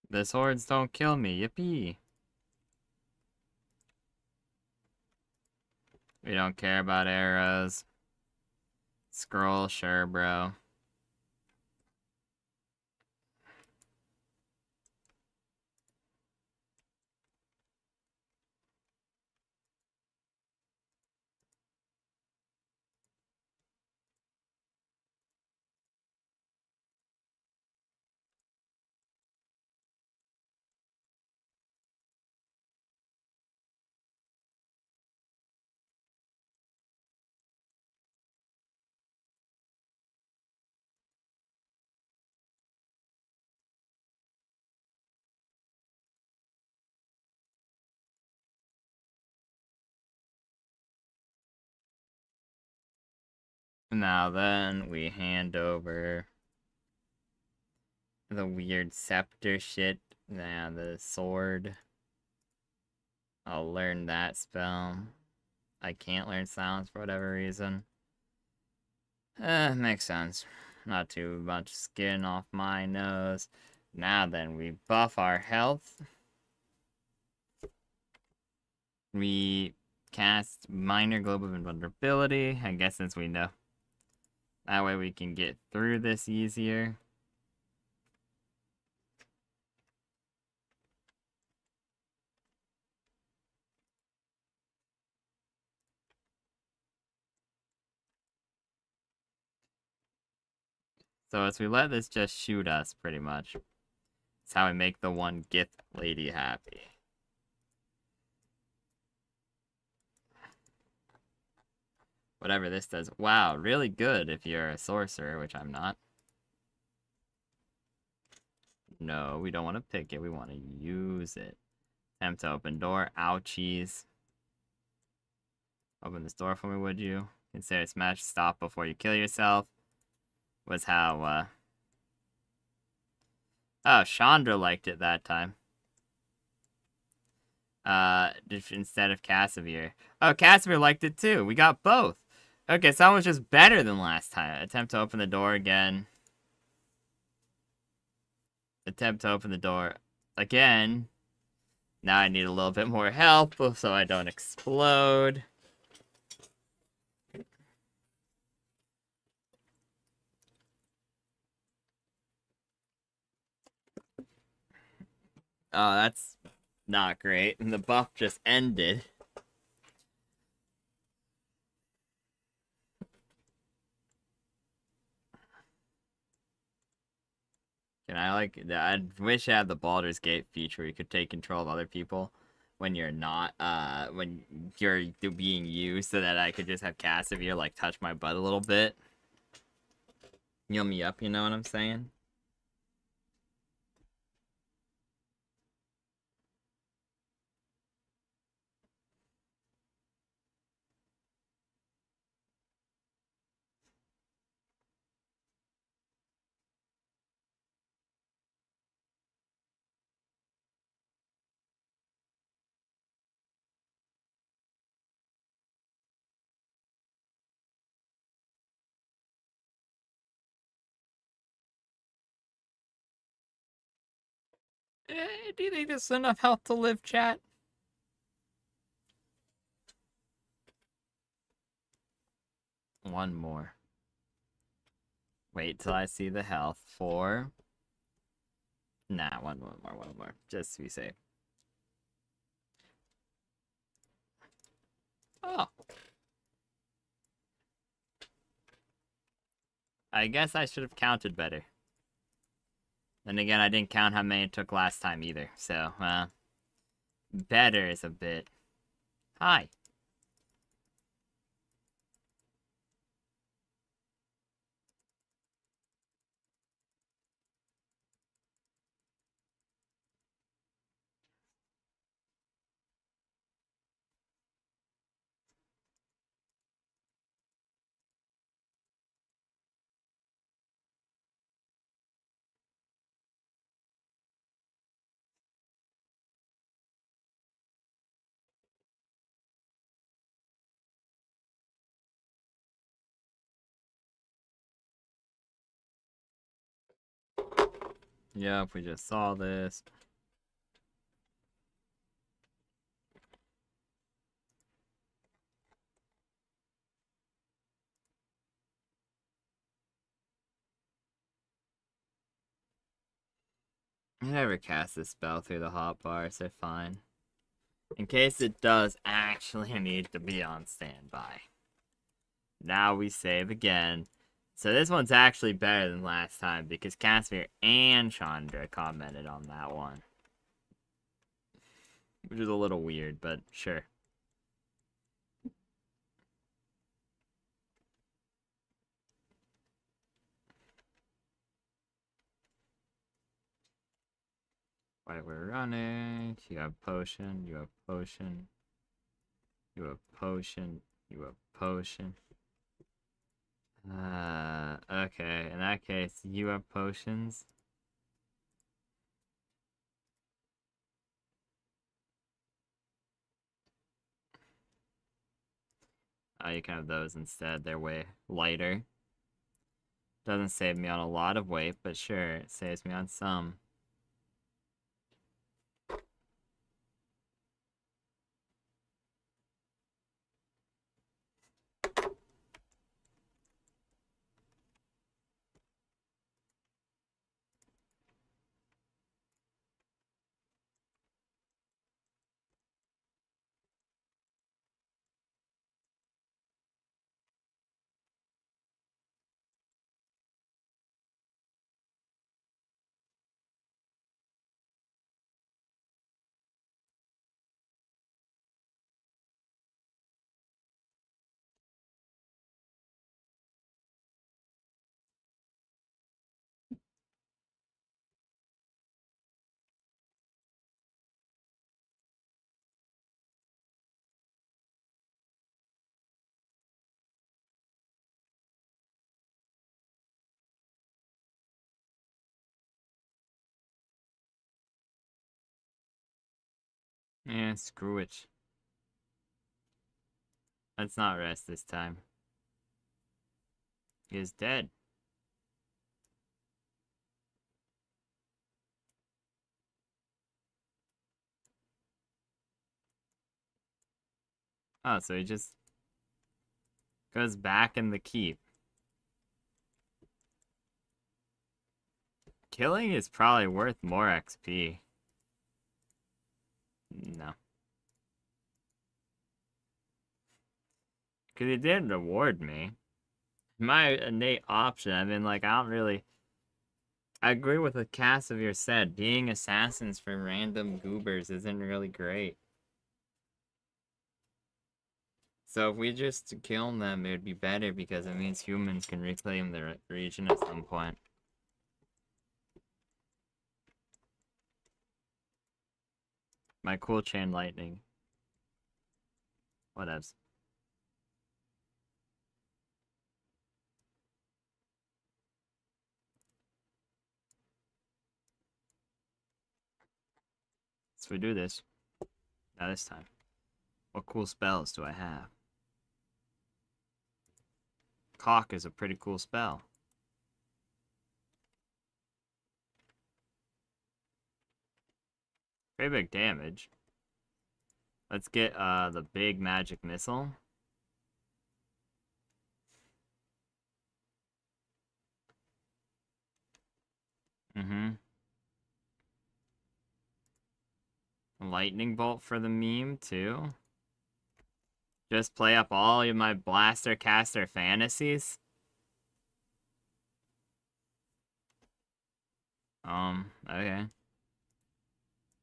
The swords don't kill me, yippee. We don't care about arrows. Scroll, sure, bro. Now then, we hand over the weird scepter shit. Now the sword. I'll learn that spell. I can't learn silence for whatever reason. Makes sense. Not too much skin off my nose. Now then, we buff our health. We cast Minor Globe of Invulnerability, I guess since we know. That way we can get through this easier. So as we let this just shoot us, pretty much. That's how we make the one Gith lady happy. Whatever this does. Wow, really good if you're a sorcerer, which I'm not. No, we don't want to pick it. We want to use it. Attempt to open door. Ouchies. Open this door for me, would you? Consider smash stop before you kill yourself. Was how, Oh, Chandra liked it that time. Instead of Casimir. Oh, Casimir liked it too. We got both. Okay, so that was just better than last time. Attempt to open the door again. Attempt to open the door again. Now I need a little bit more help so I don't explode. Oh, that's not great. And the buff just ended. Can I, like, I wish I had the Baldur's Gate feature where you could take control of other people when you're not, when you're being used, so that I could just have Casimir, like, touch my butt a little bit. Heal me up, you know what I'm saying? Do you think this is enough health to live, chat? One more. Wait till I see the health. 4. Nah, one more. Just to be safe. Oh. I guess I should have counted better. Then again, I didn't count how many it took last time either, so, better is a bit. Hi. Yep, we just saw this. I never cast this spell through the hotbar, so fine. In case it does actually need to be on standby. Now we save again. So this one's actually better than last time because Casimir and Chandra commented on that one. Which is a little weird, but sure. While we're running, you have potion, you have potion, you have potion, you have potion. Okay, in that case, you have potions. Oh, you can have those instead, they're way lighter. Doesn't save me on a lot of weight, but sure, it saves me on some. Yeah, screw it. Let's not rest this time. He is dead. Oh, so he just goes back in the keep. Killing is probably worth more XP. No. Because it did reward me. My innate option, I mean, like, I don't really... I agree with what Casimir said. Being assassins for random goobers isn't really great. So if we just kill them, it would be better because it means humans can reclaim the region at some point. My cool chain lightning. Whatevs. So we do this. Now this time. What cool spells do I have? Cock is a pretty cool spell. Pretty big damage. Let's get the big magic missile. Lightning bolt for the meme too. Just play up all of my blaster caster fantasies. Okay.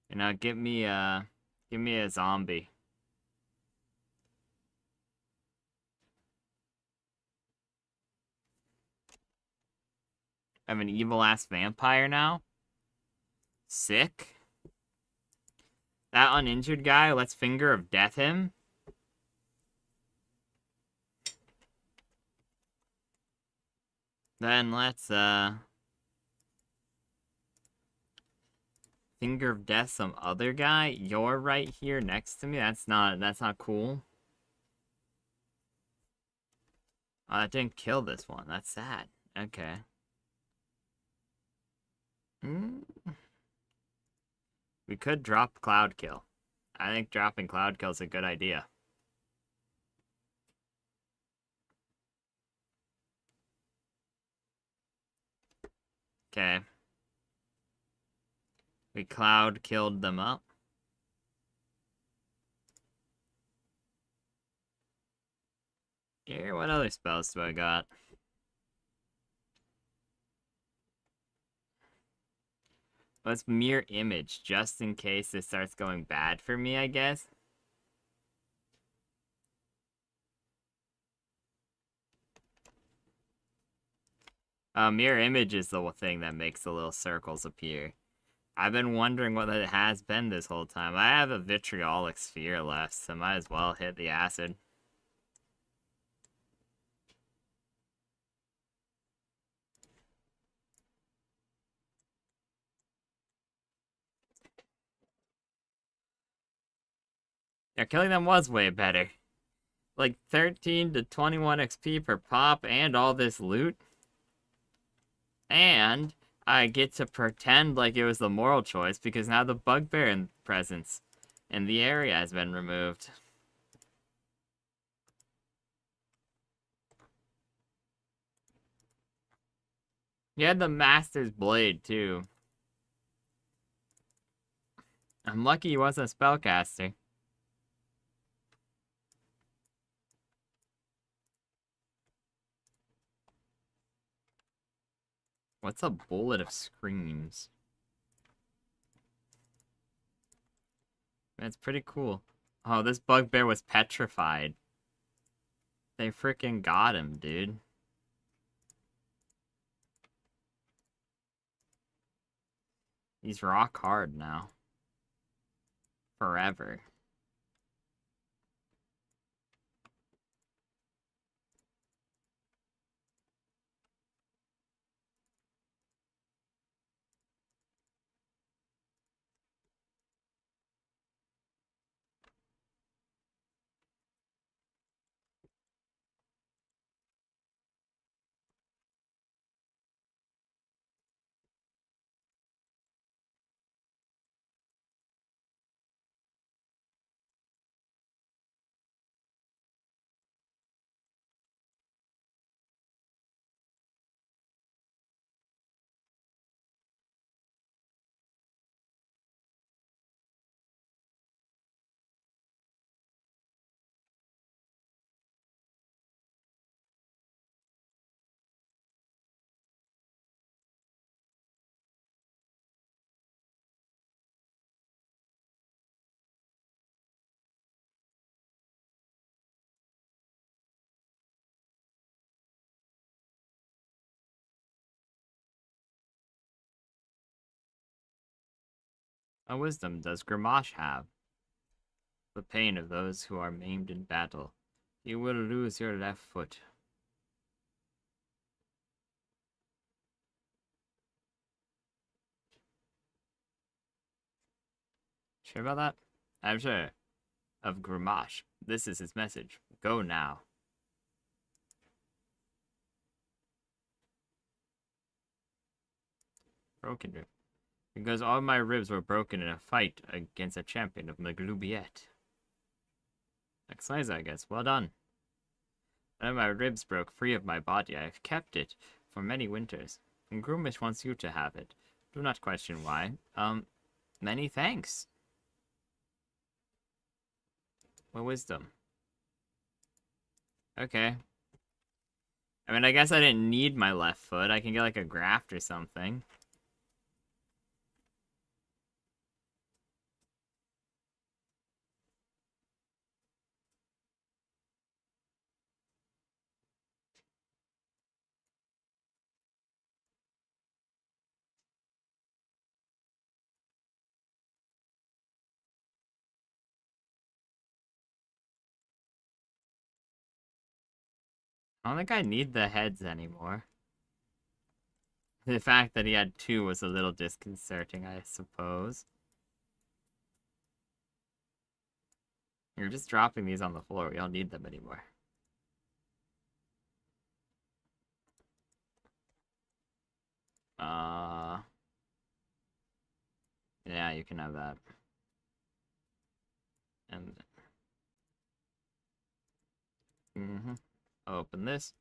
You know, give me a zombie. I have an evil-ass vampire now. Sick. That uninjured guy, let's Finger of Death him. Then let's, Finger of Death some other guy. You're right here next to me. That's not cool. Oh, that didn't kill this one. That's sad. Okay. We could drop Cloud Kill. I think dropping Cloud Kill is a good idea. Okay. We Cloud Killed them up. Here, what other spells do I got? Let's Mirror Image, just in case this starts going bad for me, I guess. Mirror Image is the thing that makes the little circles appear. I've been wondering what it has been this whole time. I have a vitriolic sphere left, so might as well hit the acid. Yeah, killing them was way better. Like 13 to 21 XP per pop and all this loot. And I get to pretend like it was the moral choice because now the bugbear presence in the area has been removed. You had the Master's Blade too. I'm lucky he wasn't a spellcaster. What's a bullet of screams? That's pretty cool. Oh, this bugbear was petrified. They freaking got him, dude. He's rock hard now. Forever. What wisdom does Gramash have? The pain of those who are maimed in battle. You will lose your left foot. Sure about that? I'm sure. Of Gramash. This is his message. Go now. Broken. Because all my ribs were broken in a fight against a champion of Maglubiet. Exercise, I guess. Well done. When my ribs broke free of my body, I have kept it for many winters. And Groomish wants you to have it. Do not question why. Many thanks. What wisdom? Okay. I mean, I guess I didn't need my left foot. I can get like a graft or something. I don't think I need the heads anymore. The fact that he had two was a little disconcerting, I suppose. You're just dropping these on the floor. We don't need them anymore. Yeah, you can have that. And open this.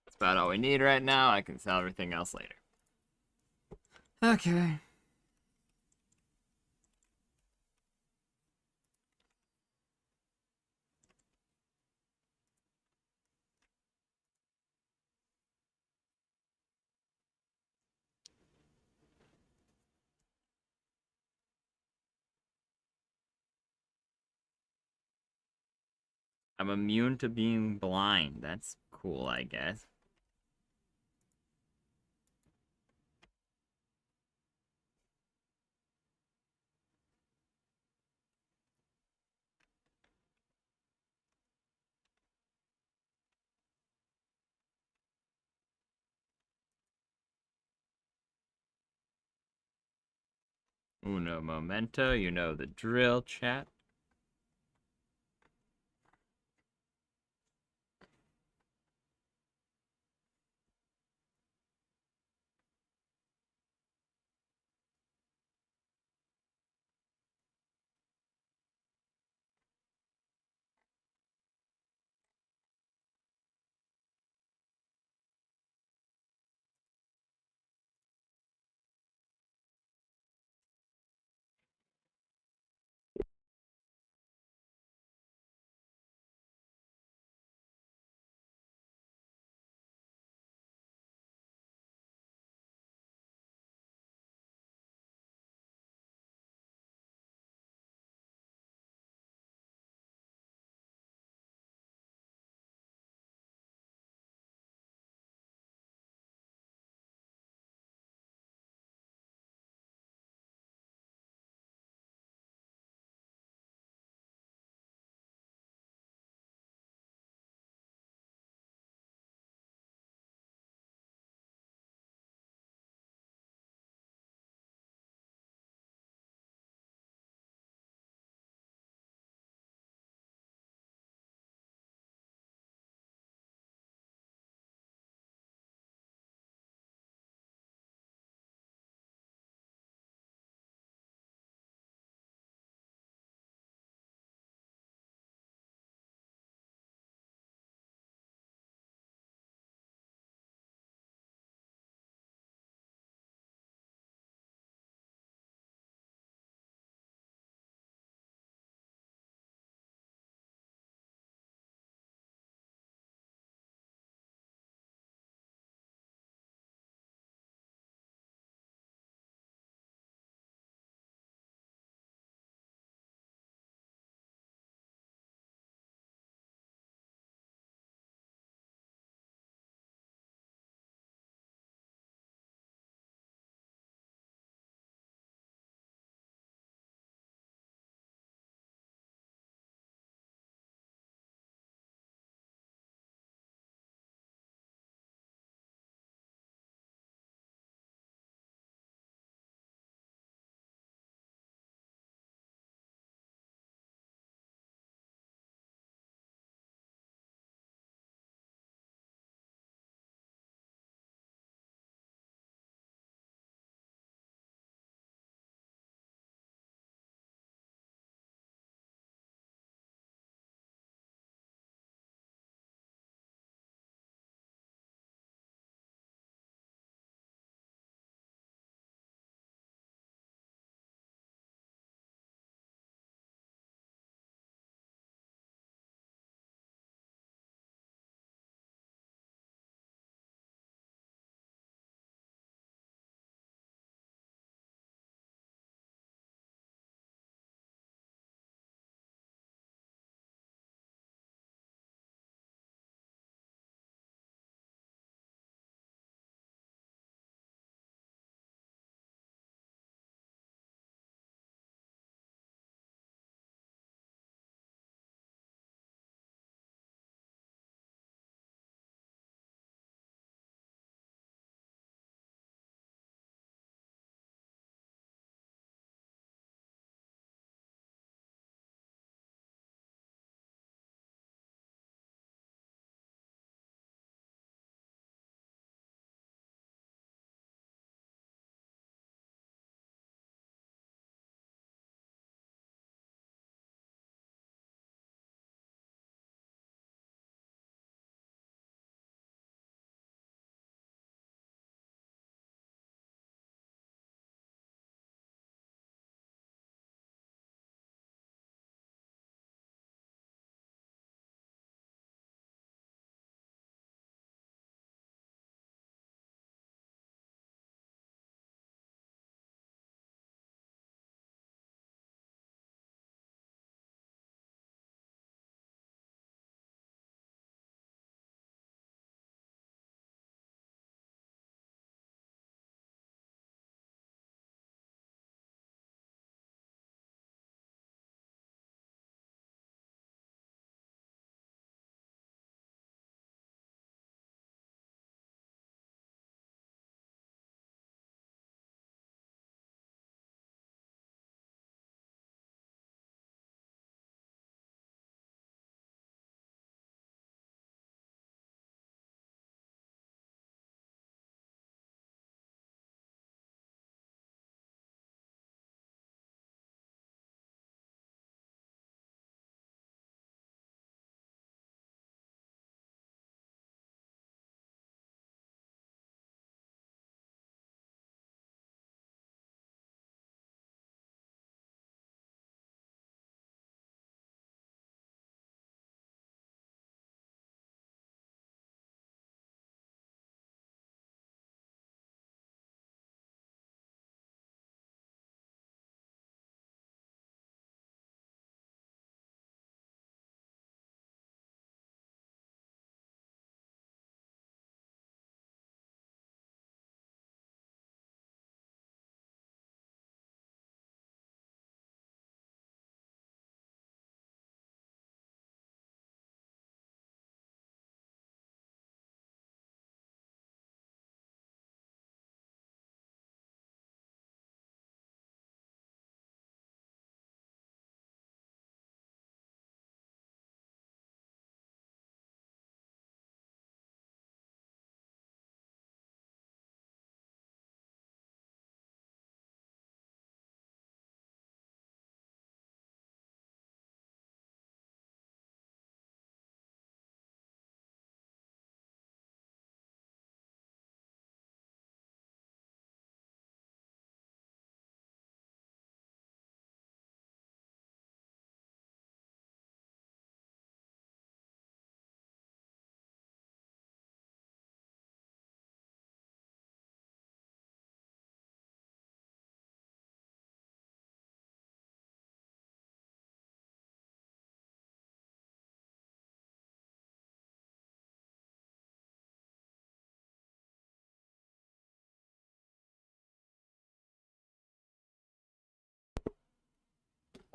That's about all we need right now. I can sell everything else later. Okay. I'm immune to being blind. That's cool, I guess. Uno momento, you know the drill, chat.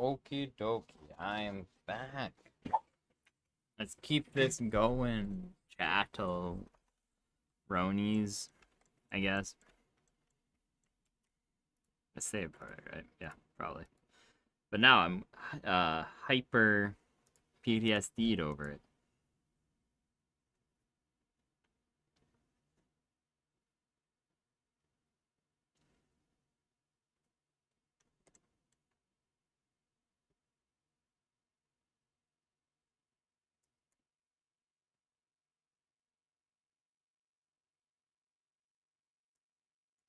Okie dokie, I am back. Let's keep this going, chattel ronies, I guess. I say it probably right, yeah, probably. But now I'm hyper PTSD'd over it.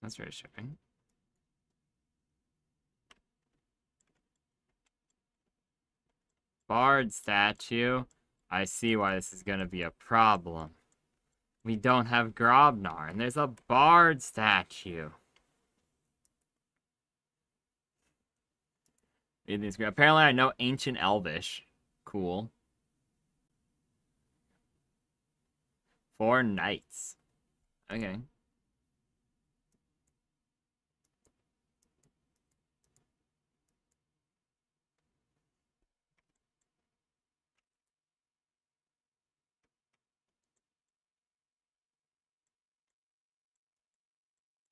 That's reassuring. Bard statue. I see why this is gonna be a problem. We don't have Grobnar, and there's a Bard statue. Apparently I know Ancient Elvish. Cool. 4 knights. Okay.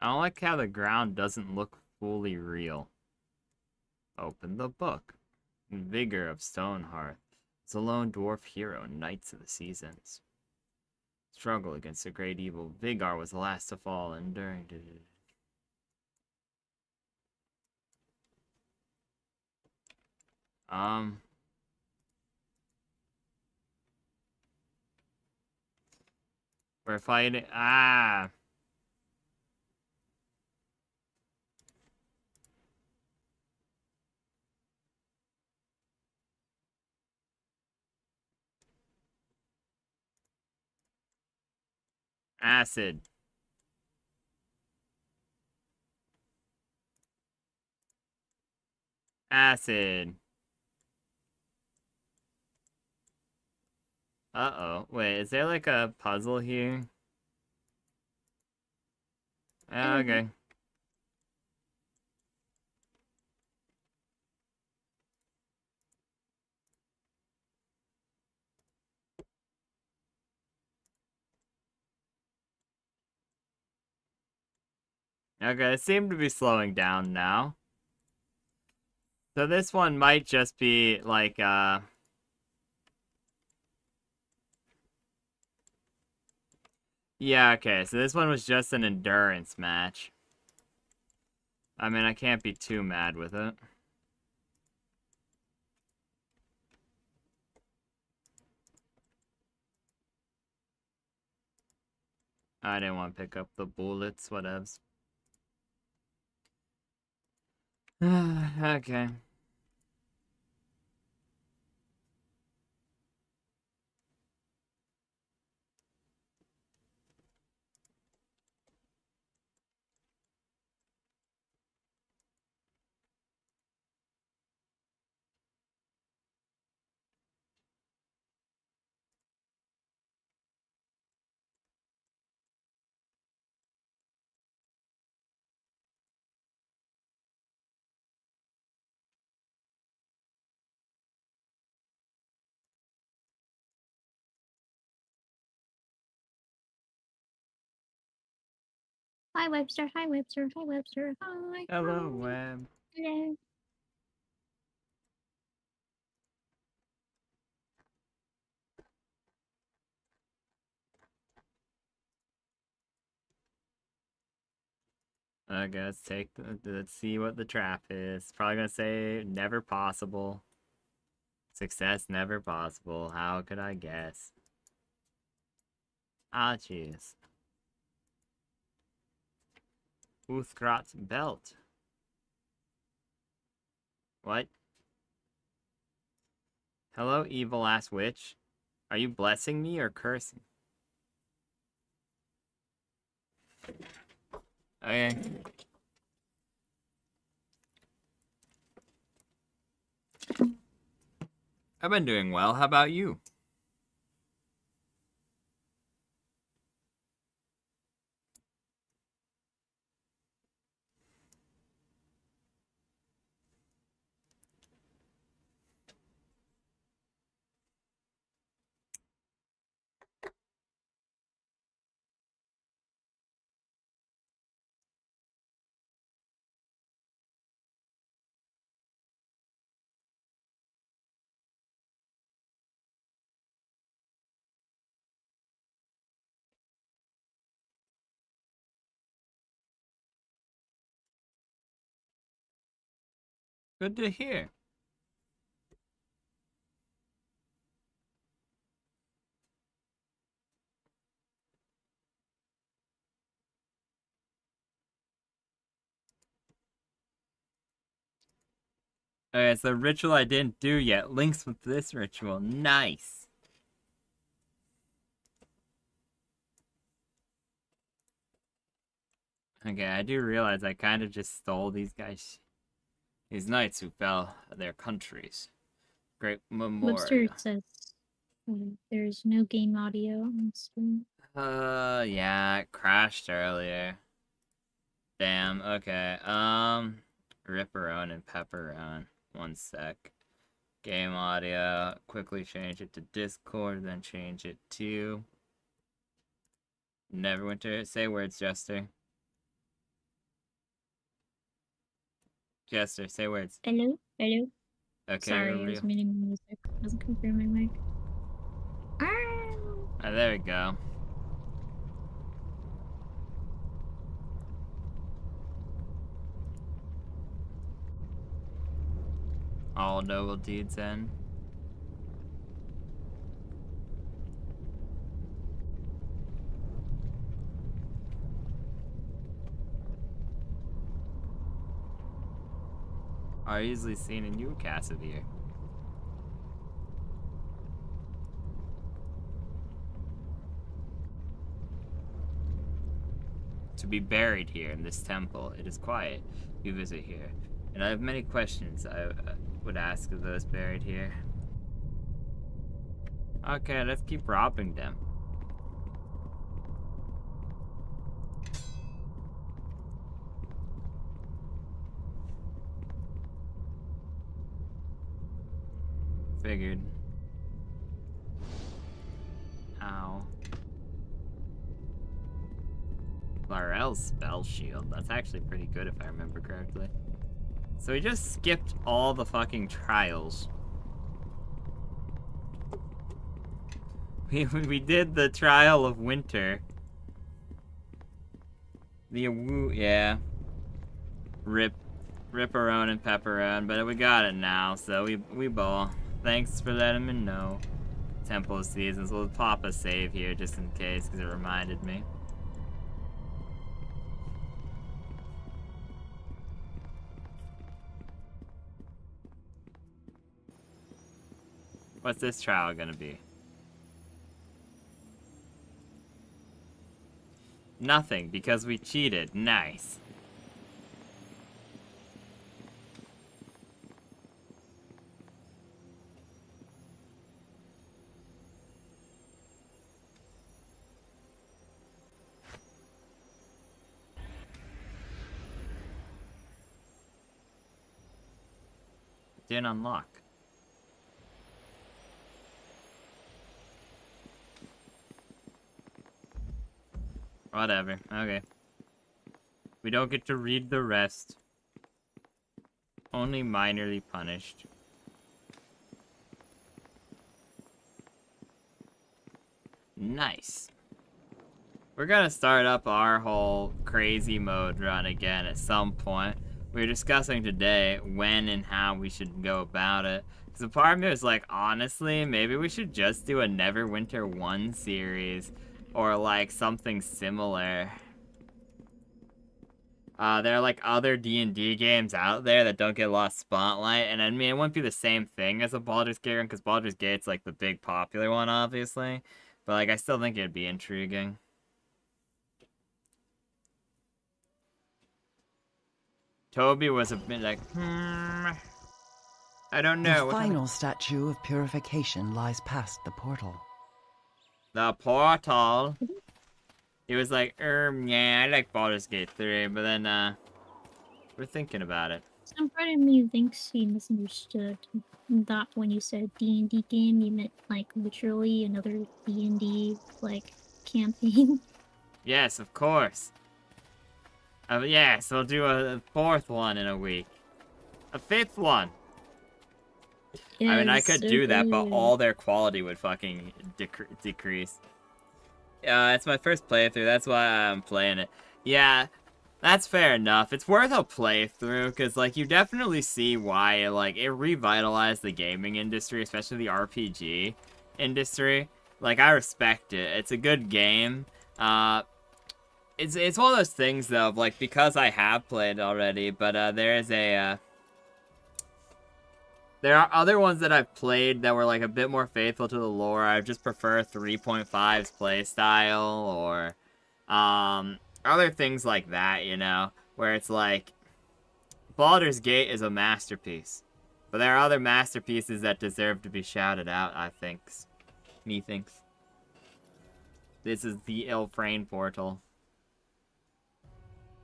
I don't like how the ground doesn't look fully real. Open the book. Vigor of Stonehearth. It's a lone dwarf hero, Knights of the Seasons. Struggle against the great evil. Vigar was the last to fall, enduring. We're fighting. Ah! Acid. Acid. Uh-oh. Wait, is there like a puzzle here? Okay. Okay, it seemed to be slowing down now. So this one might just be like, yeah, okay, so this one was just an endurance match. I mean, I can't be too mad with it. I didn't want to pick up the bullets, whatevs. Okay. Hi, Webster. Hi, Webster. Hi, Webster. Hi. Hello, hi. Web. Hello. Okay, let's see what the trap is. Probably gonna say never possible. Success never possible. How could I guess? Ah, jeez. Uthgrat's belt. What? Hello, evil ass witch. Are you blessing me or cursing? Okay. I've been doing well. How about you? Good to hear. Okay, so the ritual I didn't do yet links with this ritual. Nice. Okay, I do realize I kind of just stole these guys. These knights who fell their countries. Great memorial. Webster says there's no game audio on stream. Yeah, it crashed earlier. Damn, okay. Ripperone and Pepperone. One sec. Game audio. Quickly change it to Discord, then change it to Neverwinter. Say words, Jester. Jester, say words. Hello? Hello? Okay, Sorry, I was muting music. I wasn't confirming my mic. Oh, there we go. All noble deeds end. Are easily seen in Newcastle here. To be buried here in this temple, it is quiet. You visit here, and I have many questions I would ask of those buried here. Okay, let's keep robbing them. Figured. Ow. Larel's spell shield. That's actually pretty good if I remember correctly. So we just skipped all the fucking trials. We did the trial of winter. The yeah. Ripperone and Pepperone, but we got it now, so we ball. Thanks for letting me know. Temple of Seasons. We'll pop a save here just in case, because it reminded me. What's this trial gonna be? Nothing, because we cheated. Nice. Didn't unlock. Whatever. Okay. We don't get to read the rest. Only minorly punished. Nice. We're gonna start up our whole crazy mode run again at some point. We were discussing today when and how we should go about it. Because a part of me was like, honestly, maybe we should just do a Neverwinter 1 series. Or like something similar. There are like other D&D games out there that don't get a lot of spotlight. And I mean, it wouldn't be the same thing as a Baldur's Gate one, because Baldur's Gate's like the big popular one, obviously. But like, I still think it'd be intriguing. Toby was a bit like, I don't know. The final statue of purification lies past the portal. The portal. He was like, yeah, I like Baldur's Gate 3, but then, we're thinking about it. Some part of me thinks he misunderstood that when you said D&D game, you meant, like, literally another D&D, like, campaign. Yes, of course. Yes, we'll do a 4th one in a week. A 5th one. I mean, I could do that, but all their quality would fucking decrease. It's my first playthrough, that's why I'm playing it. Yeah, That's fair enough. It's worth a playthrough, because, like, you definitely see why, like, it revitalized the gaming industry, especially the RPG industry. Like, I respect it. It's a good game. It's one of those things, though, of, like, because I have played already, but, there are other ones that I've played that were, like, a bit more faithful to the lore. I just prefer 3.5's playstyle, or, other things like that, you know, where it's like, Baldur's Gate is a masterpiece, but there are other masterpieces that deserve to be shouted out, I think. Methinks. This is the Ilfrane portal.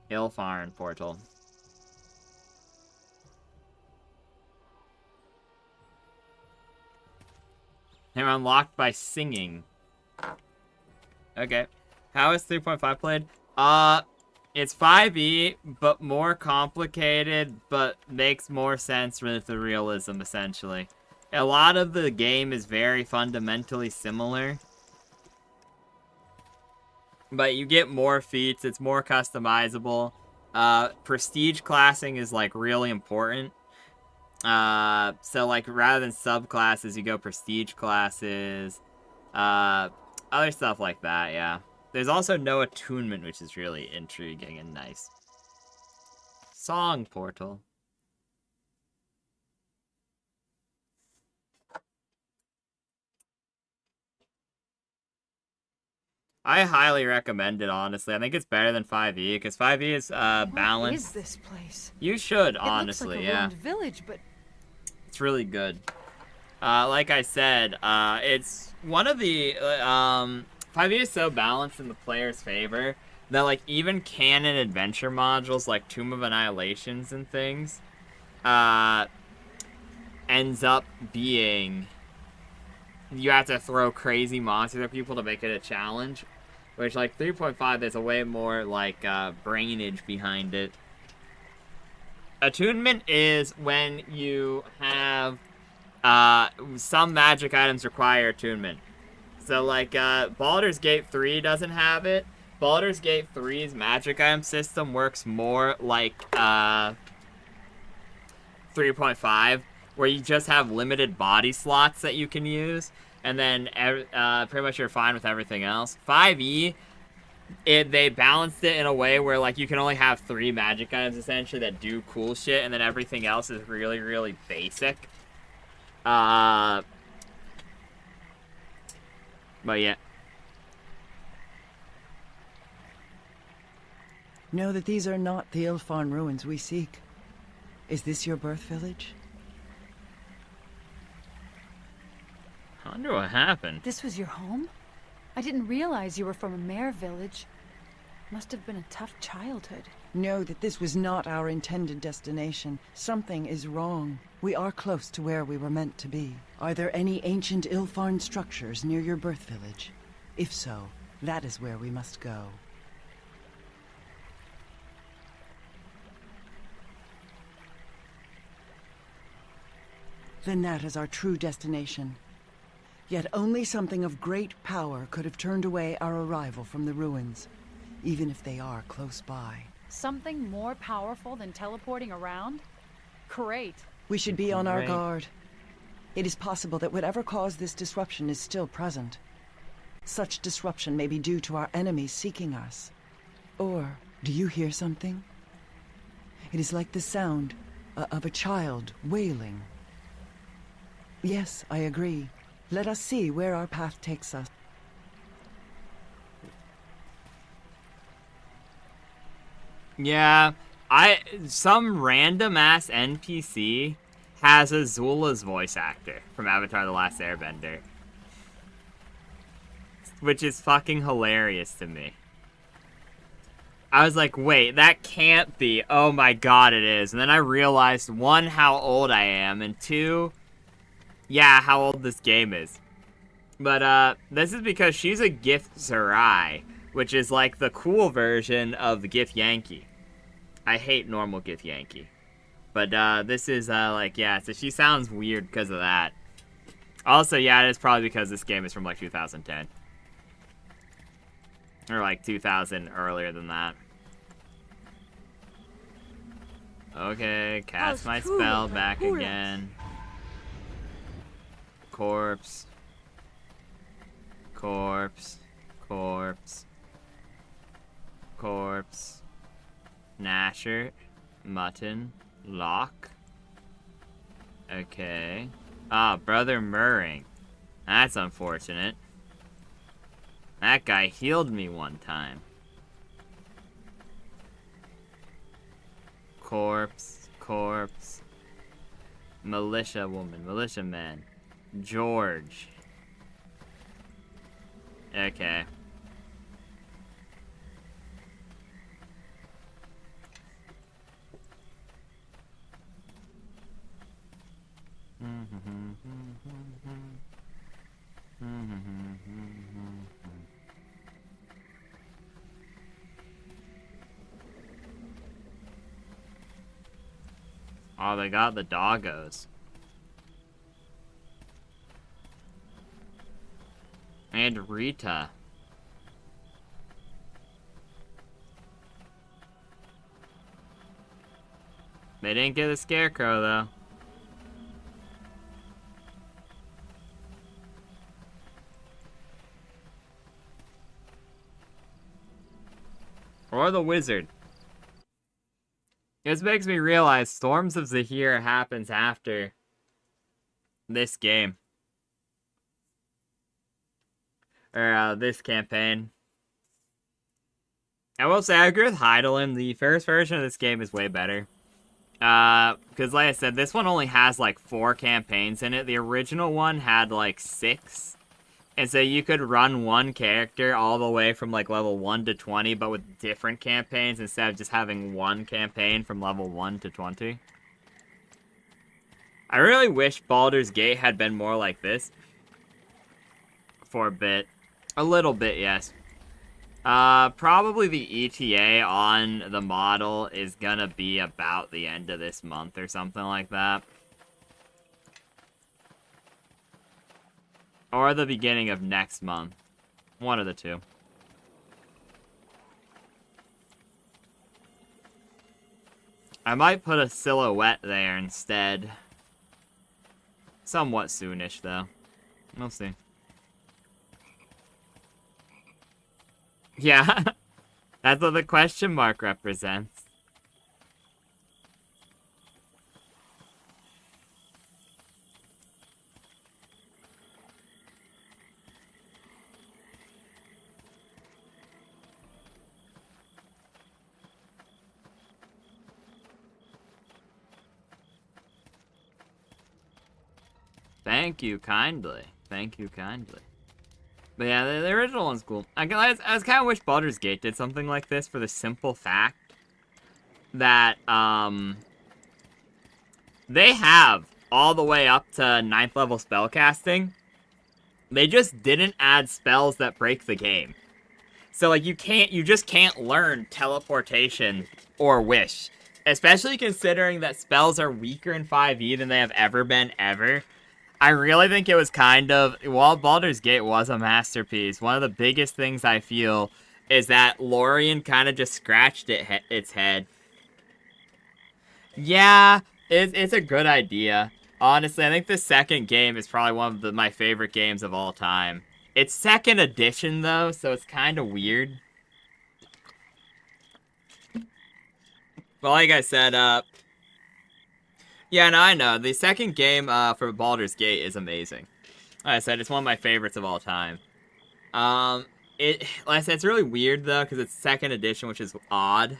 Ilfarn portal. They're unlocked by singing. Okay. How is 3.5 played? It's 5e, but more complicated, but makes more sense with the realism, essentially. A lot of the game is very fundamentally similar. But you get more feats, it's more customizable. Prestige classing is, like, really important. So, like, rather than subclasses, you go prestige classes. Other stuff like that, yeah. There's also no attunement, which is really intriguing and nice. Song portal. I highly recommend it, honestly. I think it's better than 5e, because 5e is balanced. What is this place? You should, It honestly, looks like a yeah. ruined village, but It's really good. Like I said, it's one of the 5e is so balanced in the player's favor that, like, even canon adventure modules like Tomb of Annihilations and things ends up being you have to throw crazy monsters at people to make it a challenge, which, like, 3.5 there's a way more, like, brainage behind it. Attunement is when you have some magic items require attunement. So, like, Baldur's Gate 3 doesn't have it. Baldur's Gate 3's magic item system works more like 3.5, where you just have limited body slots that you can use, and then pretty much you're fine with everything else. 5e, they balanced it in a way where, like, you can only have 3 magic items, essentially, that do cool shit, and then everything else is really, really basic. But yeah. Know that these are not the Ilfarn ruins we seek. Is this your birth village? I wonder what happened. this was your home? I didn't realize you were from a mare village. Must have been a tough childhood. Know that this was not our intended destination. Something is wrong. We are close to where we were meant to be. Are there any ancient Ilfarn structures near your birth village? If so, that is where we must go. Then that is our true destination. Yet only something of great power could have turned away our arrival from the ruins, even if they are close by. Something more powerful than teleporting around? Great. We should be on our Great. guard. It is possible that whatever caused this disruption is still present. Such disruption may be due to our enemies seeking us. Or, do you hear something? It is like the sound of a child wailing. Yes, I agree. Let us see where our path takes us. Yeah, some random ass NPC has Azula's voice actor from Avatar: The Last Airbender, which is fucking hilarious to me. I was like, wait, that can't be. Oh my god, it is. And then I realized, 1, how old I am, and 2, yeah, how old this game is. But, this is because she's a Gith Zerai, which is like the cool version of the Gith Yankee. I hate normal Gith Yankee. But, this is, like, yeah, so she sounds weird because of that. Also, yeah, it is probably because this game is from, like, 2010. Or, like, 2000 earlier than that. Okay, cast my spell back again. Corpse. Corpse. Corpse. Corpse. Nasher. Mutton. Lock. Okay. Ah, Brother Murring. That's unfortunate. That guy healed me one time. Corpse. Corpse. Militia woman. Militia man. George. Okay. Oh, they got the doggos. And Rita. They didn't get the scarecrow, though. Or the wizard. This makes me realize Storms of Zahir happens after this game. Or, this campaign. I will say, I agree with Heidelin. The first version of this game is way better. Because like I said, this one only has like 4 campaigns in it. The original one had like 6. And so you could run one character all the way from like level 1 to 20, but with different campaigns instead of just having one campaign from level 1 to 20. I really wish Baldur's Gate had been more like this. For a bit. A little bit, yes. Probably the ETA on the model is gonna be about the end of this month or something like that. Or the beginning of next month. One of the two. I might put a silhouette there instead. Somewhat soonish, though. We'll see. Yeah. That's what the question mark represents. Thank you kindly. Thank you kindly. But yeah, the original one's cool. I kind of wish Baldur's Gate did something like this for the simple fact that, they have all the way up to 9th level spellcasting. They just didn't add spells that break the game. So, like, you just can't learn teleportation or wish. Especially considering that spells are weaker in 5e than they have ever been, ever. I really think it was kind of, while Baldur's Gate was a masterpiece, one of the biggest things I feel is that Lorien kind of just scratched its head. Yeah, it's a good idea. Honestly, I think the second game is probably one of my favorite games of all time. It's 2nd edition, though, so it's kind of weird. But like I said, yeah, no, I know. The second game for Baldur's Gate is amazing. Like I said, it's one of my favorites of all time. Like I said, it's really weird, though, because it's 2nd edition, which is odd.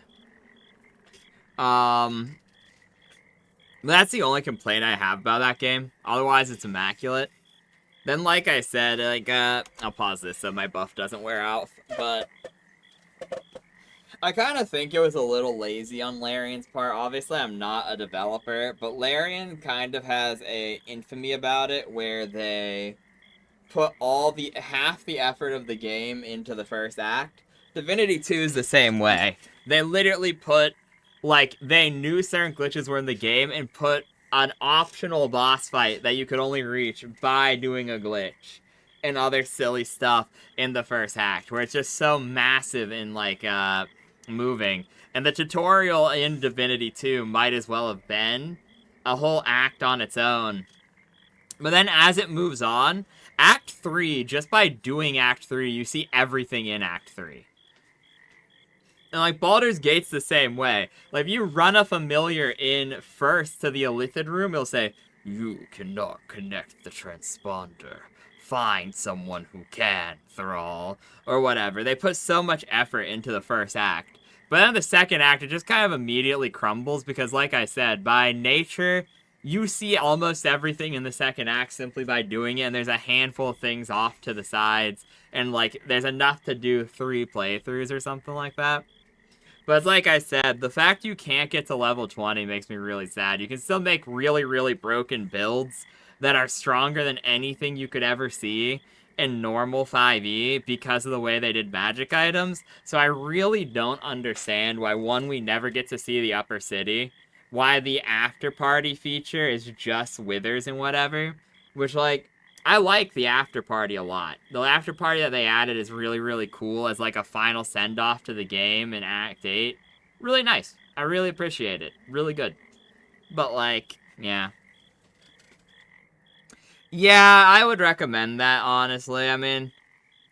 That's the only complaint I have about that game. Otherwise, it's immaculate. Then, like I said, like, I'll pause this so my buff doesn't wear out, but I kind of think it was a little lazy on Larian's part. Obviously, I'm not a developer, but Larian kind of has a infamy about it where they put half the effort of the game into the first act. Divinity 2 is the same way. They literally put, like, they knew certain glitches were in the game and put an optional boss fight that you could only reach by doing a glitch and other silly stuff in the first act, where it's just so massive in, like, moving. And the tutorial in Divinity 2 might as well have been a whole act on its own. But then as it moves on, Act 3, just by doing Act 3, you see everything in Act 3. And, like, Baldur's Gate's the same way. Like, if you run a familiar in first to the Illithid room, it'll say, "You cannot connect the transponder. Find someone who can, Thrall." Or whatever. They put so much effort into the first act. But then the second act, it just kind of immediately crumbles because, like I said, by nature, you see almost everything in the second act simply by doing it, and there's a handful of things off to the sides, and, like, there's enough to do 3 playthroughs or something like that. But like I said, the fact you can't get to level 20 makes me really sad. You can still make really, really broken builds that are stronger than anything you could ever see in normal 5e because of the way they did magic items. So I really don't understand why, one, we never get to see the upper city, why the after party feature is just withers and whatever, which, like, I like the after party a lot. The after party that they added is really, really cool as, like, a final send-off to the game in Act 8. Really nice. I really appreciate it. Really good. But, like, yeah. Yeah, I would recommend that, honestly. I mean,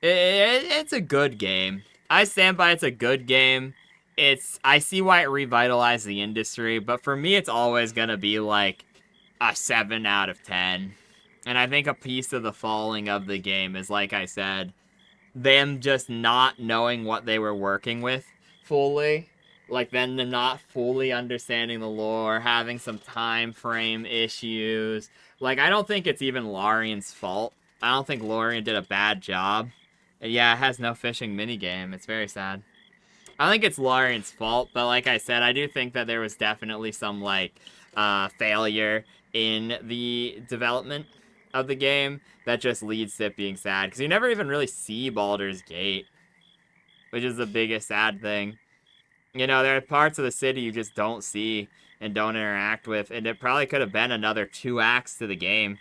it's a good game. I stand by it's a good game. I see why it revitalized the industry, but for me, it's always gonna be, like, a 7 out of 10. And I think a piece of the falling of the game is, like I said, them just not knowing what they were working with fully. Like, them not fully understanding the lore, having some time frame issues. Like, I don't think it's even Lorien's fault. I don't think Lorien did a bad job. And yeah, it has no fishing minigame. It's very sad. I think it's Lorien's fault, but like I said, I do think that there was definitely some, like, failure in the development of the game that just leads to it being sad, because you never even really see Baldur's Gate, which is the biggest sad thing. You know, there are parts of the city you just don't see and don't interact with, and it probably could have been another 2 acts to the game.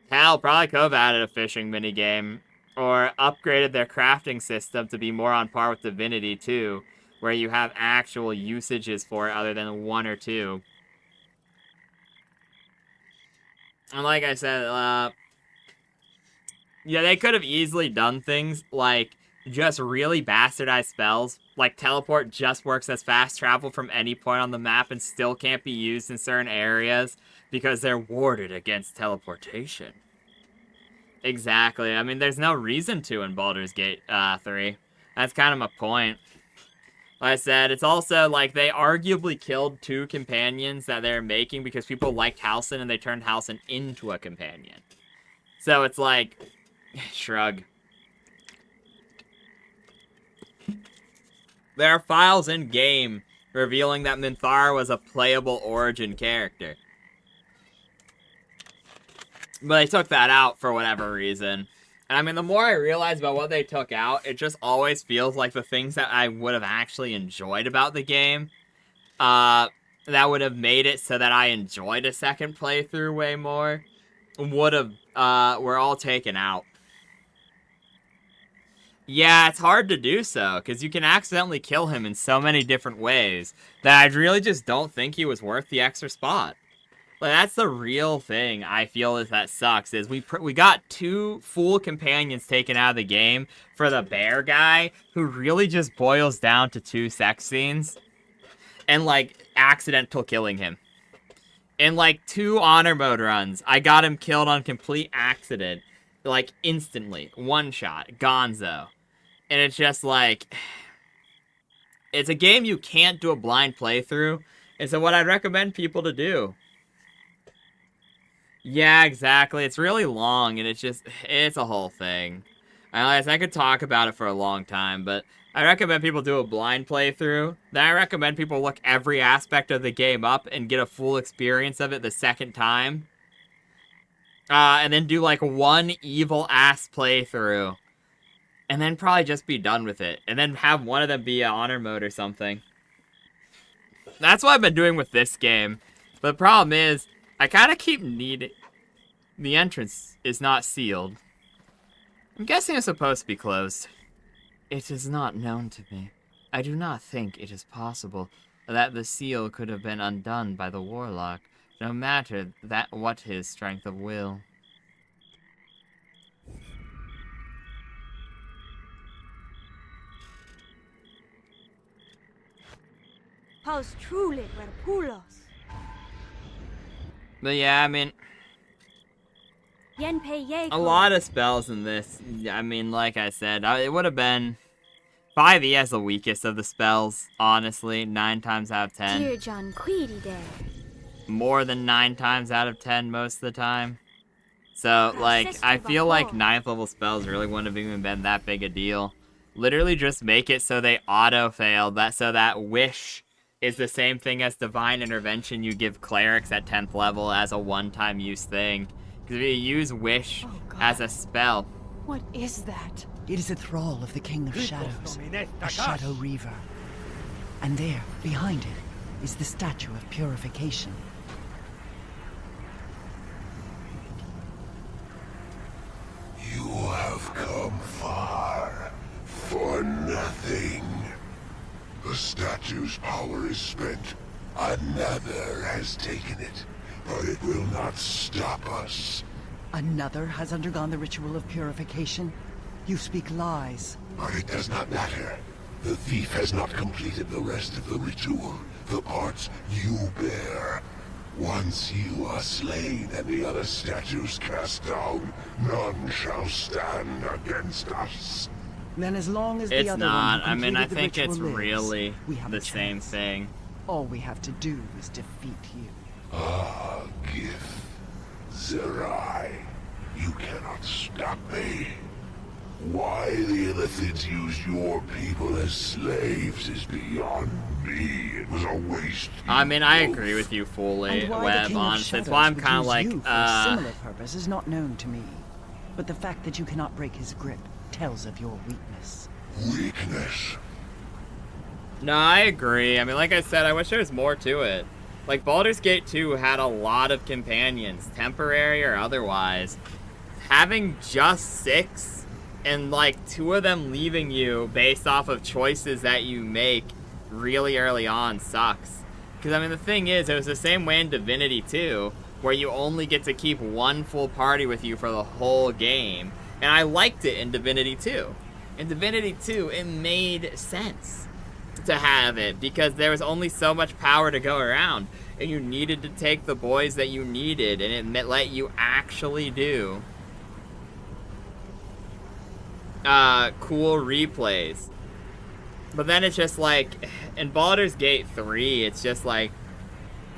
Hell, probably could have added a fishing minigame, or upgraded their crafting system to be more on par with Divinity 2, where you have actual usages for it other than 1 or 2. And like I said, yeah, they could have easily done things like just really bastardized spells. Like teleport just works as fast travel from any point on the map and still can't be used in certain areas because they're warded against teleportation. Exactly. I mean, there's no reason to in Baldur's Gate 3. That's kind of my point. Like I said, it's also like they arguably killed 2 companions that they're making because people liked Halsin and they turned Halsin into a companion. So it's like, shrug. There are files in game revealing that Minthara was a playable origin character. But they took that out for whatever reason. And I mean, the more I realize about what they took out, it just always feels like the things that I would have actually enjoyed about the game, that would have made it so that I enjoyed a second playthrough way more, were all taken out. Yeah, it's hard to do so, because you can accidentally kill him in so many different ways that I really just don't think he was worth the extra spot. Like, that's the real thing I feel is that sucks, is we got 2 full companions taken out of the game for the bear guy, who really just boils down to 2 sex scenes, and, like, accidental killing him. In, like, 2 honor mode runs, I got him killed on complete accident, like, instantly. 1 shot. Gonzo. And it's just, like, it's a game you can't do a blind playthrough, and so what I'd recommend people to do. Yeah, exactly. It's really long, and it's a whole thing. I could talk about it for a long time, but I recommend people do a blind playthrough. Then I recommend people look every aspect of the game up and get a full experience of it the second time. And then do, like, 1 evil-ass playthrough. And then probably just be done with it. And then have one of them be an honor mode or something. That's what I've been doing with this game. But the problem is, I kind of keep needing... The entrance is not sealed. I'm guessing it's supposed to be closed. It is not known to me. I do not think it is possible that the seal could have been undone by the warlock, no matter what his strength of will. Paus truly were pulos. But yeah, I mean, Yenpei ye. a lot of spells in this. I mean, like I said, it would have been 5e as the weakest of the spells, honestly, 9 times out of 10. Dear John Queedy there. More than 9 times out of 10 most of the time. So, like, I feel like 9th level spells really wouldn't have even been that big a deal. Literally just make it so they auto-fail, so that Wish is the same thing as Divine Intervention you give clerics at 10th level as a one-time use thing. Because if you use Wish as a spell... What is that? It is a thrall of the King of Shadows, a Shadow Reaver. And there, behind it, is the Statue of Purification. You have come far for nothing. The statue's power is spent. Another has taken it, but it will not stop us. Another has undergone the ritual of purification? You speak lies. But it does not matter. The thief has not completed the rest of the ritual, the parts you bear. Once you are slain and the other statues cast down, none shall stand against us. Then as long as it's the other not. one I mean, I the think it's ritual really lives, the same thing. All we have to do is defeat you. Ah, Gith. Zerai. You cannot stop me. Why the Illithids use your people as slaves is beyond me. It was a waste. I mean, I agree with you fully, Webb, honestly. That's why I'm kind of like, for a similar purpose is not known to me. But the fact that you cannot break his grip tells of your weakness. Weakness? No, I agree. I mean, like I said, I wish there was more to it. Like, Baldur's Gate 2 had a lot of companions, temporary or otherwise. Having just 6, and, like, 2 of them leaving you based off of choices that you make really early on sucks. Because, I mean, the thing is, it was the same way in Divinity 2, where you only get to keep one full party with you for the whole game. And I liked it in Divinity 2. In Divinity 2, it made sense to have it, because there was only so much power to go around, and you needed to take the boys that you needed, and it let you actually do cool replays. But then it's just like, in Baldur's Gate 3, it's just like,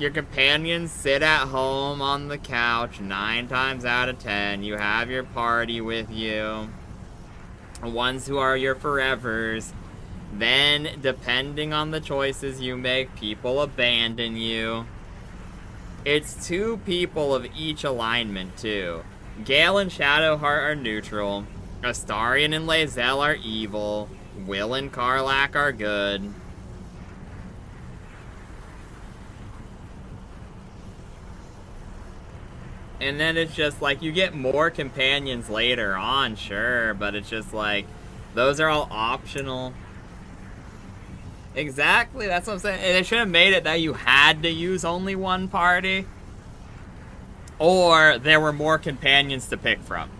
your companions sit at home on the couch 9 times out of 10. You have your party with you. The ones who are your forevers. Then, depending on the choices you make, people abandon you. It's 2 people of each alignment, too. Gale and Shadowheart are neutral. Astarion and Lae'zel are evil. Will and Karlach are good. And then it's just like, you get more companions later on, sure, but it's just like, those are all optional. Exactly, that's what I'm saying. They should have made it that you had to use only one party. Or there were more companions to pick from.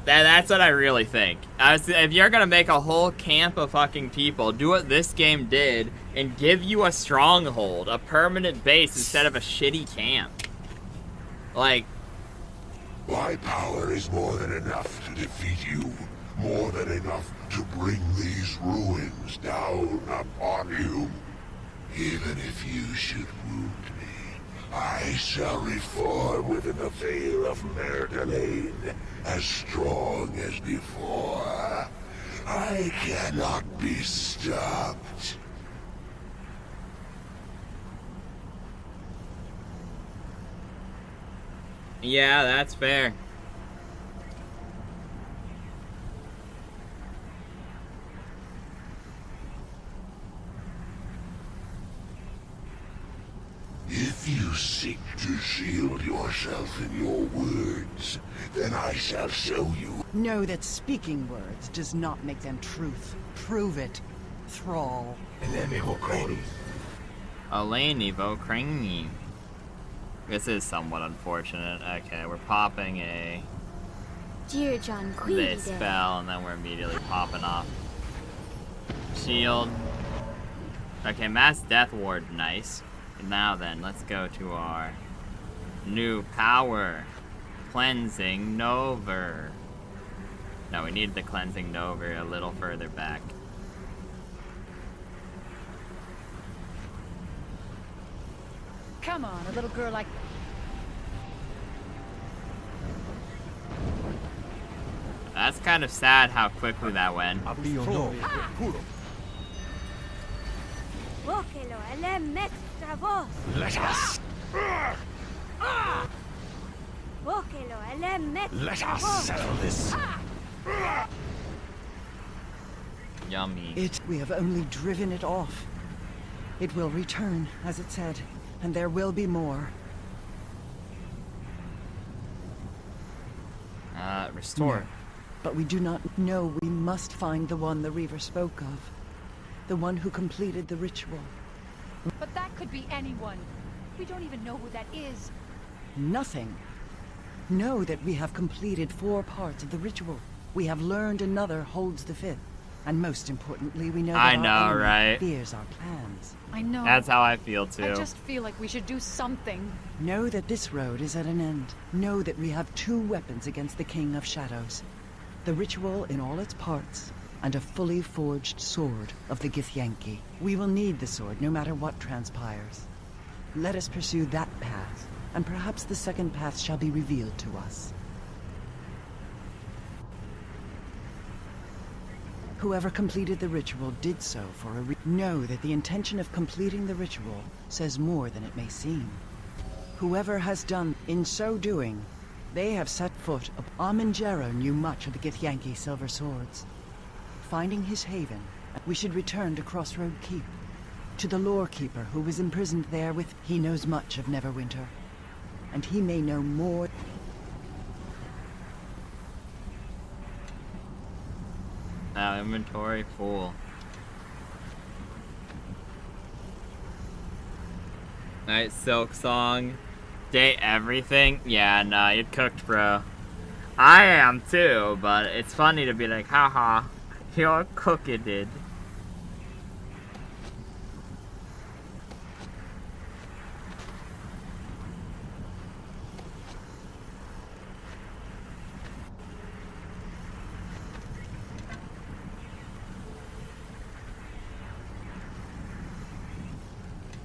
That's what I really think. If you're gonna make a whole camp of fucking people, do what this game did, and give you a stronghold, a permanent base, instead of a shitty camp. Like... My power is more than enough to defeat you. More than enough to bring these ruins down upon you. Even if you should wound me, I shall reform within the veil of Merdelaine, as strong as before. I cannot be stopped. Yeah, that's fair. If If you seek to shield yourself in your words, then I shall show you. Know that speaking words does not make them truth. Prove it, thrall. Eleni Vokringi. This is somewhat unfortunate. Okay, we're popping this spell, and then we're immediately popping off shield. Okay, mass death ward, nice. Now then, let's go to our new power. Cleansing Nover. No, we need the cleansing Nover a little further back. Come on, a little girl like... That's kind of sad how quickly that went. Let us. Let us settle this. Yummy. We have only driven it off. It will return, as it said, and there will be more. Restore. No, but we do not know. We must find the one the Reaver spoke of. The one who completed the ritual. But that could be anyone. We don't even know who that is. Nothing. Know that we have completed 4 parts of the ritual. We have learned another holds the 5th. And most importantly, we know that our enemy right? fears our plans. I know. That's how I feel too. I just feel like we should do something. Know that this road is at an end. Know that we have 2 weapons against the King of Shadows. The ritual in all its parts, and a fully forged sword of the Githyanki. We will need the sword no matter what transpires. Let us pursue that path, and perhaps the second path shall be revealed to us. Whoever completed the ritual did so for a Know that the intention of completing the ritual says more than it may seem. Whoever has done, in so doing, they have set foot up. Amangero knew much of the Githyanki silver swords. Finding his haven, we should return to Crossroad Keep. To the lore keeper who was imprisoned there with... He knows much of Neverwinter. And he may know more... Now, inventory full. Alright, Silk Song. Date everything? Yeah, nah, you're cooked, bro. I am too, but it's funny to be like, haha, you're cooked, dude.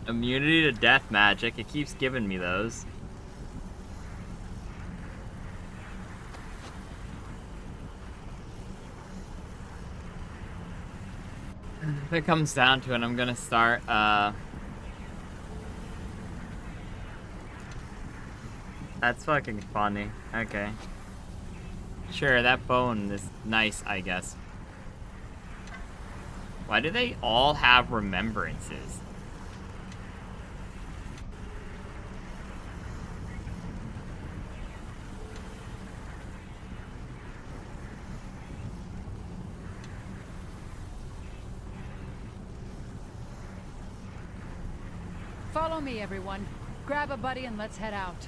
Immunity to death magic. It keeps giving me those. If it comes down to it, I'm gonna start, That's fucking funny. Okay. Sure, that bone is nice, I guess. Why do they all have remembrances? Follow me, everyone. Grab a buddy and let's head out.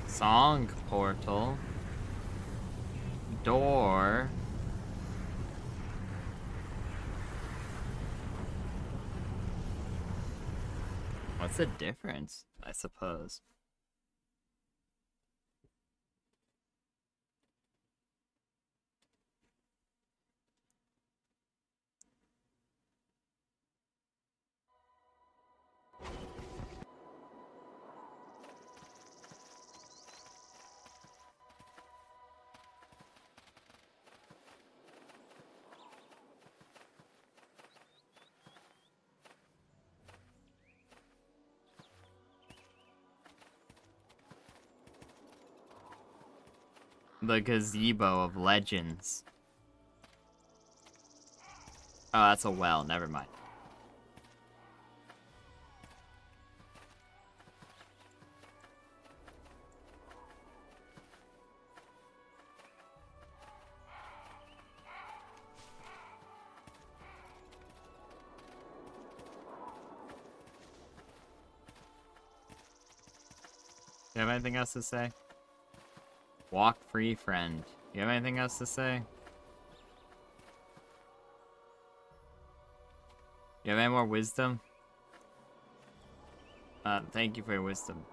Song portal. Door. What's the difference, I suppose? The gazebo of legends. Oh, that's a well. Never mind. You have anything else to say? Walk free, friend. You have anything else to say? You have any more wisdom? Thank you for your wisdom.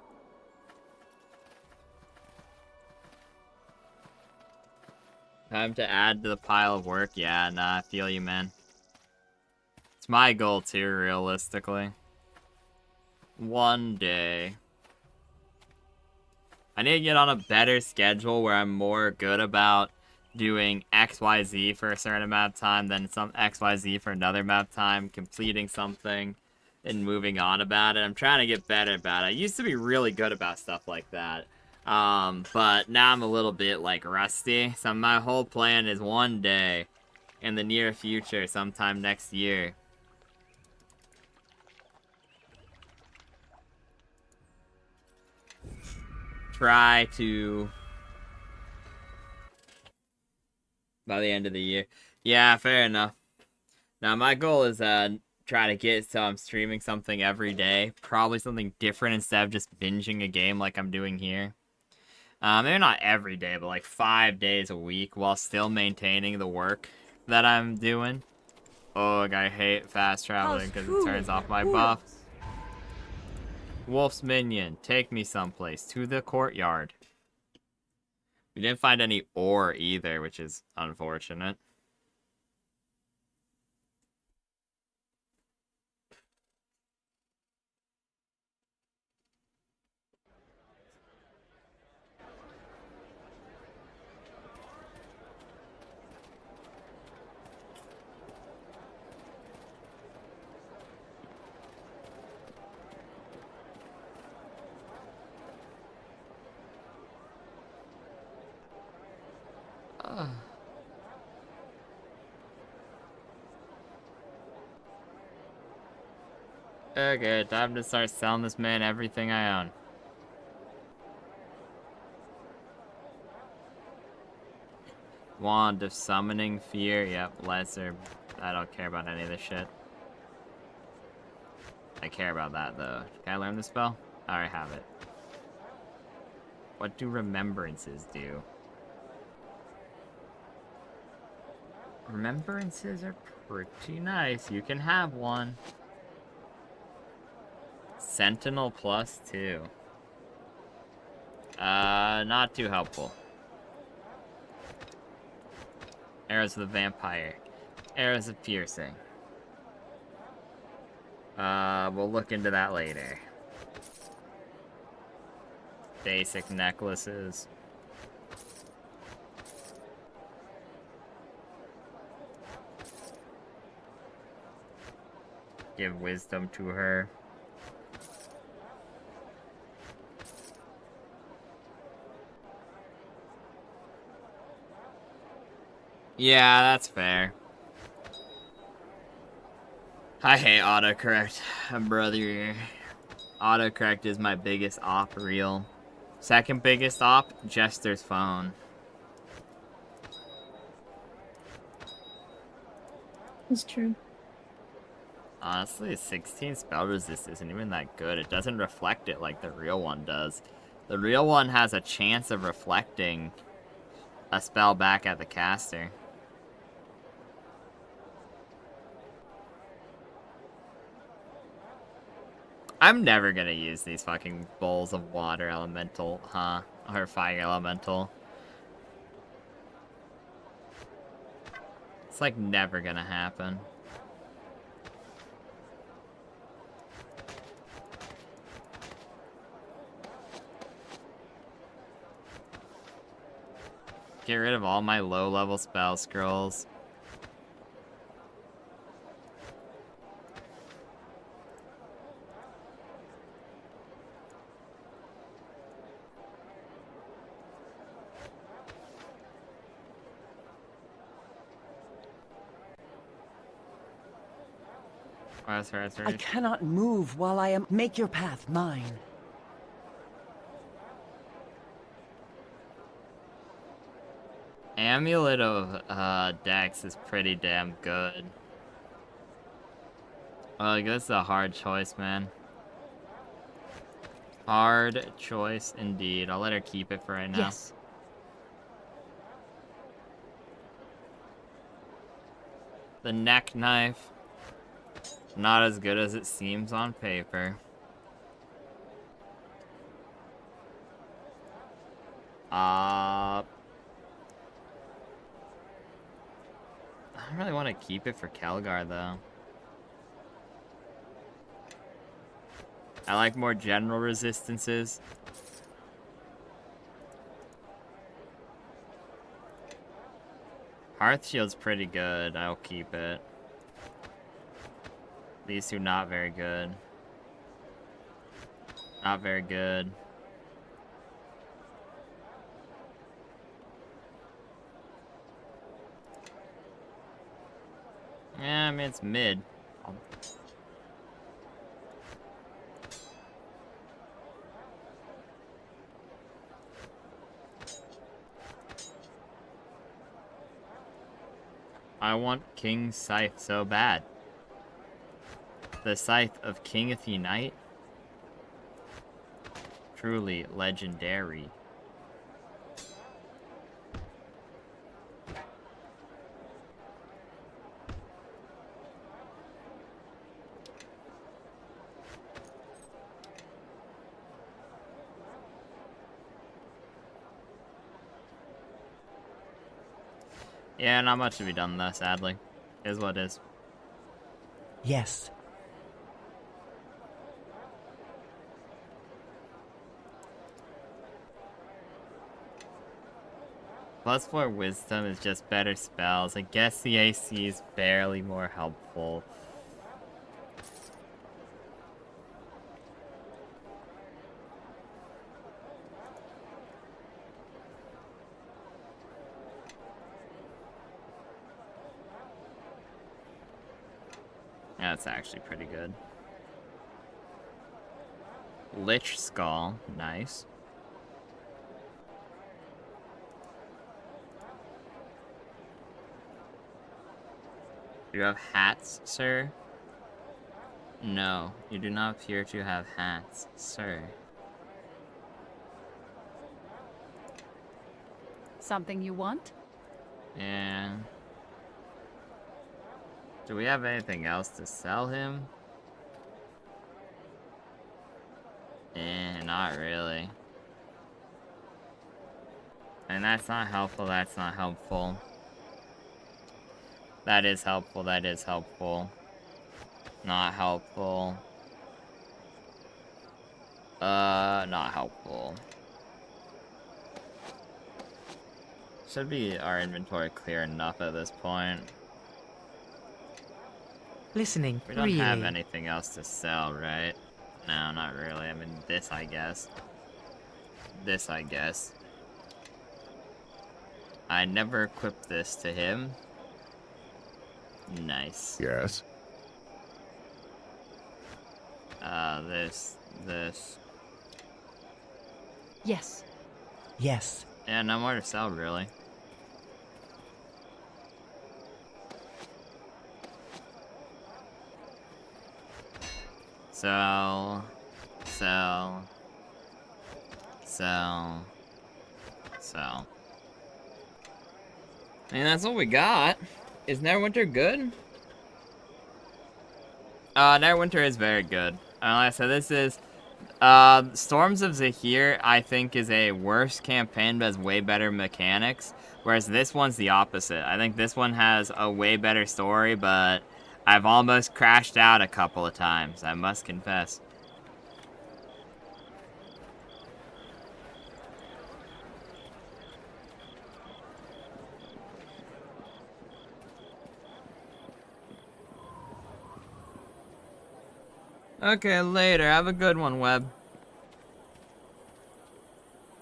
Time to add to the pile of work? Yeah, nah, I feel you, man. It's my goal too, realistically. One day. I need to get on a better schedule where I'm more good about doing XYZ for a certain amount of time, then some XYZ for another amount of time, completing something, and moving on about it. I'm trying to get better about it. I used to be really good about stuff like that. But now I'm a little bit, like, rusty. So my whole plan is one day, in the near future, sometime next year, try to, by the end of the year. Yeah, fair enough. Now, my goal is, try to get so I'm streaming something every day. Probably something different instead of just binging a game like I'm doing here. Maybe not every day, but like 5 days a week while still maintaining the work that I'm doing. Oh, I hate fast traveling because it turns off my buff. Wolf's minion, take me someplace. To the courtyard. We didn't find any ore either, which is unfortunate. Okay, time to start selling this man everything I own. Wand of summoning fear. Yep, lesser. I don't care about any of this shit. I care about that though. Can I learn the spell? I already have it. What do remembrances do? Remembrances are pretty nice. You can have one. Sentinel +2. Not too helpful. Arrows of the Vampire. Arrows of Piercing. We'll look into that later. Basic necklaces. Give wisdom to her. Yeah, that's fair. I hate autocorrect, brother. Autocorrect is my biggest op reel. Second biggest op, Jester's phone. It's true. Honestly, 16 spell resist isn't even that good. It doesn't reflect it like the real one does. The real one has a chance of reflecting a spell back at the caster. I'm never gonna use these fucking bowls of water elemental, huh? Or fire elemental. It's like never gonna happen. Get rid of all my low-level spell scrolls. I cannot move while I am. Make your path mine. Amulet of Dex is pretty damn good. Like, this is a hard choice, man. Hard choice indeed. I'll let her keep it for right now. Yes. The neck knife. Not as good as it seems on paper. I don't really want to keep it for Kelgar, though. I like more general resistances. Hearth Shield's pretty good. I'll keep it. These two not very good. Not very good. Yeah, I mean, it's mid. I want King's Scythe so bad. The Scythe of Kingeth Unite? Truly legendary. Yeah, not much to be done though, sadly. Is what it is. Yes. +4 wisdom is just better spells. I guess the AC is barely more helpful. That's actually pretty good. Lich Skull, nice. Do you have hats, sir? No, you do not appear to have hats, sir. Something you want? Yeah. Do we have anything else to sell him? Not really. And that's not helpful, that's not helpful. That is helpful, that is helpful. Not helpful. Not helpful. Should be our inventory clear enough at this point. Listening, We don't have anything else to sell, right? No, not really. I mean, this, I guess. This, I guess. I never equipped this to him. Nice. Yes. This. Yes. Yes. Yeah, no more to sell, really. Sell. I mean, that's what we got. Is Neverwinter good? Neverwinter is very good. Like I said, this is... Storms of Zahir, I think, is a worse campaign, but has way better mechanics. Whereas this one's the opposite. I think this one has a way better story, but I've almost crashed out a couple of times, I must confess. Okay, later. Have a good one, Webb.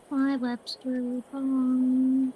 Bye, Webster. Bye.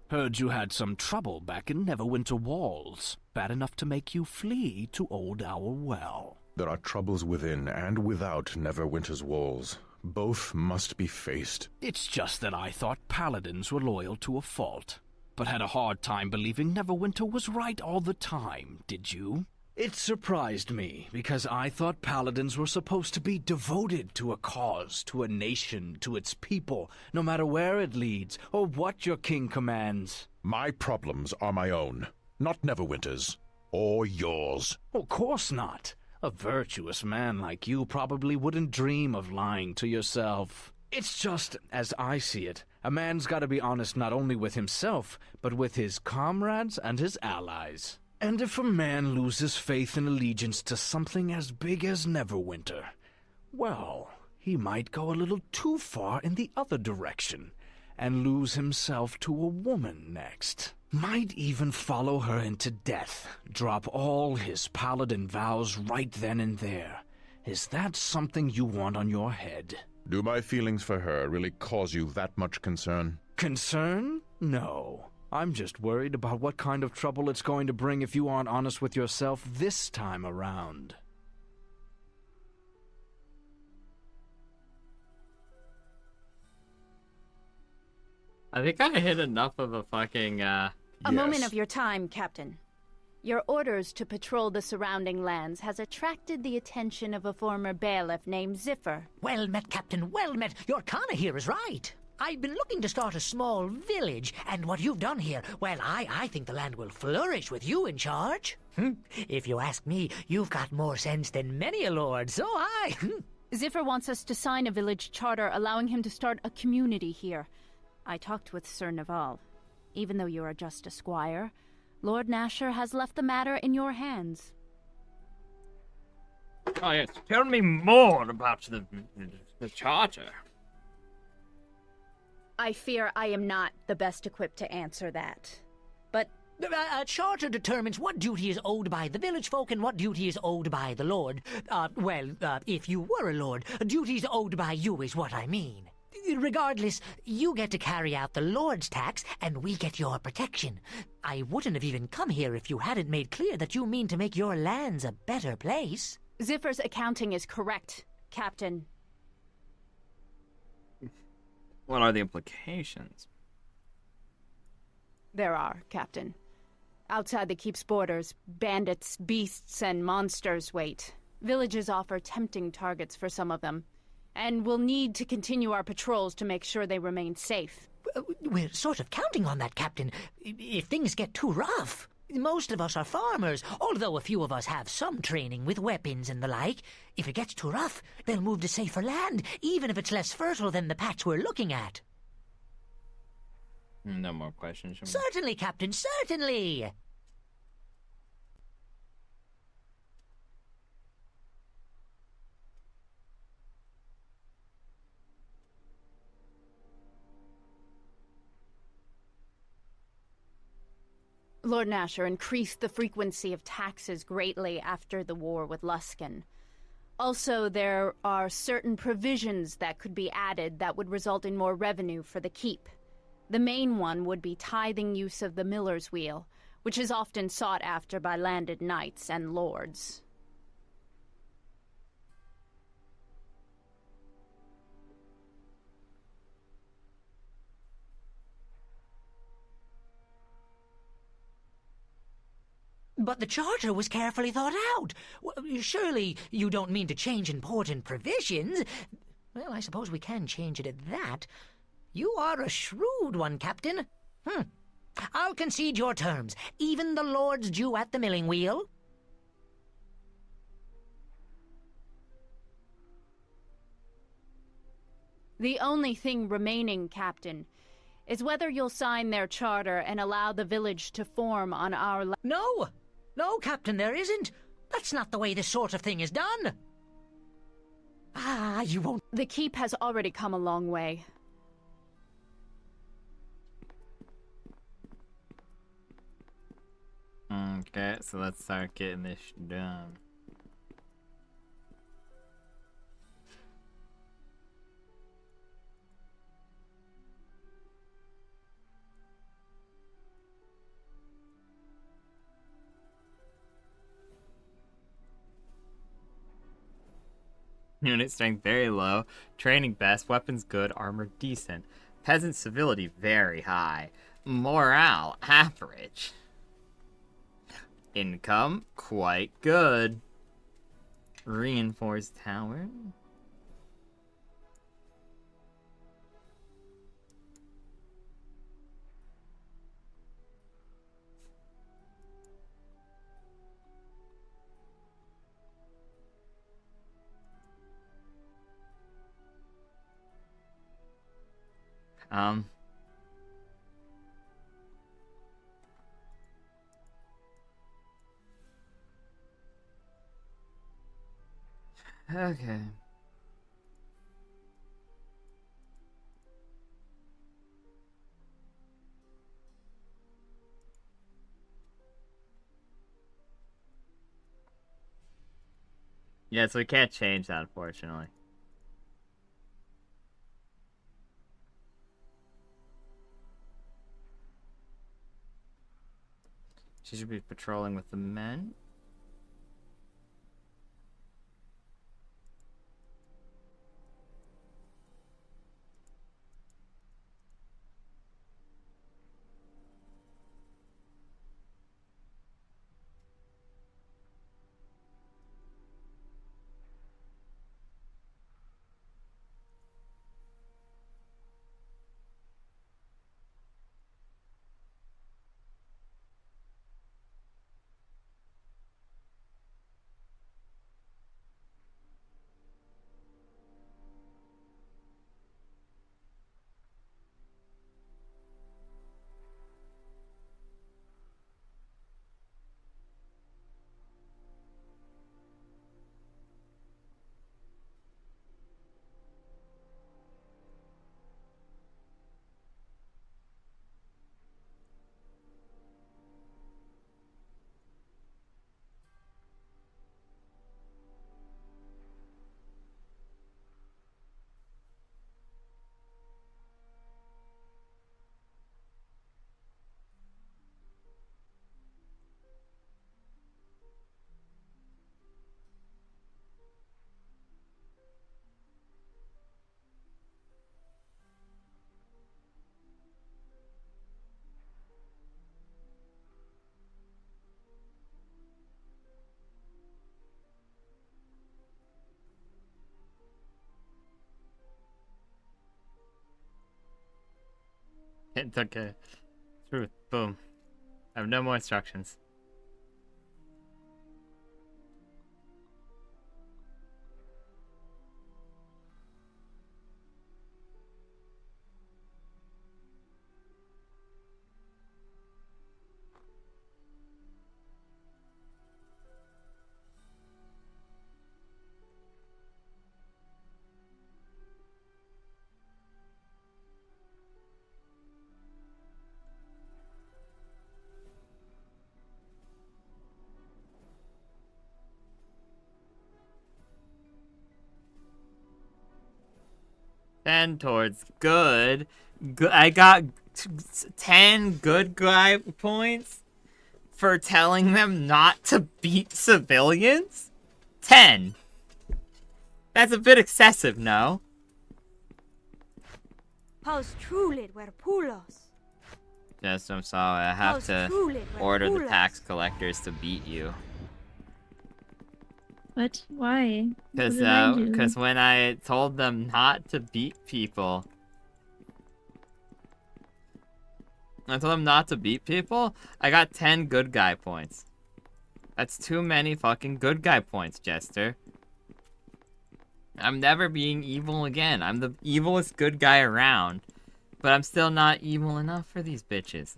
Heard you had some trouble back in Neverwinter walls, bad enough to make you flee to Old Owl Well. There are troubles within and without Neverwinter's walls. Both must be faced. It's just that I thought paladins were loyal to a fault, but had a hard time believing Neverwinter was right all the time, did you? It surprised me, because I thought paladins were supposed to be devoted to a cause, to a nation, to its people, no matter where it leads, or what your king commands. My problems are my own, not Neverwinter's, or yours. Of course not. A virtuous man like you probably wouldn't dream of lying to yourself. It's just, as I see it, a man's gotta be honest not only with himself, but with his comrades and his allies. And if a man loses faith and allegiance to something as big as Neverwinter, well, he might go a little too far in the other direction, and lose himself to a woman next. Might even follow her into death, drop all his paladin vows right then and there. Is that something you want on your head? Do my feelings for her really cause you that much concern? Concern? No. I'm just worried about what kind of trouble it's going to bring if you aren't honest with yourself this time around. I think I hit enough of a fucking, A moment of your time, Captain. Your orders to patrol the surrounding lands has attracted the attention of a former bailiff named Ziffer. Well met, Captain, well met. Your Kana here is right. I've been looking to start a small village, and what you've done here, well, I think the land will flourish with you in charge. If you ask me, you've got more sense than many a lord, so I... Ziffer wants us to sign a village charter allowing him to start a community here. I talked with Sir Naval. Even though you are just a squire, Lord Nasher has left the matter in your hands. Oh yes, tell me more about the charter. I fear I am not the best equipped to answer that. But a charter determines what duty is owed by the village folk and what duty is owed by the lord. If you were a lord, duties owed by you is what I mean. Regardless, you get to carry out the lord's tax, and we get your protection. I wouldn't have even come here if you hadn't made clear that you mean to make your lands a better place. Ziffer's accounting is correct, Captain. What are the implications? There are, Captain. Outside the keep's borders, bandits, beasts, and monsters wait. Villages offer tempting targets for some of them, and we'll need to continue our patrols to make sure they remain safe. We're sort of counting on that, Captain, if things get too rough. Most of us are farmers, although a few of us have some training with weapons and the like. If it gets too rough, they'll move to safer land, even if it's less fertile than the patch we're looking at. No more questions. Certainly, Captain, certainly! Lord Nasher increased the frequency of taxes greatly after the war with Luskan. Also, there are certain provisions that could be added that would result in more revenue for the keep. The main one would be tithing use of the miller's wheel, which is often sought after by landed knights and lords. But the charter was carefully thought out. Surely you don't mean to change important provisions? Well, I suppose we can change it at that. You are a shrewd one, Captain. I'll concede your terms. Even the lord's due at the milling wheel. The only thing remaining, Captain, is whether you'll sign their charter and allow the village to form on our land. No! No, Captain, there isn't. That's not the way this sort of thing is done. You won't... The keep has already come a long way. Okay, so let's start getting this done. Unit strength very low. Training best. Weapons good. Armor decent. Peasant civility very high. Morale average. Income quite good. Reinforced tower. Okay. Yeah, so we can't change that, unfortunately. She should be patrolling with the men. It's okay. Truth. Boom. I have no more instructions. And towards good. I got 10 good guy points for telling them not to beat civilians? 10. That's a bit excessive, no? Paus truly were pulos. Yes, I'm sorry. I have to order the tax collectors to beat you. What? Why? What did I do? Because when I told them not to beat people, I got 10 good guy points. That's too many fucking good guy points, Jester. I'm never being evil again. I'm the evilest good guy around. But I'm still not evil enough for these bitches.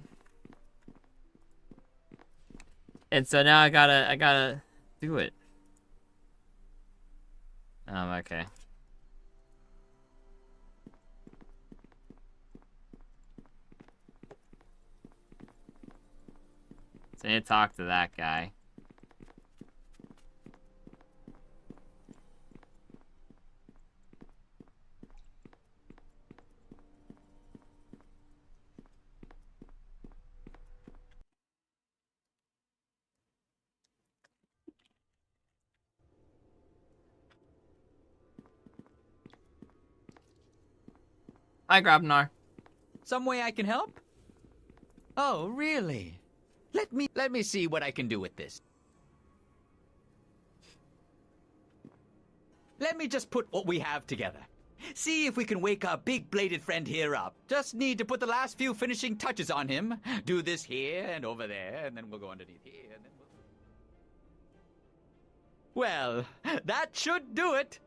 And so now I gotta do it. Okay. So I need to talk to that guy. Hi, Grabnar. Some way I can help? Oh, really? Let me see what I can do with this. Let me just put what we have together. See if we can wake our big-bladed friend here up. Just need to put the last few finishing touches on him. Do this here and over there, and then we'll go underneath here, and then we'll... Well, that should do it.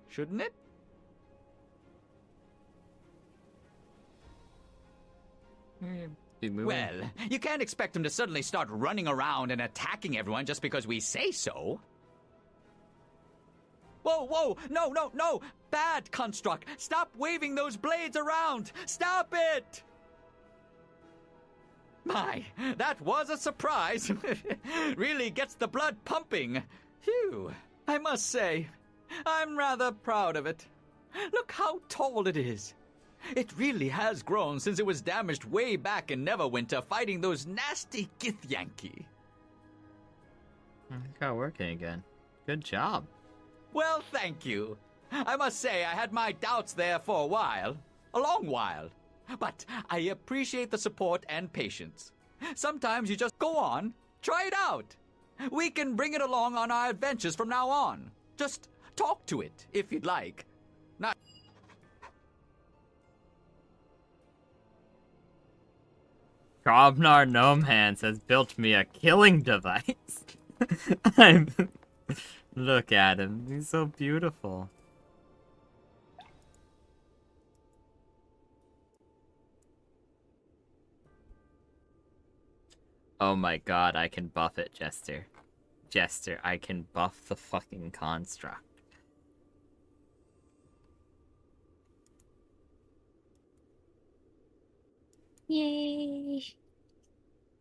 Shouldn't it? Well, you can't expect him to suddenly start running around and attacking everyone just because we say so. Whoa, whoa, no, no, no! Bad construct! Stop waving those blades around! Stop it! My, that was a surprise. Really gets the blood pumping. Phew, I must say, I'm rather proud of it. Look how tall it is. It really has grown since it was damaged way back in Neverwinter fighting those nasty Githyanki. It got working again. Good job. Well, thank you. I must say I had my doubts there for a while. A long while. But I appreciate the support and patience. Sometimes you just go on, try it out. We can bring it along on our adventures from now on. Just talk to it, if you'd like. Not... Grabnar Gnome Hands has built me a killing device. Look at him. He's so beautiful. Oh my god, I can buff it, Jester. Jester, I can buff the fucking construct. Yay!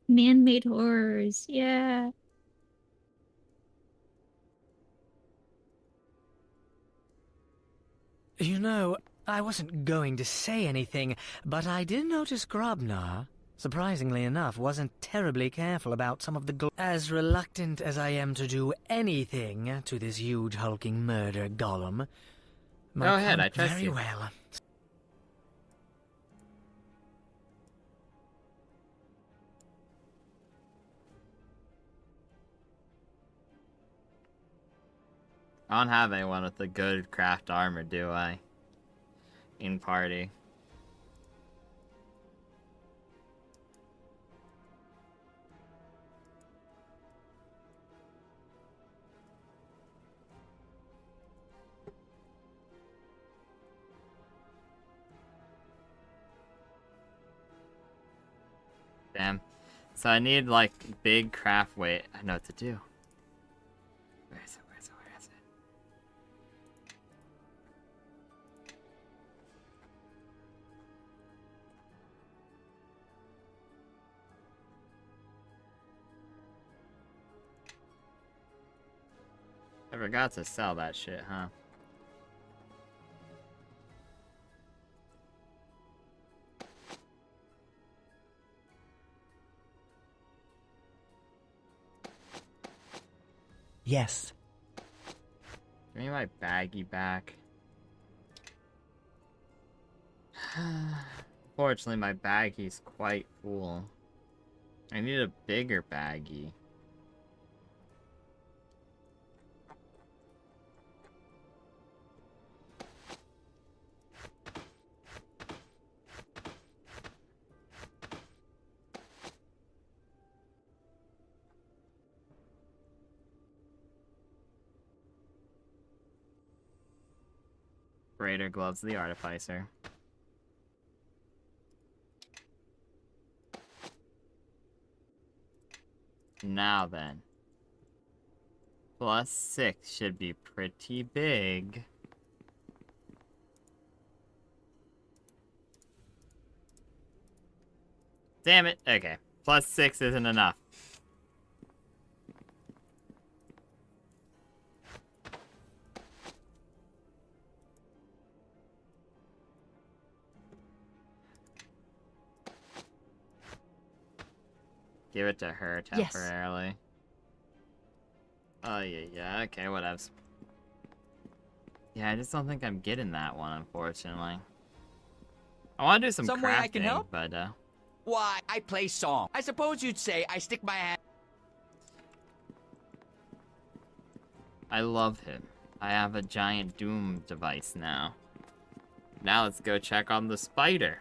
Man-made horrors, yeah. You know, I wasn't going to say anything, but I did notice Grabnar, surprisingly enough, wasn't terribly careful about some of the as reluctant as I am to do anything to this huge hulking murder golem. Go ahead, I trust very you. well. I don't have anyone with a good craft armor, do I? In party. Damn. So I need, like, big craft weight. I know what to do. Where is it? Where is it? Where is it? I forgot to sell that shit, huh? Yes. Give me my baggie back. Fortunately, my baggie's quite full. I need a bigger baggie. Raider gloves the artificer. Now then. +6 should be pretty big. Damn it. Okay. +6 isn't enough. Give it to her temporarily. Yes. Oh, yeah, okay, whatevs. Yeah, I just don't think I'm getting that one, unfortunately. I want to do some Some crafting, way I can help? but Why, I play song. I suppose you'd say I stick my hand... I love him. I have a giant Doom device now. Now let's go check on the spider.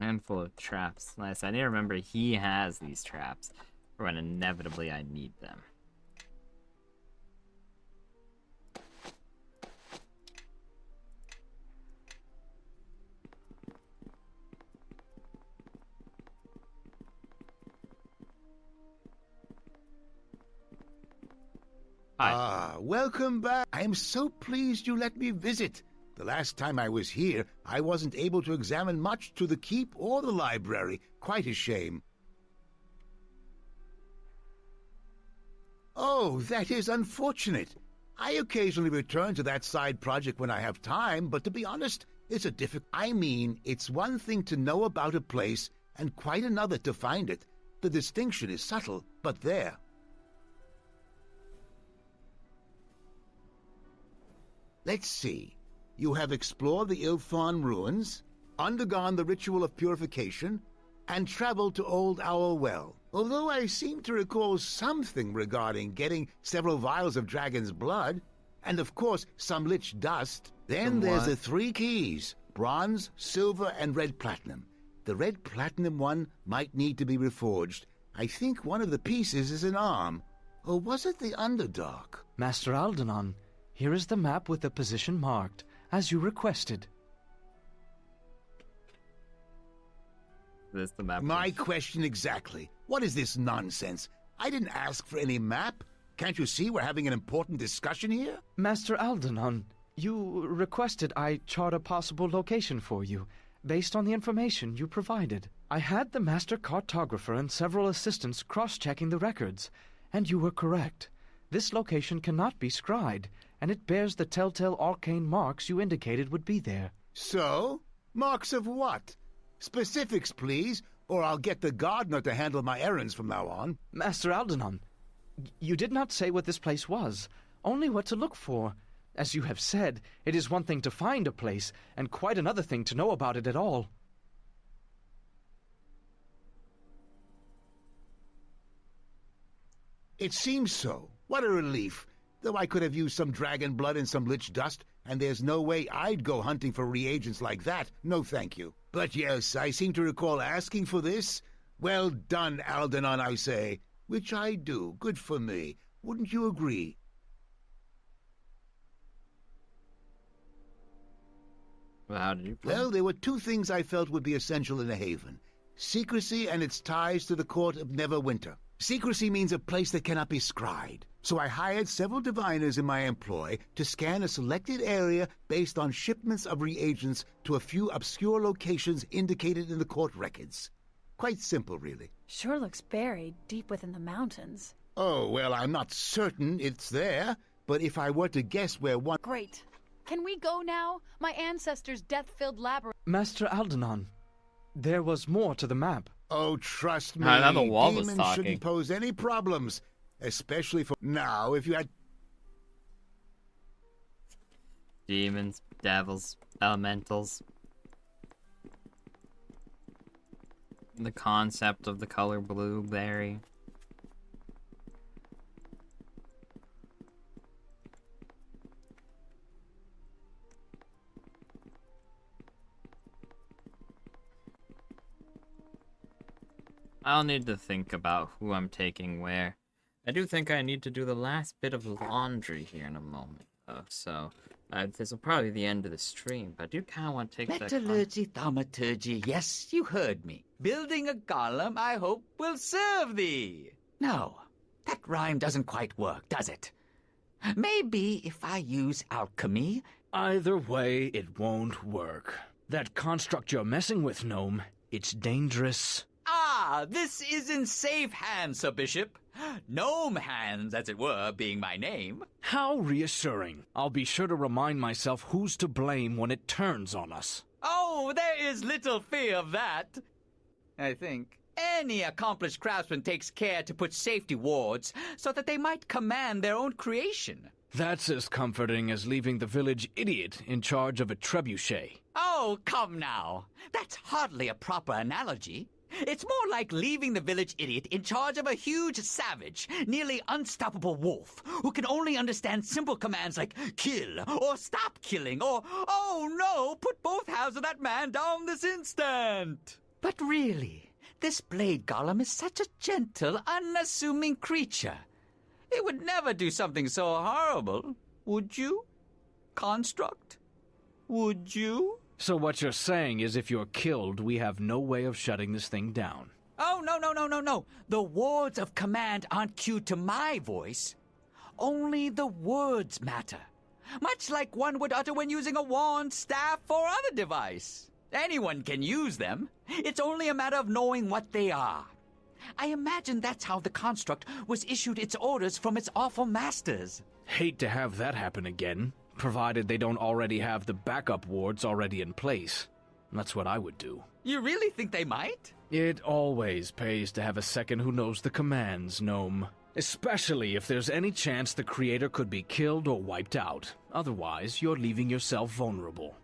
Handful of traps. Nice. I need to remember he has these traps for when inevitably I need them. Ah, welcome back. I am so pleased you let me visit. The last time I was here, I wasn't able to examine much to the keep or the library. Quite a shame. Oh, that is unfortunate. I occasionally return to that side project when I have time, but to be honest, it's a difficult... I mean, it's one thing to know about a place, and quite another to find it. The distinction is subtle, but there. Let's see. You have explored the Ilfan ruins, undergone the ritual of purification, and traveled to Old Owl Well. Although I seem to recall something regarding getting several vials of dragon's blood, and of course some lich dust. Then there's the 3 keys: bronze, silver, and red platinum. The red platinum one might need to be reforged. I think one of the pieces is an arm. Or was it the Underdark? Master Aldenon, here is the map with the position marked, as you requested. This the map. My question exactly. What is this nonsense? I didn't ask for any map. Can't you see we're having an important discussion here? Master Aldenon, you requested I chart a possible location for you, based on the information you provided. I had the master cartographer and several assistants cross-checking the records, and you were correct. This location cannot be scryed, and it bears the telltale arcane marks you indicated would be there. So? Marks of what? Specifics, please, or I'll get the gardener to handle my errands from now on. Master Aldenon, you did not say what this place was, only what to look for. As you have said, it is one thing to find a place, and quite another thing to know about it at all. It seems so. What a relief. Though I could have used some dragon blood and some lich dust, and there's no way I'd go hunting for reagents like that. No thank you. But yes, I seem to recall asking for this. Well done, Aldenon, I say. Which I do. Good for me. Wouldn't you agree? Well, how did you play? Well, there were 2 things I felt would be essential in a haven. Secrecy and its ties to the court of Neverwinter. Secrecy means a place that cannot be scryed. So I hired several diviners in my employ to scan a selected area based on shipments of reagents to a few obscure locations indicated in the court records. Quite simple, really. Sure looks buried deep within the mountains. Oh, well, I'm not certain it's there, but if I were to guess where one... Great. Can we go now? My ancestors' death-filled labyrinth... Master Aldenon, there was more to the map. Oh, trust me, Now the wall was demons talking. shouldn't pose any problems, especially for now. If you had Demons, devils, elementals. The concept of the color blueberry. I'll need to think about who I'm taking where. I do think I need to do the last bit of laundry here in a moment, though, so this will probably be the end of the stream, but I do kind of want to take that. Metallurgy, thaumaturgy, yes, you heard me. Building a golem, I hope, will serve thee. No, that rhyme doesn't quite work, does it? Maybe if I use alchemy. Either way, it won't work. That construct you're messing with, Gnome, it's dangerous. Ah, this is in safe hands, Sir Bishop. Gnome hands, as it were, being my name. How reassuring. I'll be sure to remind myself who's to blame when it turns on us. Oh, there is little fear of that. I think. Any accomplished craftsman takes care to put safety wards so that they might command their own creation. That's as comforting as leaving the village idiot in charge of a trebuchet. Oh, come now. That's hardly a proper analogy. It's more like leaving the village idiot in charge of a huge savage, nearly unstoppable wolf, who can only understand simple commands like kill, or stop killing, or, oh no, put both halves of that man down this instant. But really, this blade golem is such a gentle, unassuming creature. It would never do something so horrible, would you? Construct? Would you? So what you're saying is if you're killed, we have no way of shutting this thing down. Oh, no. The wards of command aren't cued to my voice. Only the words matter. Much like one would utter when using a wand, staff, or other device. Anyone can use them. It's only a matter of knowing what they are. I imagine that's how the construct was issued its orders from its awful masters. Hate to have that happen again, provided they don't already have the backup wards already in place. That's what I would do. You really think they might? It always pays to have a second who knows the commands, Gnome. Especially if there's any chance the creator could be killed or wiped out. Otherwise, you're leaving yourself vulnerable.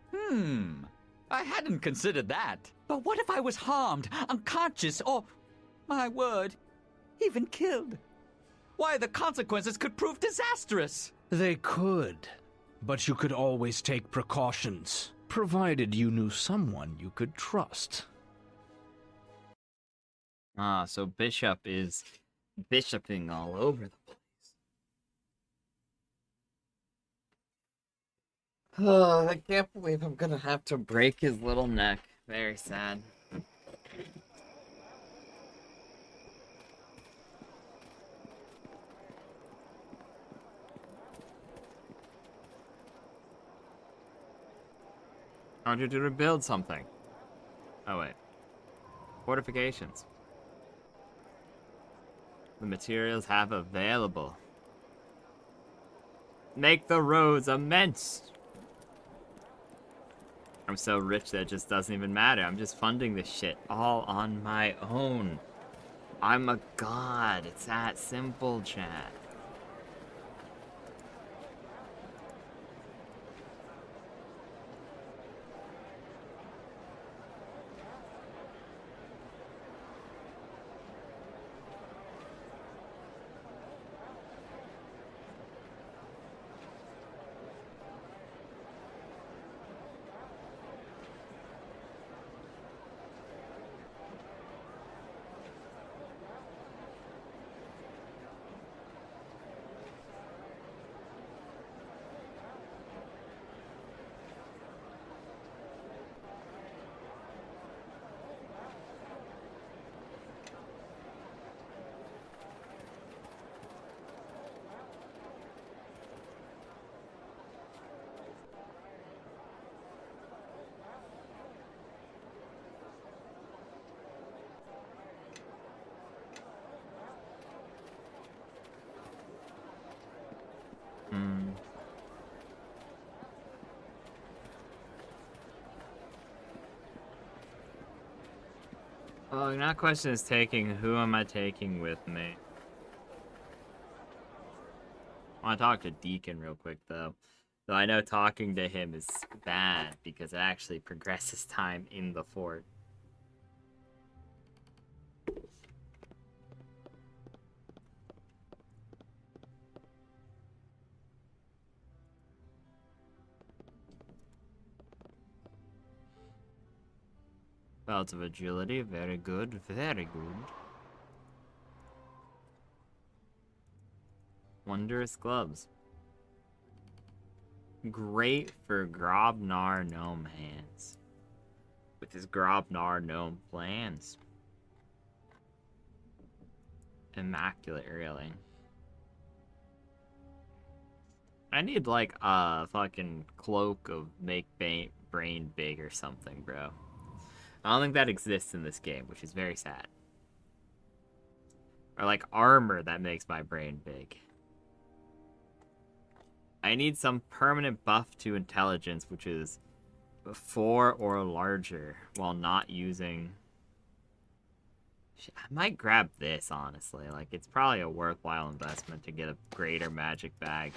I hadn't considered that. But what if I was harmed, unconscious, or, my word, even killed? Why, the consequences could prove disastrous. They could. But you could always take precautions, provided you knew someone you could trust. Ah, so Bishop is bishoping all over the place. Oh, I can't believe I'm gonna have to break his little neck. Very sad. I want you to rebuild something. Oh, wait. Fortifications. The materials have available. Make the roads immense. I'm so rich that it just doesn't even matter. I'm just funding this shit all on my own. I'm a god. It's that simple, chat. Well, now question is taking, who am I taking with me? I want to talk to Deacon real quick, though. Though I know talking to him is bad, because it actually progresses time in the fort. Belt of agility, very good, very good. Wondrous gloves. Great for Grobnar gnome hands. With his Grobnar gnome plans. Immaculate railing. I need like a fucking cloak of make brain big or something, bro. I don't think that exists in this game, which is very sad. Or like armor that makes my brain big. I need some permanent buff to intelligence, which is 4 or larger, while not using... I might grab this, honestly. Like, it's probably a worthwhile investment to get a greater magic bag.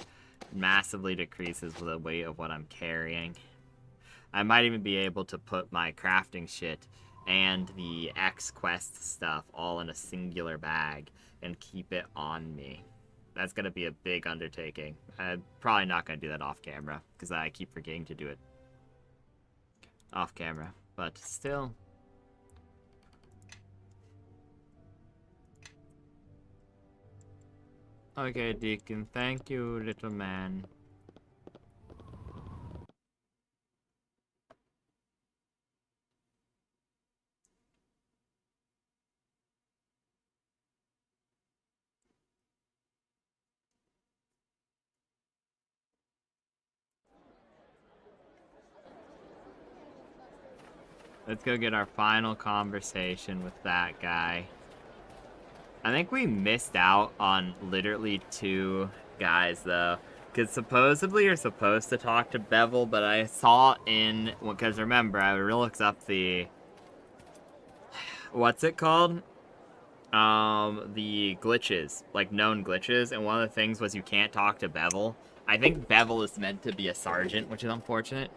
Massively decreases the weight of what I'm carrying. I might even be able to put my crafting shit and the X quest stuff all in a singular bag and keep it on me. That's going to be a big undertaking. I'm probably not going to do that off camera because I keep forgetting to do it off camera. But still. Okay, Deacon. Thank you, little man. Let's go get our final conversation with that guy. I think we missed out on literally 2 guys, though. Because supposedly you're supposed to talk to Bevel, but I saw in... Because remember, I looked up the... What's it called? The glitches. Like, known glitches. And one of the things was you can't talk to Bevel. I think Bevel is meant to be a sergeant, which is unfortunate.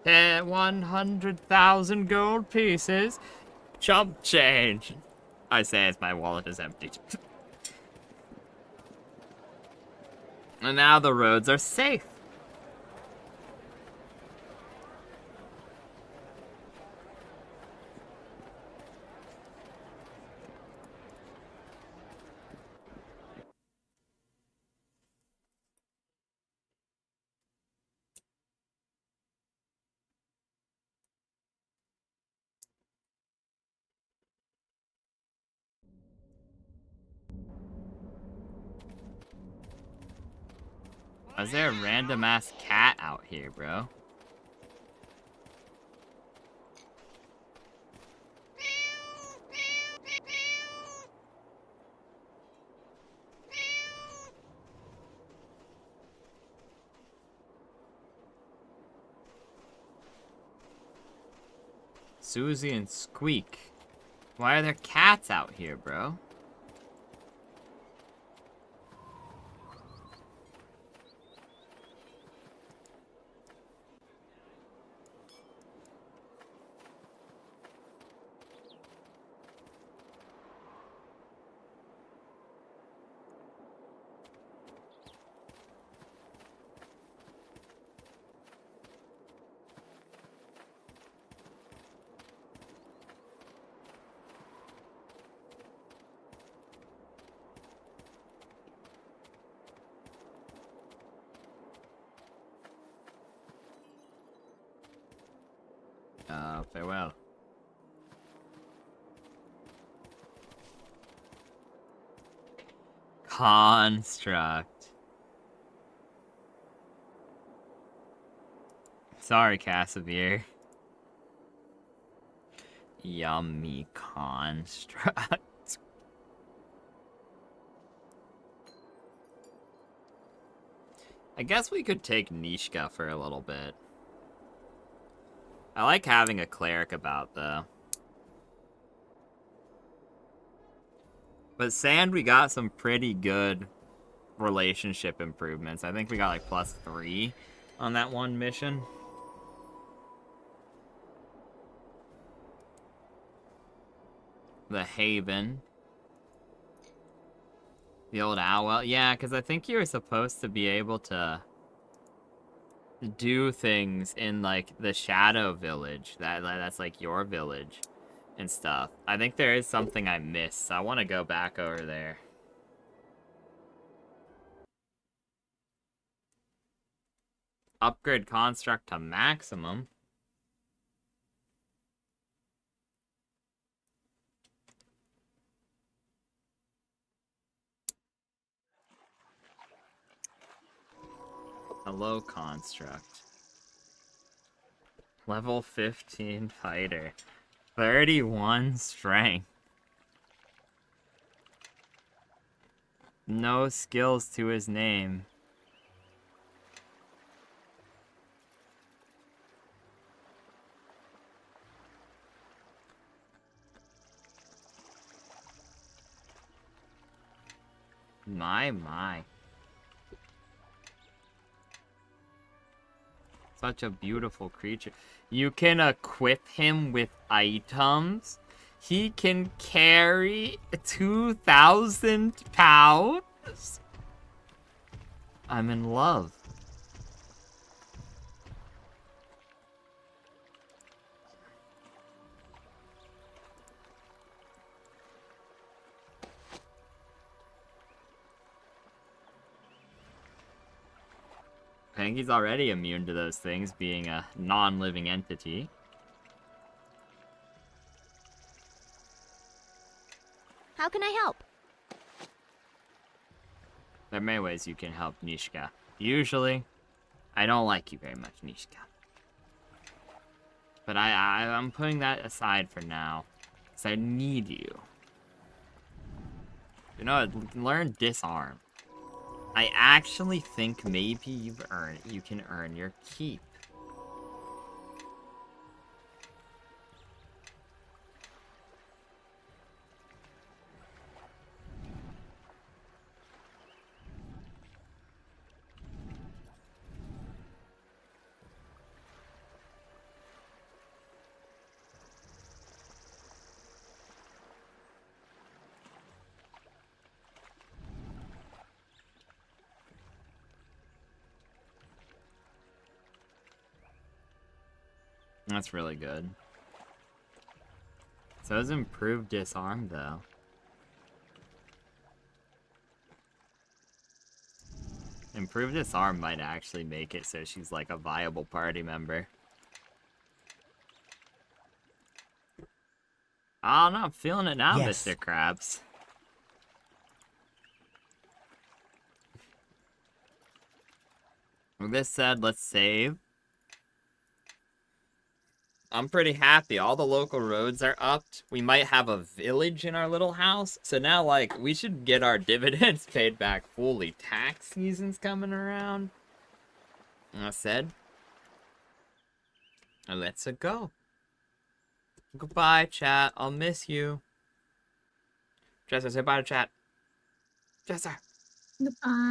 Eh, 100,000 gold pieces. Chump change. I say as my wallet is empty. And now the roads are safe. Is there a random ass cat out here, bro? Susie and Squeak. Why are there cats out here, bro? Farewell. Construct. Sorry, Casimir. Yummy construct. I guess we could take Nishka for a little bit. I like having a cleric about, though. But Sand, we got some pretty good relationship improvements. I think we got like +3 on that one mission. The Haven. The old owl. Yeah, because I think you were supposed to be able to do things in like the Shadow Village. That's like your village and stuff. I think there is something I missed, so I want to go back over there. Upgrade construct to maximum. Hello, construct. Level 15 fighter. 31 strength. No skills to his name. My. Such a beautiful creature. You can equip him with items. He can carry 2,000 pounds. I'm in love. I think he's already immune to those things, being a non-living entity. How can I help? There are many ways you can help Nishka. Usually, I don't like you very much, Nishka. But I'm putting that aside for now, because I need you. You know, learn disarm. I actually think maybe you can earn your keep. That's really good. So it's improved disarm, though. Improved disarm might actually make it so she's like a viable party member. Oh no, I'm feeling it now, Yes. Mr. Krabs. With this said, let's save. I'm pretty happy. All the local roads are upped. We might have a village in our little house. So now, like, we should get our dividends paid back fully. Tax season's coming around. I said, let's go. Goodbye, chat. I'll miss you. Jester, say bye to chat. Jester. Goodbye.